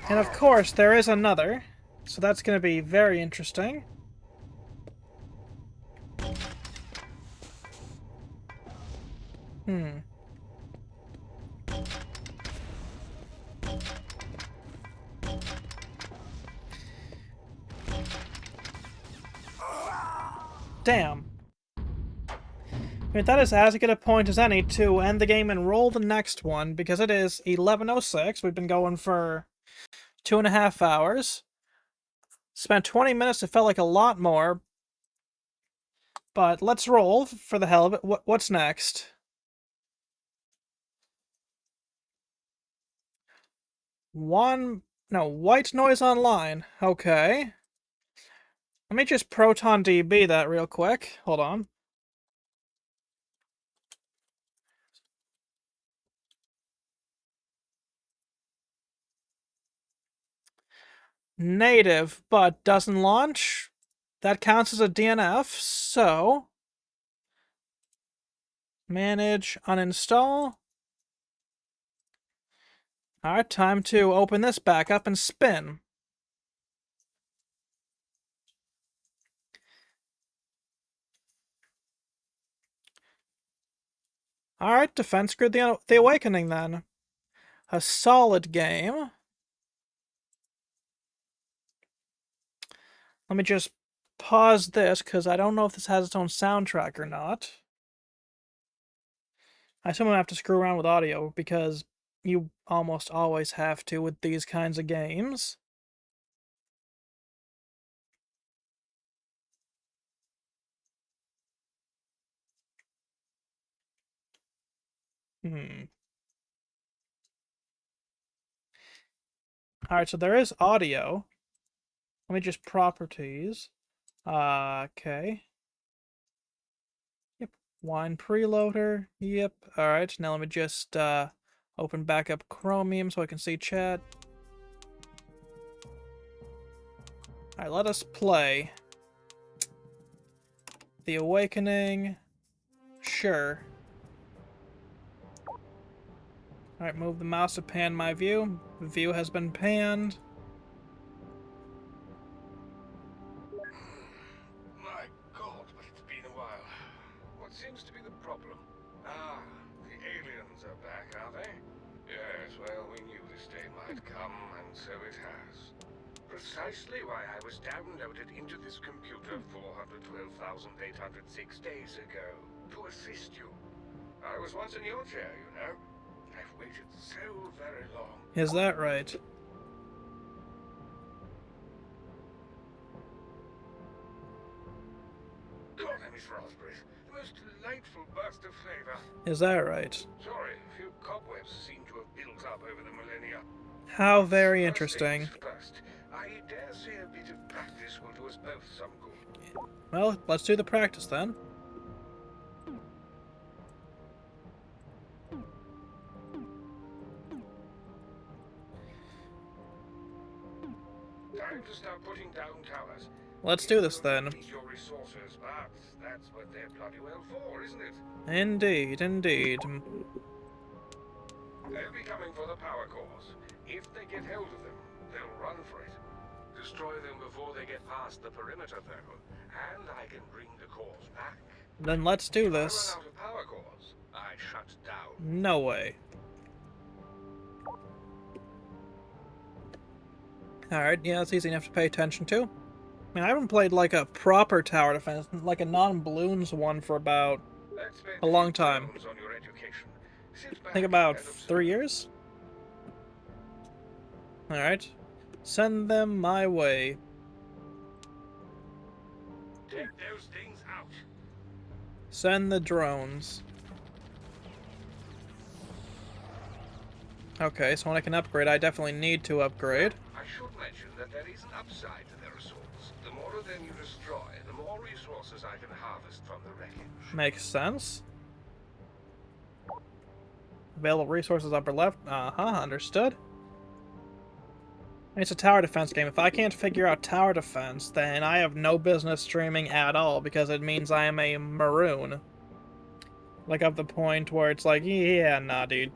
And of course, there is another, so that's going to be very interesting. Damn. I mean, that is as good a point as any to end the game and roll the next one, because it is 11:06. We've been going for 2.5 hours. Spent 20 minutes, it felt like a lot more. But let's roll for the hell of it. What's next? White noise online. Okay. Let me just Proton DB that real quick. Hold on. Native, but doesn't launch. That counts as a DNF, so... Manage, uninstall. Alright, time to open this back up and spin. Alright, Defense Grid the Awakening then. A solid game. Let me just pause this, because I don't know if this has its own soundtrack or not. I assume I'm gonna have to screw around with audio, because you almost always have to with these kinds of games. Alright, so there is audio. Let me just properties. Okay. Yep. Wine preloader. Yep. Alright, now let me just open back up Chromium so I can see chat. Alright, let us play. The Awakening. Sure. Alright, move the mouse to pan my view. The view has been panned. My God, but it's been a while. What seems to be the problem? Ah, the aliens are back, are they? Yes, well, we knew this day might come, and so it has. Precisely why I was downloaded into this computer 412,806 days ago, to assist you. I was once in your chair, you know. I've waited so very long. Is that right? God, Miss Raspberries. The most delightful burst of flavor. Is that right? Sorry, a few cobwebs seem to have built up over the millennia. How very interesting. First, I dare say a bit of practice will do us both some good. Well, let's do the practice then. Time to start putting down towers. Let's do this then. Your resources, but that's what they're bloody well for, isn't it? Indeed, indeed. They'll be coming for the power cores. If they get hold of them, they'll run for it. Destroy them before they get past the perimeter, though, and I can bring the cores back. Then let's do this. If I run out of power cores, I shut down. No way. Alright, yeah, it's easy enough to pay attention to. I mean, I haven't played like a proper tower defense, like a non-balloons one for about a long time. I think about 3 years? Alright. Send them my way. Take those things out. Send the drones. Okay, so when I can upgrade, I definitely need to upgrade. I should mention that there is an upside to their assaults. The more of them you destroy, the more resources I can harvest from the wreckage. Makes sense. Available resources upper left. Understood. It's a tower defense game. If I can't figure out tower defense, then I have no business streaming at all, because it means I am a maroon. Like, up the point where it's like, yeah, nah, dude.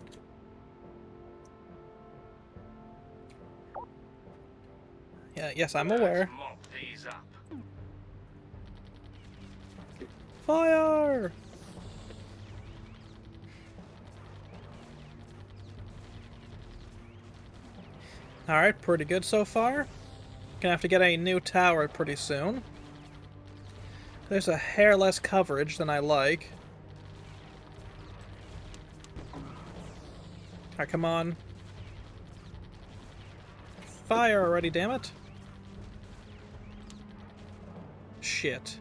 Yeah, yes, I'm aware. Let's mop these up. Fire! Alright, pretty good so far. Gonna have to get a new tower pretty soon. There's a hair less coverage than I like. Alright, come on. Fire already, damn it. Shit.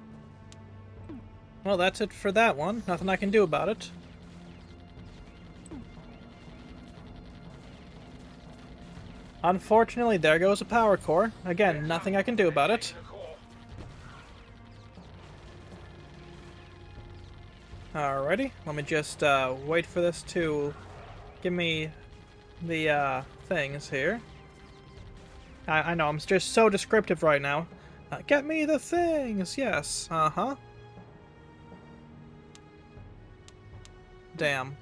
Well, that's it for that one. Nothing I can do about it. Unfortunately, there goes a power core. Again, nothing I can do about it. Alrighty, let me just wait for this to give me the things here. I know, I'm just so descriptive right now. Get me the things, yes, Damn.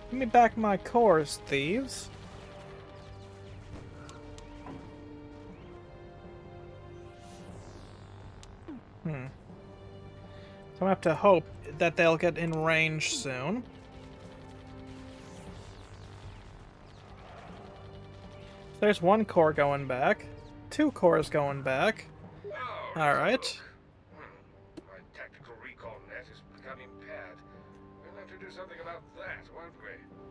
Give me back my cores, thieves. So I'm gonna have to hope that they'll get in range soon. There's one core going back. 2 cores going back. Alright. My tactical recall net is becoming impaired. We'll have to do something about that, won't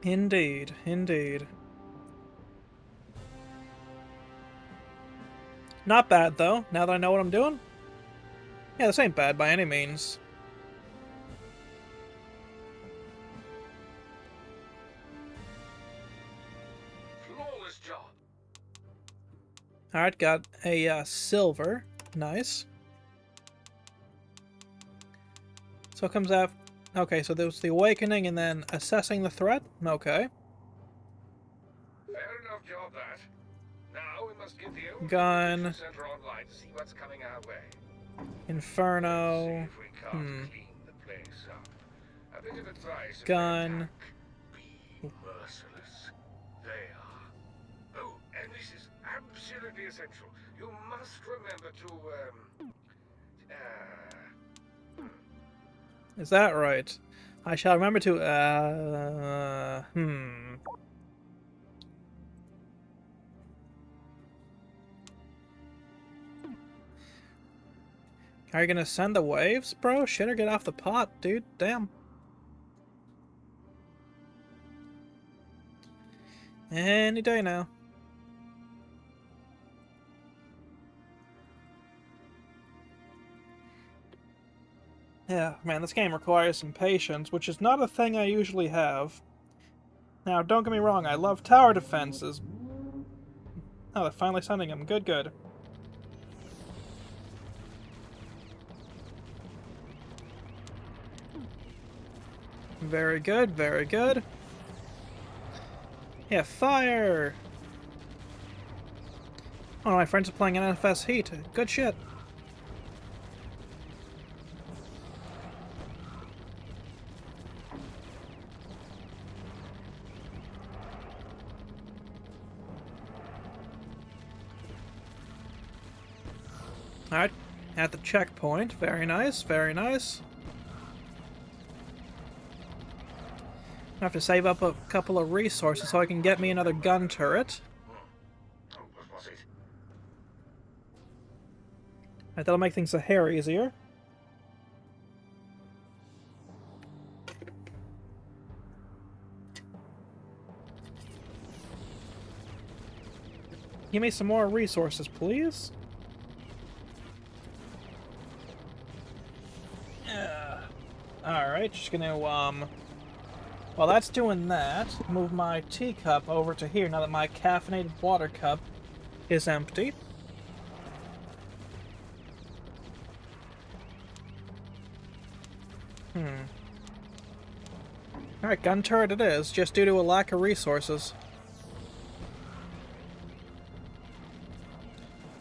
we? Indeed, indeed. Not bad, though, now that I know what I'm doing. Yeah, this ain't bad by any means. Flawless job. Alright, got a silver. Nice. So it comes out. Okay, so there's the awakening and then assessing the threat. Okay. Fair enough job that. Now we must get the Gun. center online to see what's coming our way. Inferno. See if we can't clean the place up. A bit of advice. Gun. Be merciless. They are. Oh, and this is absolutely essential. You must remember to Is that right? I shall remember to, Are you gonna send the waves, bro? Shit, or get off the pot, dude. Damn. Any day now. Yeah, man, this game requires some patience, which is not a thing I usually have. Now, don't get me wrong, I love tower defenses. Oh, they're finally sending them. Good, good. Very good, very good. Yeah, fire! Oh, my friends are playing NFS Heat. Good shit. Alright, at the checkpoint. Very nice, very nice. I have to save up a couple of resources so I can get me another gun turret. what was it? Alright, that'll make things a hair easier. Give me some more resources, please. Alright, just gonna, while that's doing that, move my teacup over to here now that my caffeinated water cup is empty. Alright, gun turret it is, just due to a lack of resources.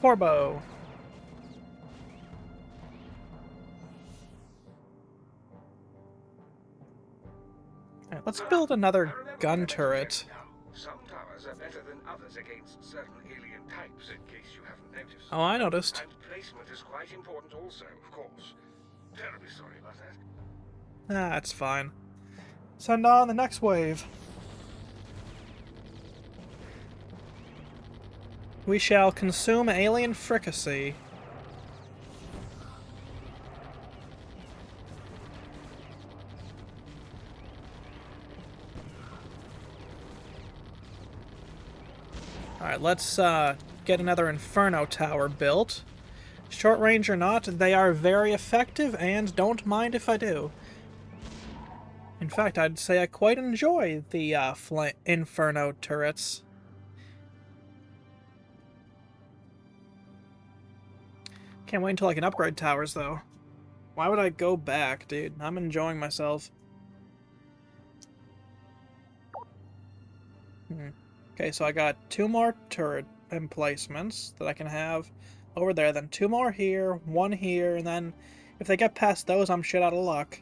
Corbo. Alright, let's build another gun turret. Some towers are better than others against certain alien types, in case you haven't noticed. Oh, I noticed. And placement is quite important also, of course. Terribly sorry about that. That's fine. Send on the next wave. We shall consume alien fricassee. Alright, let's get another Inferno Tower built. Short range or not, they are very effective, and don't mind if I do. In fact, I'd say I quite enjoy the Inferno turrets. Can't wait until I can upgrade towers, though. Why would I go back, dude? I'm enjoying myself. Okay, so I got 2 more turret emplacements that I can have over there, then 2 more here, 1 here, and then if they get past those, I'm shit out of luck.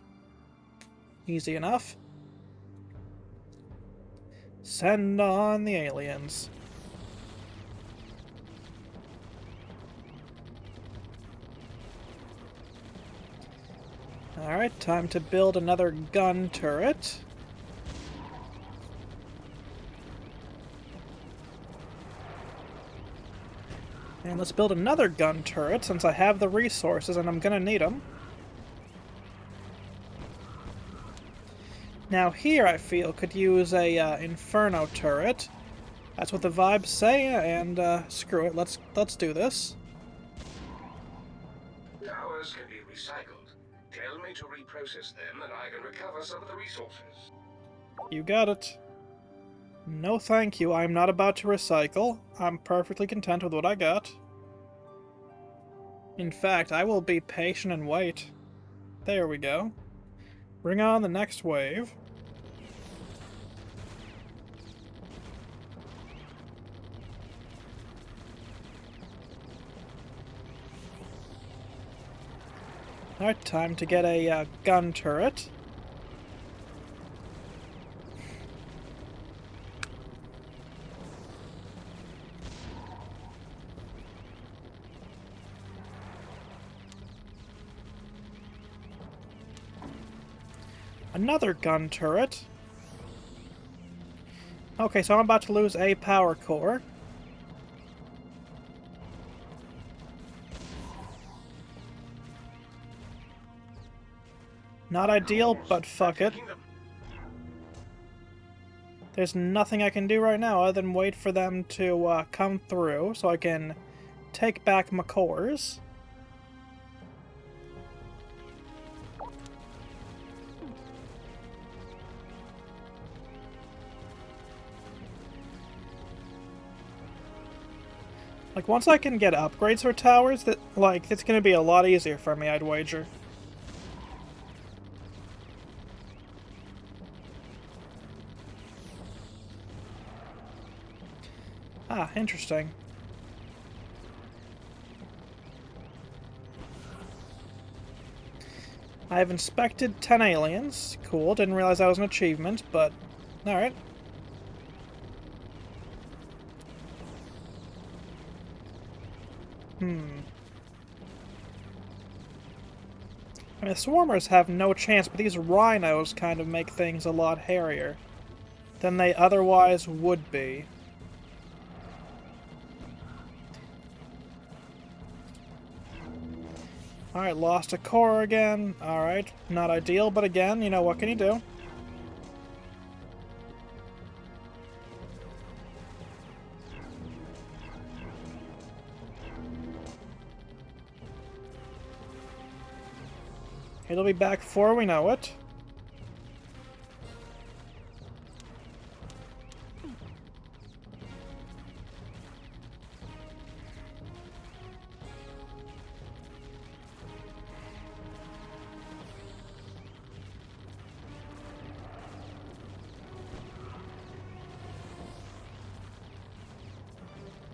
Easy enough. Send on the aliens. Alright, time to build another gun turret. And let's build another gun turret since I have the resources and I'm gonna need them. Now here, I feel, could use a Inferno turret. That's what the vibes say, and screw it, let's do this. Towers can be recycled. Tell me to reprocess them, and I can recover some of the resources. You got it. No thank you, I'm not about to recycle. I'm perfectly content with what I got. In fact, I will be patient and wait. There we go. Bring on the next wave. Alright, time to get a gun turret. Another gun turret. Okay, so I'm about to lose a power core. Not ideal, but fuck it. There's nothing I can do right now other than wait for them to come through so I can take back my cores. Like, once I can get upgrades for towers, it's gonna be a lot easier for me, I'd wager. Ah, interesting. I have inspected 10 aliens. Cool, didn't realize that was an achievement, but alright. I mean, the swarmers have no chance, but these rhinos kind of make things a lot hairier than they otherwise would be. Alright, lost a core again. Alright, not ideal, but again, you know, what can you do? It'll be back before we know it.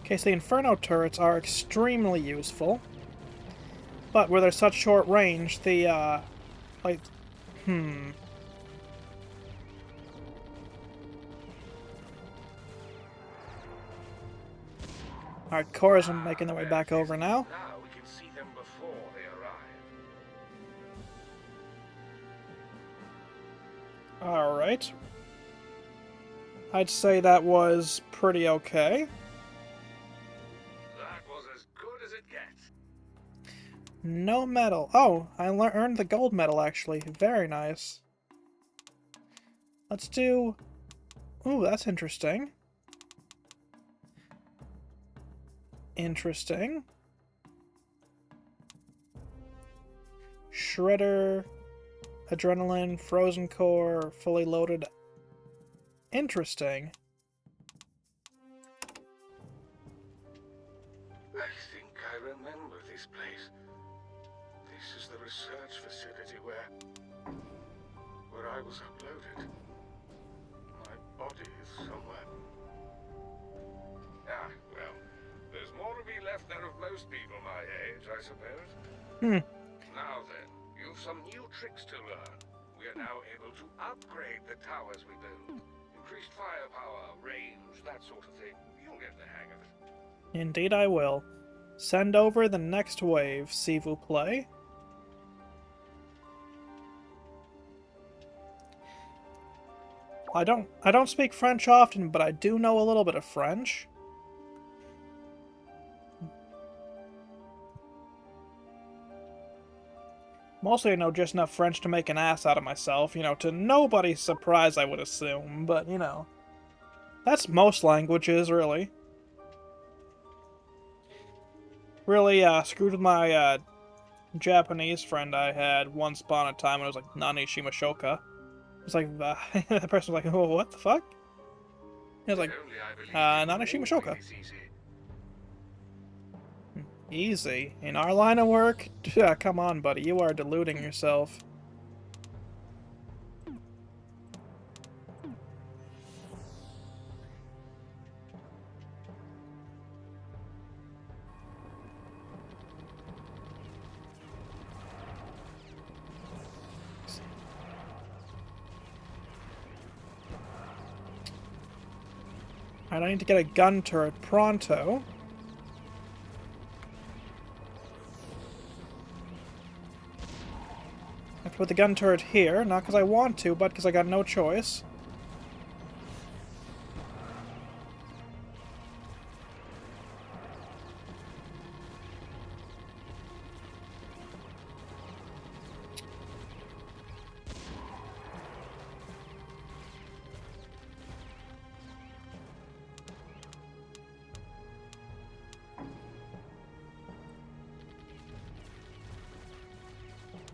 Okay, so the Inferno turrets are extremely useful. But where they're such short range, the, like... Alright, cores are making their way back over now. Now we can see them before they arrive. Alright. I'd say that was pretty okay. That was as good as it gets. No medal. Oh, I earned the gold medal, actually. Very nice. Let's do... Ooh, that's interesting. Interesting. Shredder, Adrenaline, Frozen Core, fully loaded. Interesting. I think I remember this place. This is the research facility where I was uploaded. My body is somewhere. Ah, well, there's more to be left than of most people my age, I suppose. Now then, you've some new tricks to learn. We are now able to upgrade the towers we build. Increased firepower, range, that sort of thing. You'll get the hang of it. Indeed I will. Send over the next wave, s'il vous plaît. I don't speak French often, but I do know a little bit of French. Mostly I know just enough French to make an ass out of myself, you know, to nobody's surprise, I would assume, but, you know. That's most languages, really. Really, screwed with my, Japanese friend I had once upon a time, and it was like, Nani Shimashoka. It was like, that person was like, oh, what the fuck? He was like, Nani Shimashoka. Easy. In our line of work? Come on, buddy. You are deluding yourself. Alright, I need to get a gun turret pronto. I have to put the gun turret here, not because I want to, but because I got no choice.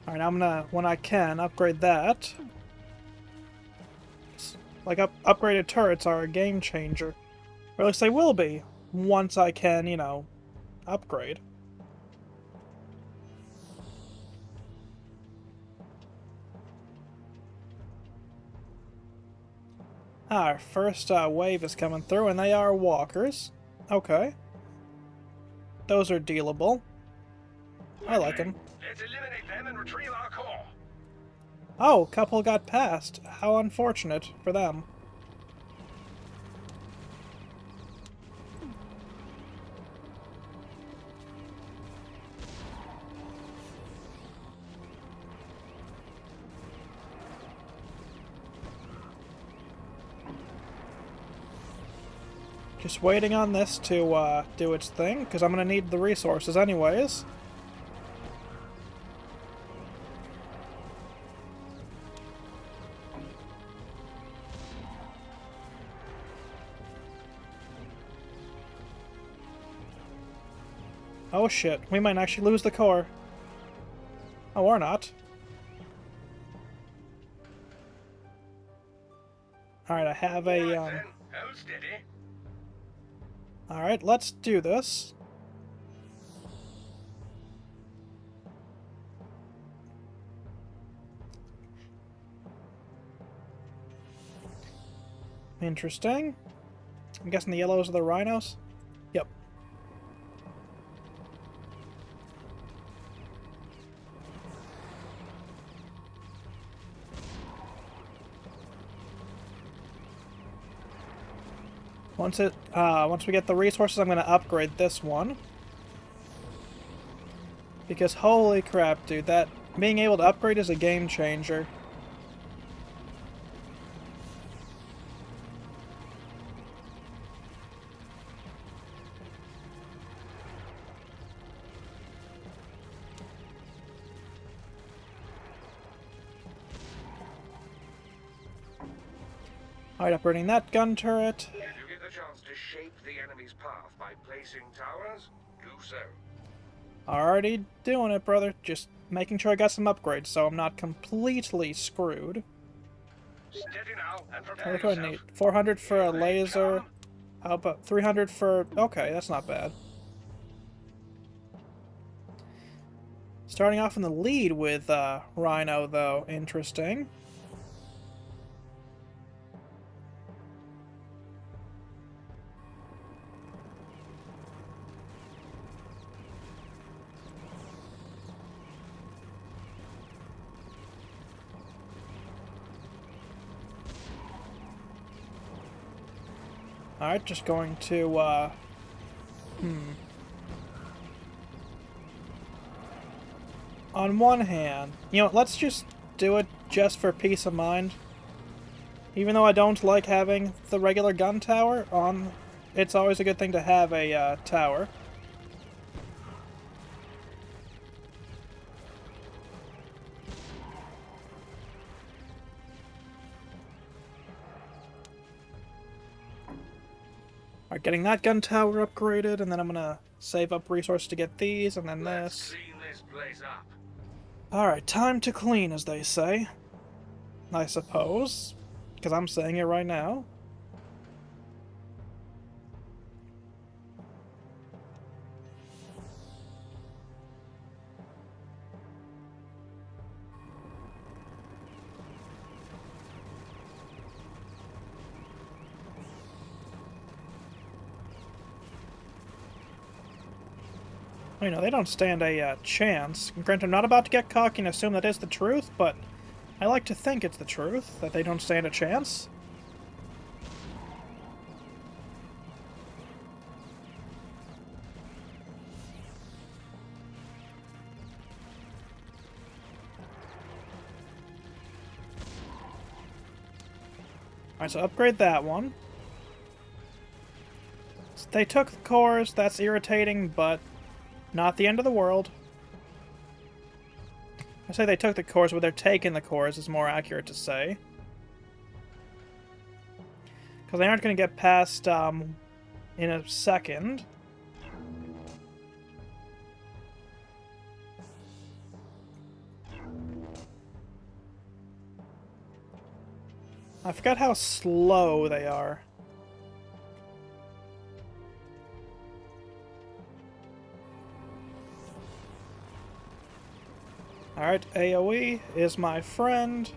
Alright, I'm gonna, when I can, upgrade that. Like, upgraded turrets are a game changer. Or at least they will be, once I can, you know, upgrade. Our first wave is coming through, and they are walkers. Okay. Those are dealable. I like them. Let's eliminate them and retrieve our core. Oh, couple got past. How unfortunate for them. Just waiting on this to do its thing, because I'm going to need the resources anyways. Oh shit, we might actually lose the core. Oh, or not. Alright, I have a, Hold steady. Alright, let's do this. Interesting. I'm guessing the yellows are the rhinos? Yep. Once we get the resources, I'm gonna upgrade this one. Because holy crap, dude, that being able to upgrade is a game changer. Alright, upgrading that gun turret. If you get the chance to shape the enemy's path by placing towers, do so. Already doing it, brother. Just making sure I got some upgrades so I'm not completely screwed. Steady now and prepare What do I yourself. need? 400 for a laser. How about 300 for... Okay, that's not bad. Starting off in the lead with Rhino, though. Interesting. Alright, just going to, On one hand, you know, let's just do it just for peace of mind. Even though I don't like having the regular gun tower on, it's always a good thing to have a, tower. Alright, getting that gun tower upgraded, and then I'm gonna save up resources to get these, and then this. Clean this place up. Alright, time to clean, as they say. I suppose. Because I'm saying it right now. You know, they don't stand a chance. Granted, I'm not about to get cocky and assume that is the truth, but I like to think it's the truth, that they don't stand a chance. Alright, so upgrade that one. They took the cores, that's irritating, but not the end of the world. I say they took the cores, but they're taking the cores is more accurate to say. Because they aren't going to get past in a second. I forgot how slow they are. Alright, AoE is my friend.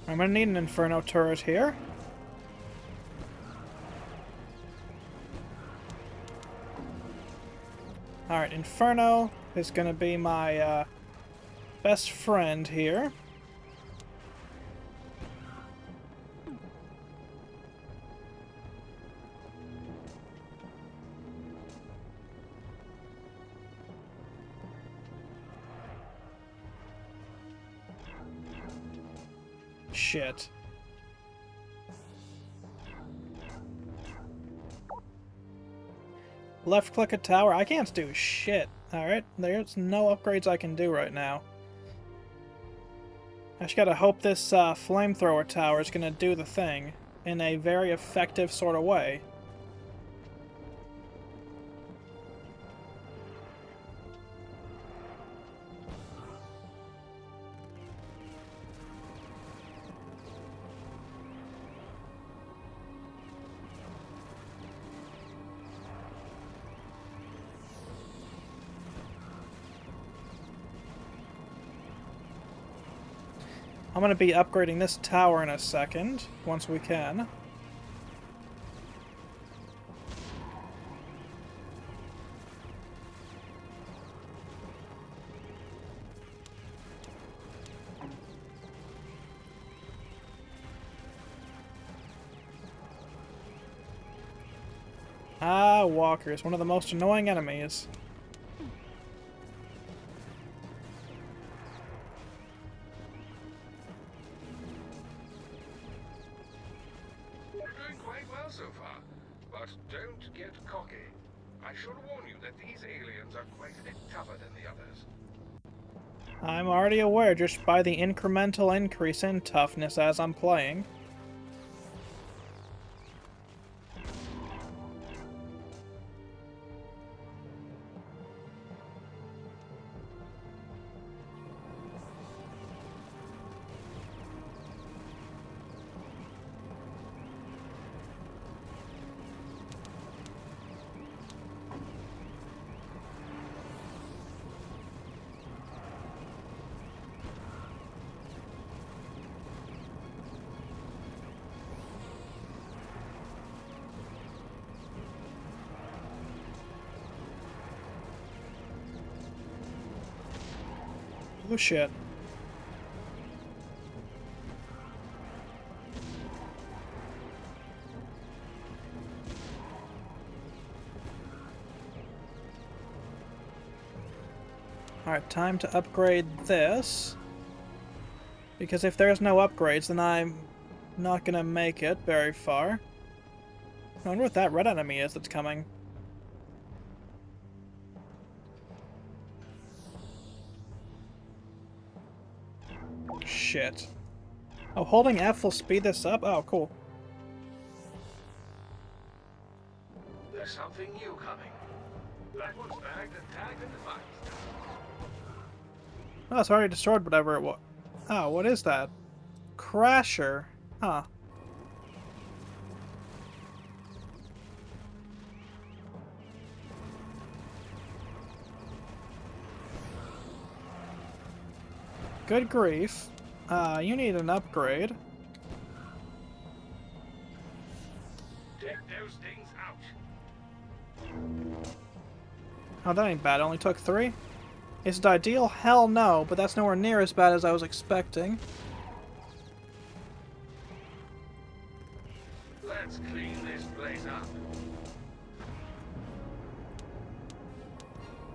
I'm gonna need an Inferno turret here. Alright, Inferno is gonna be my best friend here. Shit. Left click a tower. I can't do shit. Alright, there's no upgrades I can do right now. I just gotta hope this flamethrower tower is gonna do the thing in a very effective sort of way. I'm gonna be upgrading this tower in a second, once we can. Ah, walkers, one of the most annoying enemies. You're doing quite well so far, but don't get cocky. I should warn you that these aliens are quite a bit tougher than the others. I'm already aware just by the incremental increase in toughness as I'm playing. Oh shit. Alright, time to upgrade this. Because if there's no upgrades, then I'm not gonna make it very far. I wonder what that red enemy is that's coming. Shit. Oh, holding F will speed this up? Oh, cool. There's something new coming. That one's bagged and tagged and defined. Oh, it's already destroyed whatever it was. Oh, what is that? Crasher. Huh. Good grief. You need an upgrade. Take those things out. Oh, that ain't bad. It only took 3? Is it ideal? Hell no, but that's nowhere near as bad as I was expecting. Let's clean this place up.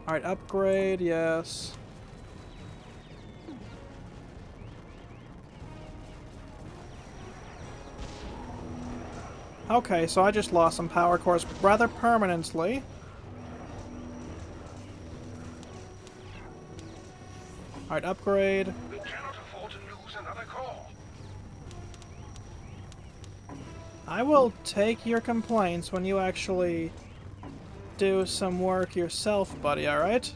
Alright, upgrade, yes. Okay, so I just lost some power cores rather permanently. Alright, upgrade. We cannot afford to lose another core. I will take your complaints when you actually do some work yourself, buddy, alright?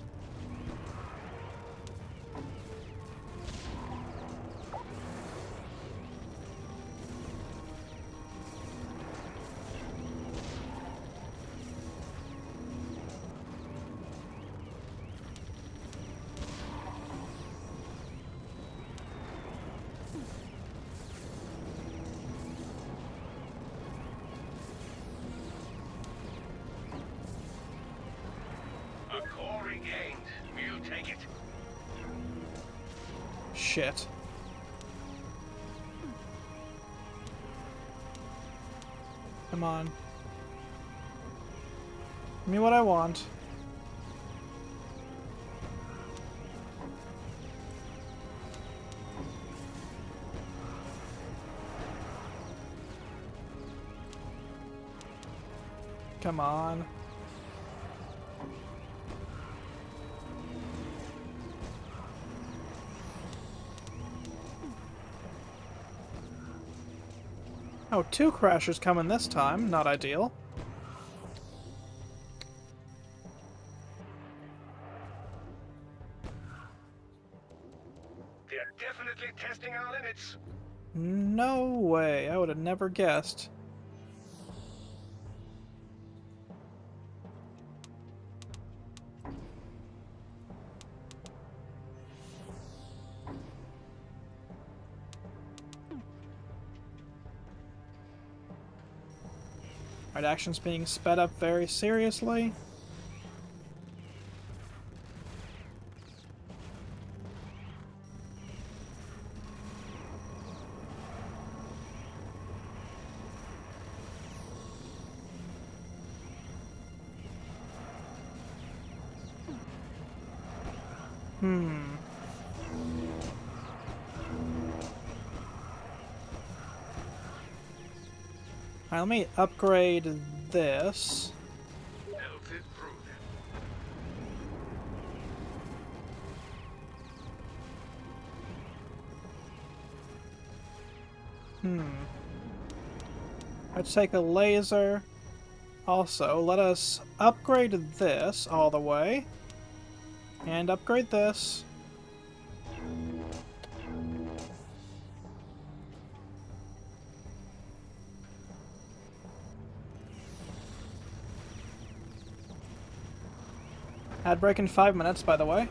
A core regained. We'll take it. Shit. Come on. Give me what I want. Come on. Oh, 2 crashers coming this time. Not ideal. They're definitely testing our limits. No way. I would have never guessed. Right, action's being sped up very seriously. Alright, let me upgrade this. Melted prudent. Let's take a laser. Also, let us upgrade this all the way. And upgrade this. Ad break in 5 minutes, by the way.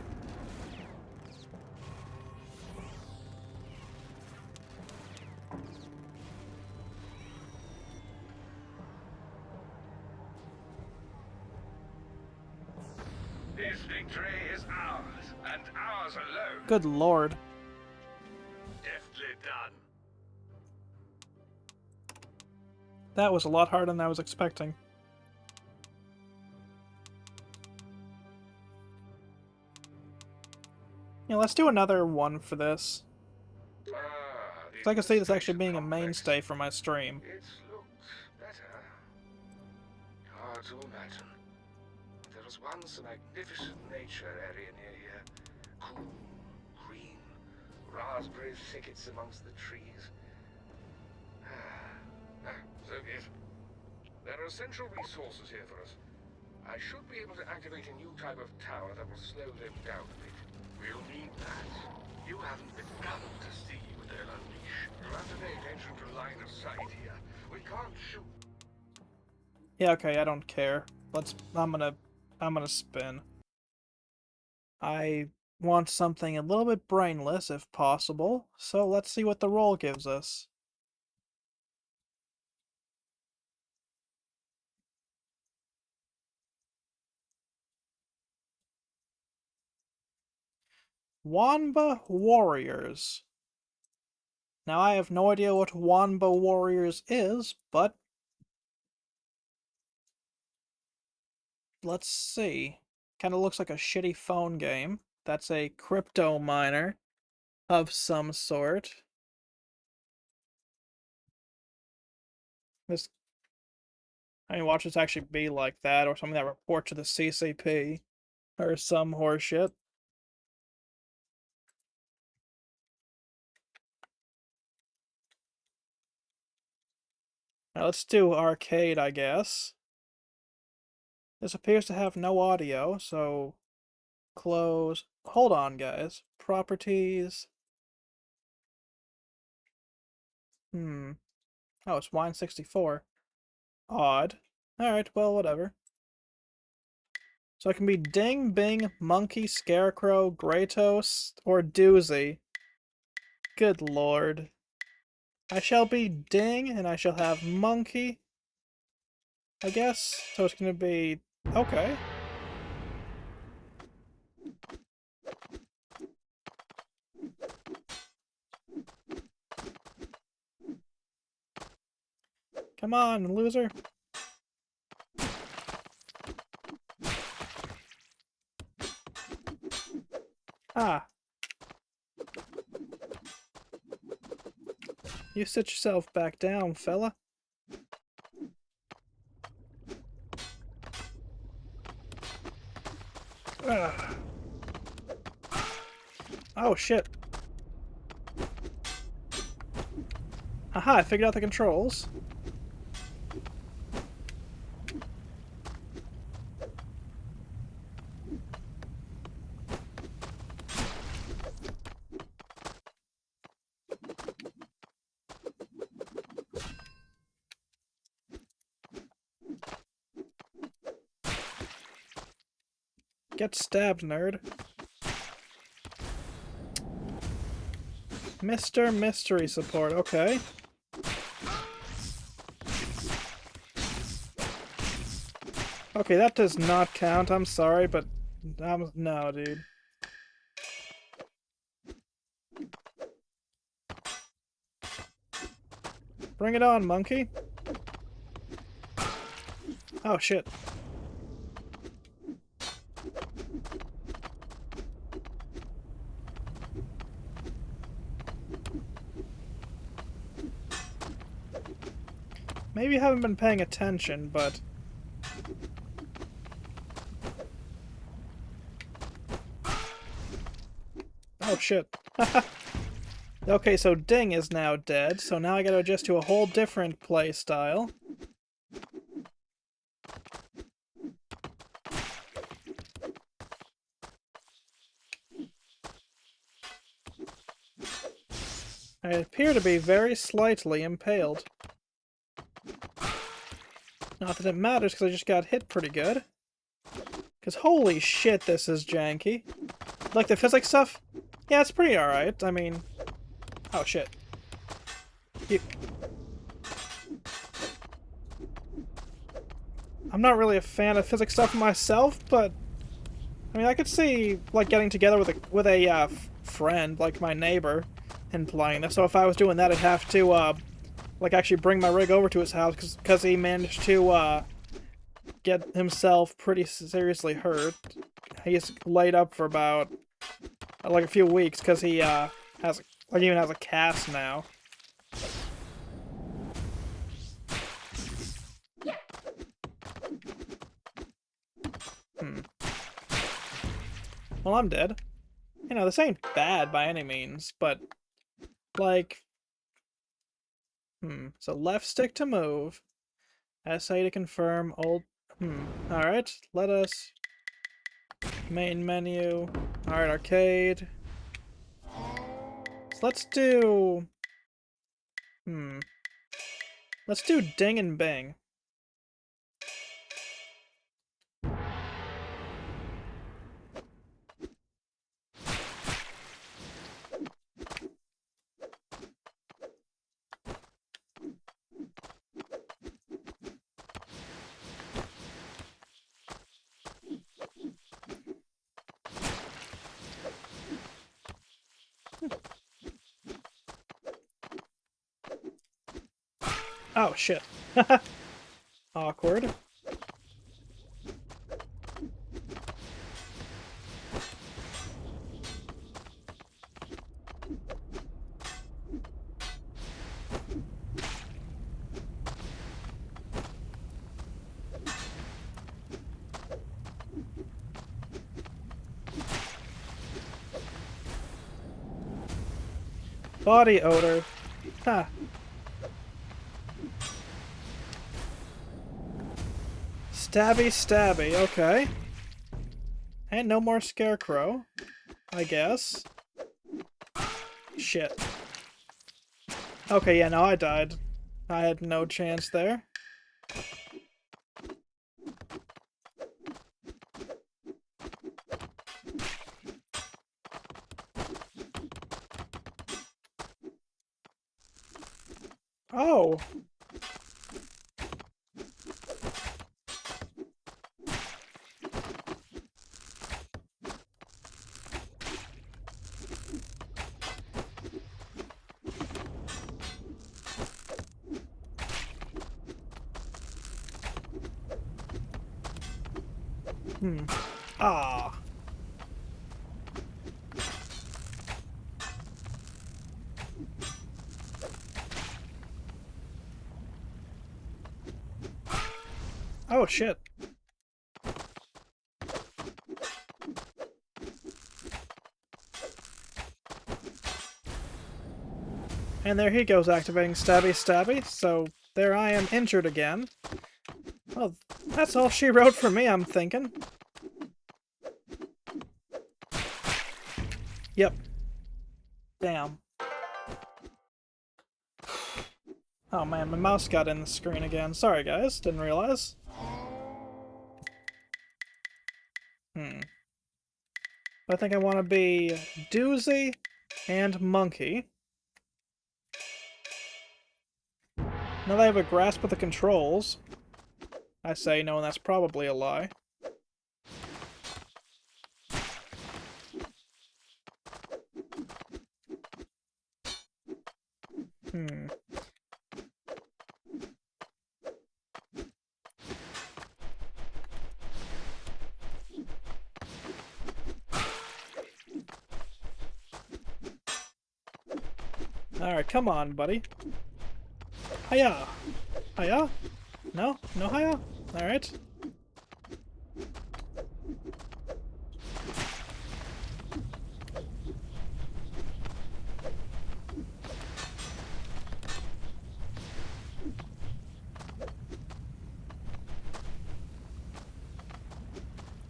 This victory is ours, and ours alone. Good lord. Deftly done. That was a lot harder than I was expecting. Yeah, let's do another one for this. So I can see this actually being a mainstay for my stream. It's looked better. Hard to imagine. There was once a magnificent nature area near here. Cool, green, raspberry thickets amongst the trees. So be it. There are essential resources here for us. I should be able to activate a new type of tower that will slow them down a bit. We'll need that. You haven't begun to see what they'll unleash. You have to pay attention to line of sight here. We can't shoot. Yeah, okay, I don't care. I'm gonna spin. I want something a little bit brainless if possible, so let's see what the roll gives us. Wanba Warriors. Now, I have no idea what Wanba Warriors is, but let's see. Kind of looks like a shitty phone game. That's a crypto miner of some sort. Watch this actually be like that, or something that reports to the CCP, or some horseshit. Now let's do arcade, I guess. This appears to have no audio, so close. Hold on, guys. Properties. Oh, it's Wine 64. Odd. Alright, well, whatever. So it can be Ding, Bing, Monkey, Scarecrow, Gratos, or Doozy. Good lord. I shall be Ding, and I shall have Monkey, I guess. So it's gonna be... okay. Come on, loser. Ah. You sit yourself back down, fella. Ugh. Oh, shit. Aha, I figured out the controls. Get stabbed, nerd. Mr. Mystery Support, okay. Okay, that does not count. I'm sorry, but no, dude. Bring it on, monkey. Oh, shit. Maybe you haven't been paying attention, but... Oh, shit. Okay, so Ding is now dead, so now I gotta adjust to a whole different play style. I appear to be very slightly impaled. Not that it matters, because I just got hit pretty good. Because holy shit, this is janky. Like the physics stuff? Yeah, it's pretty alright. I mean... Oh shit. I'm not really a fan of physics stuff myself, but... I mean, I could see, like, getting together with a friend, like my neighbor, and playing this. So if I was doing that, I'd have to, like, actually bring my rig over to his house, because he managed to, get himself pretty seriously hurt. He's laid up for about, like, a few weeks, because he, has, like, even has a cast now. Well, I'm dead. You know, this ain't bad by any means, but, like... So left stick to move. SA to confirm, old... Alright, let us... Main menu. Alright, arcade. So let's do... Let's do Ding and Bing. Oh, shit. Awkward. Body odor. Huh. Stabby, stabby, okay. And no more scarecrow, I guess. Shit. Okay, yeah, no, I died. I had no chance there. Oh! Ah. Oh, shit. And there he goes, activating Stabby Stabby, so there I am injured again. Well, that's all she wrote for me, I'm thinking. Yep. Damn. Oh man, my mouse got in the screen again. Sorry guys, didn't realize. I think I want to be Doozy and Monkey. Now that I have a grasp of the controls, I say no, and that's probably a lie. Alright, come on, buddy. Hiya! Hiya? No? No hiya? Alright.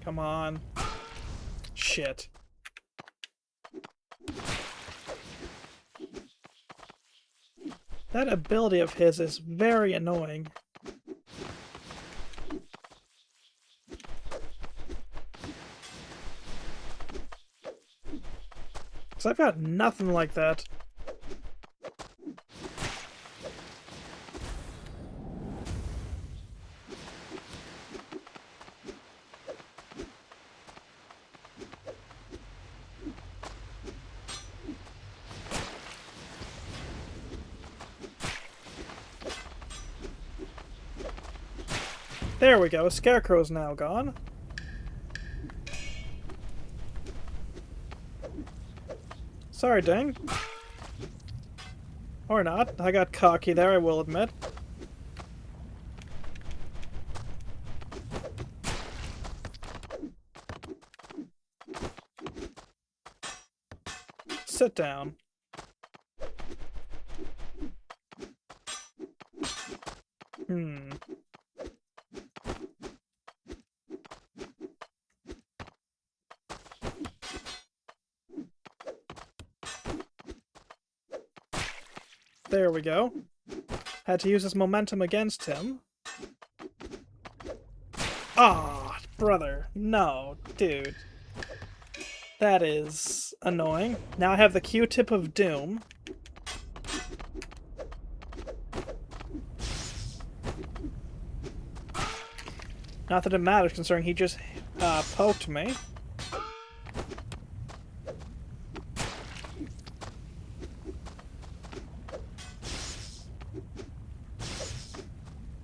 Come on. Shit. That ability of his is very annoying. Because I've got nothing like that. There we go, Scarecrow's now gone. Sorry, Ding. Or not. I got cocky there, I will admit. Sit down. There we go. Had to use his momentum against him. Ah, brother. No, dude. That is annoying. Now I have the Q-tip of doom. Not that it matters, considering he just poked me.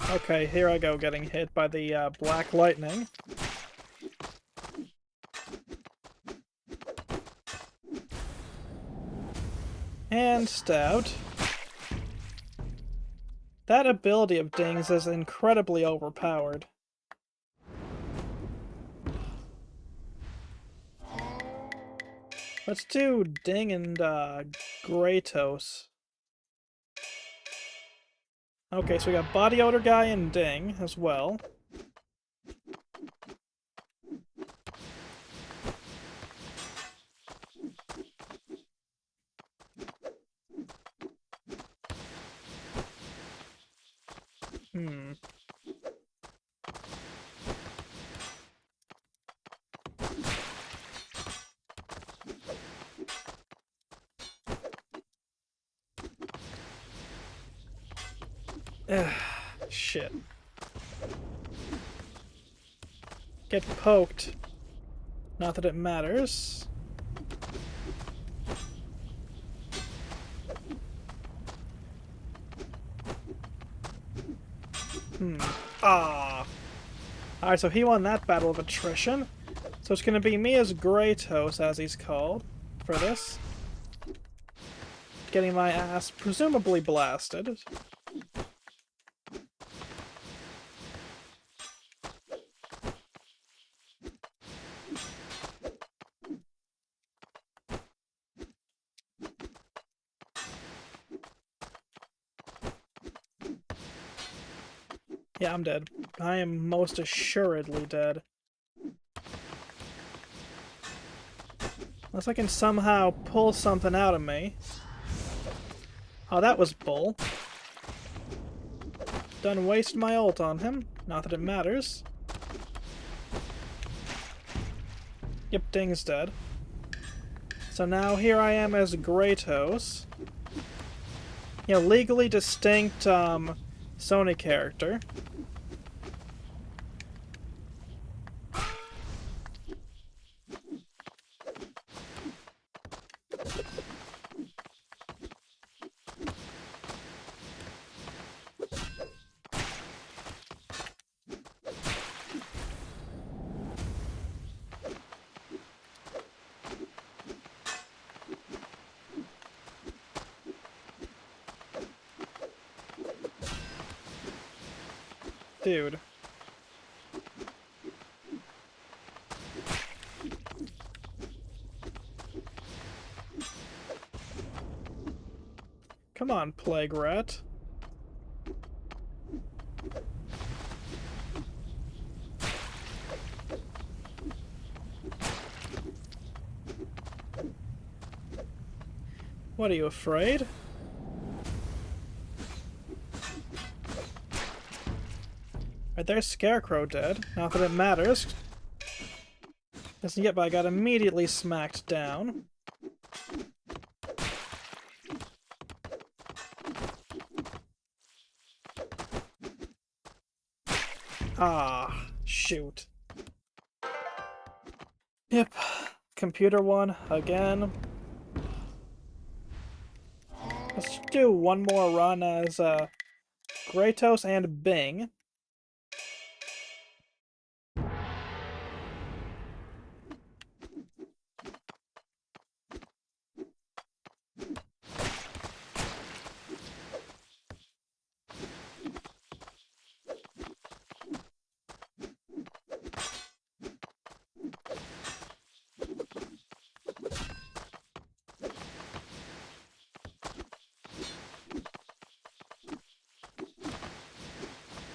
Okay, here I go, getting hit by the black lightning. And stabbed. That ability of Ding's is incredibly overpowered. Let's do Ding and Gratos. Okay, so we got Body Odor Guy and Ding as well. Shit. Get poked. Not that it matters. Ah. Alright, so he won that battle of attrition. So it's gonna be me as Gratos, as he's called, for this. Getting my ass presumably blasted. Yeah, I'm dead. I am most assuredly dead. Unless I can somehow pull something out of me. Oh, that was bull. Done wasted my ult on him. Not that it matters. Yep, Ding's dead. So now here I am as Gratos. You know, legally distinct, Sony character. Dude. Come on, Plague Rat. What, are you afraid? Right, there's Scarecrow dead. Not that it matters. Doesn't yet, but I got immediately smacked down. Ah, shoot. Yep. Computer one, again. Let's do one more run as, Kratos and Bing.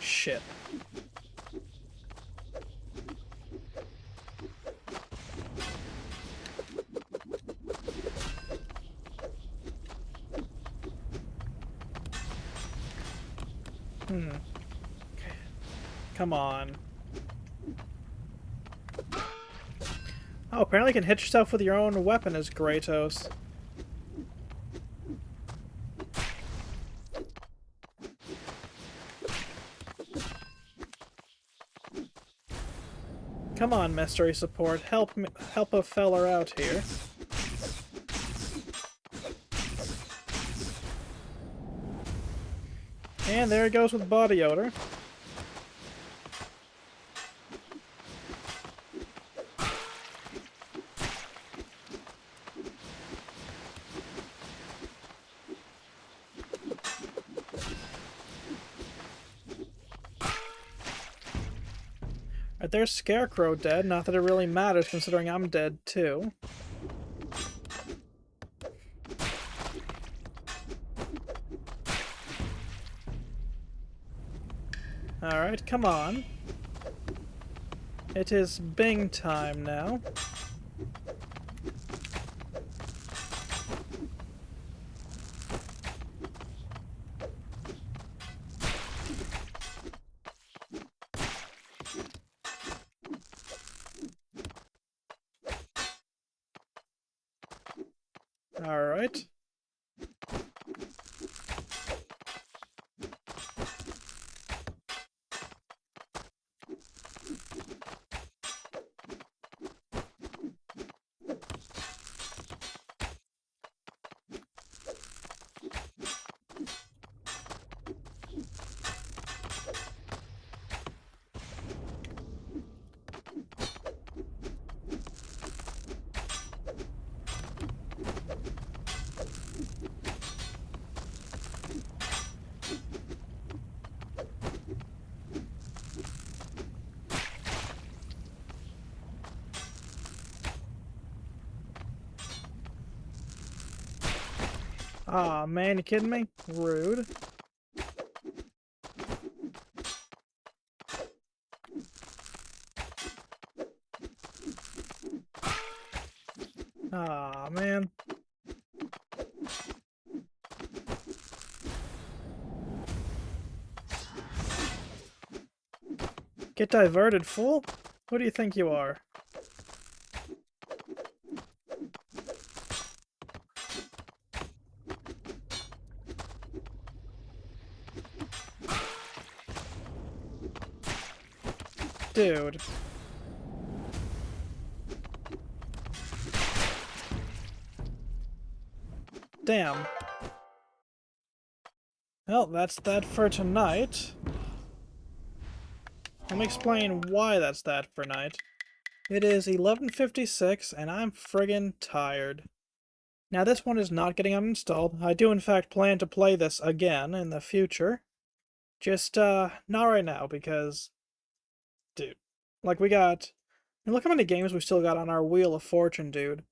Shit. Come on. Oh, apparently you can hit yourself with your own weapon as Kratos. Come on, mystery support, help me, help a feller out here. And there it goes with body odor. Right, there's Scarecrow dead, not that it really matters considering I'm dead too. Alright, come on. It is Bing time now. Alright. Aw, man, you kidding me? Rude. Aw, man. Get diverted, fool? Who do you think you are? Dude. Damn. Well, that's that for tonight. Let me explain why that's that for tonight. It is 11:56 and I'm friggin' tired. Now this one is not getting uninstalled. I do in fact plan to play this again in the future. Just, not right now, because, dude, like, we got, and look how many games we still got on our Wheel of Fortune, dude.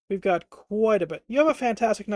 We've got quite a bit. You have a fantastic night.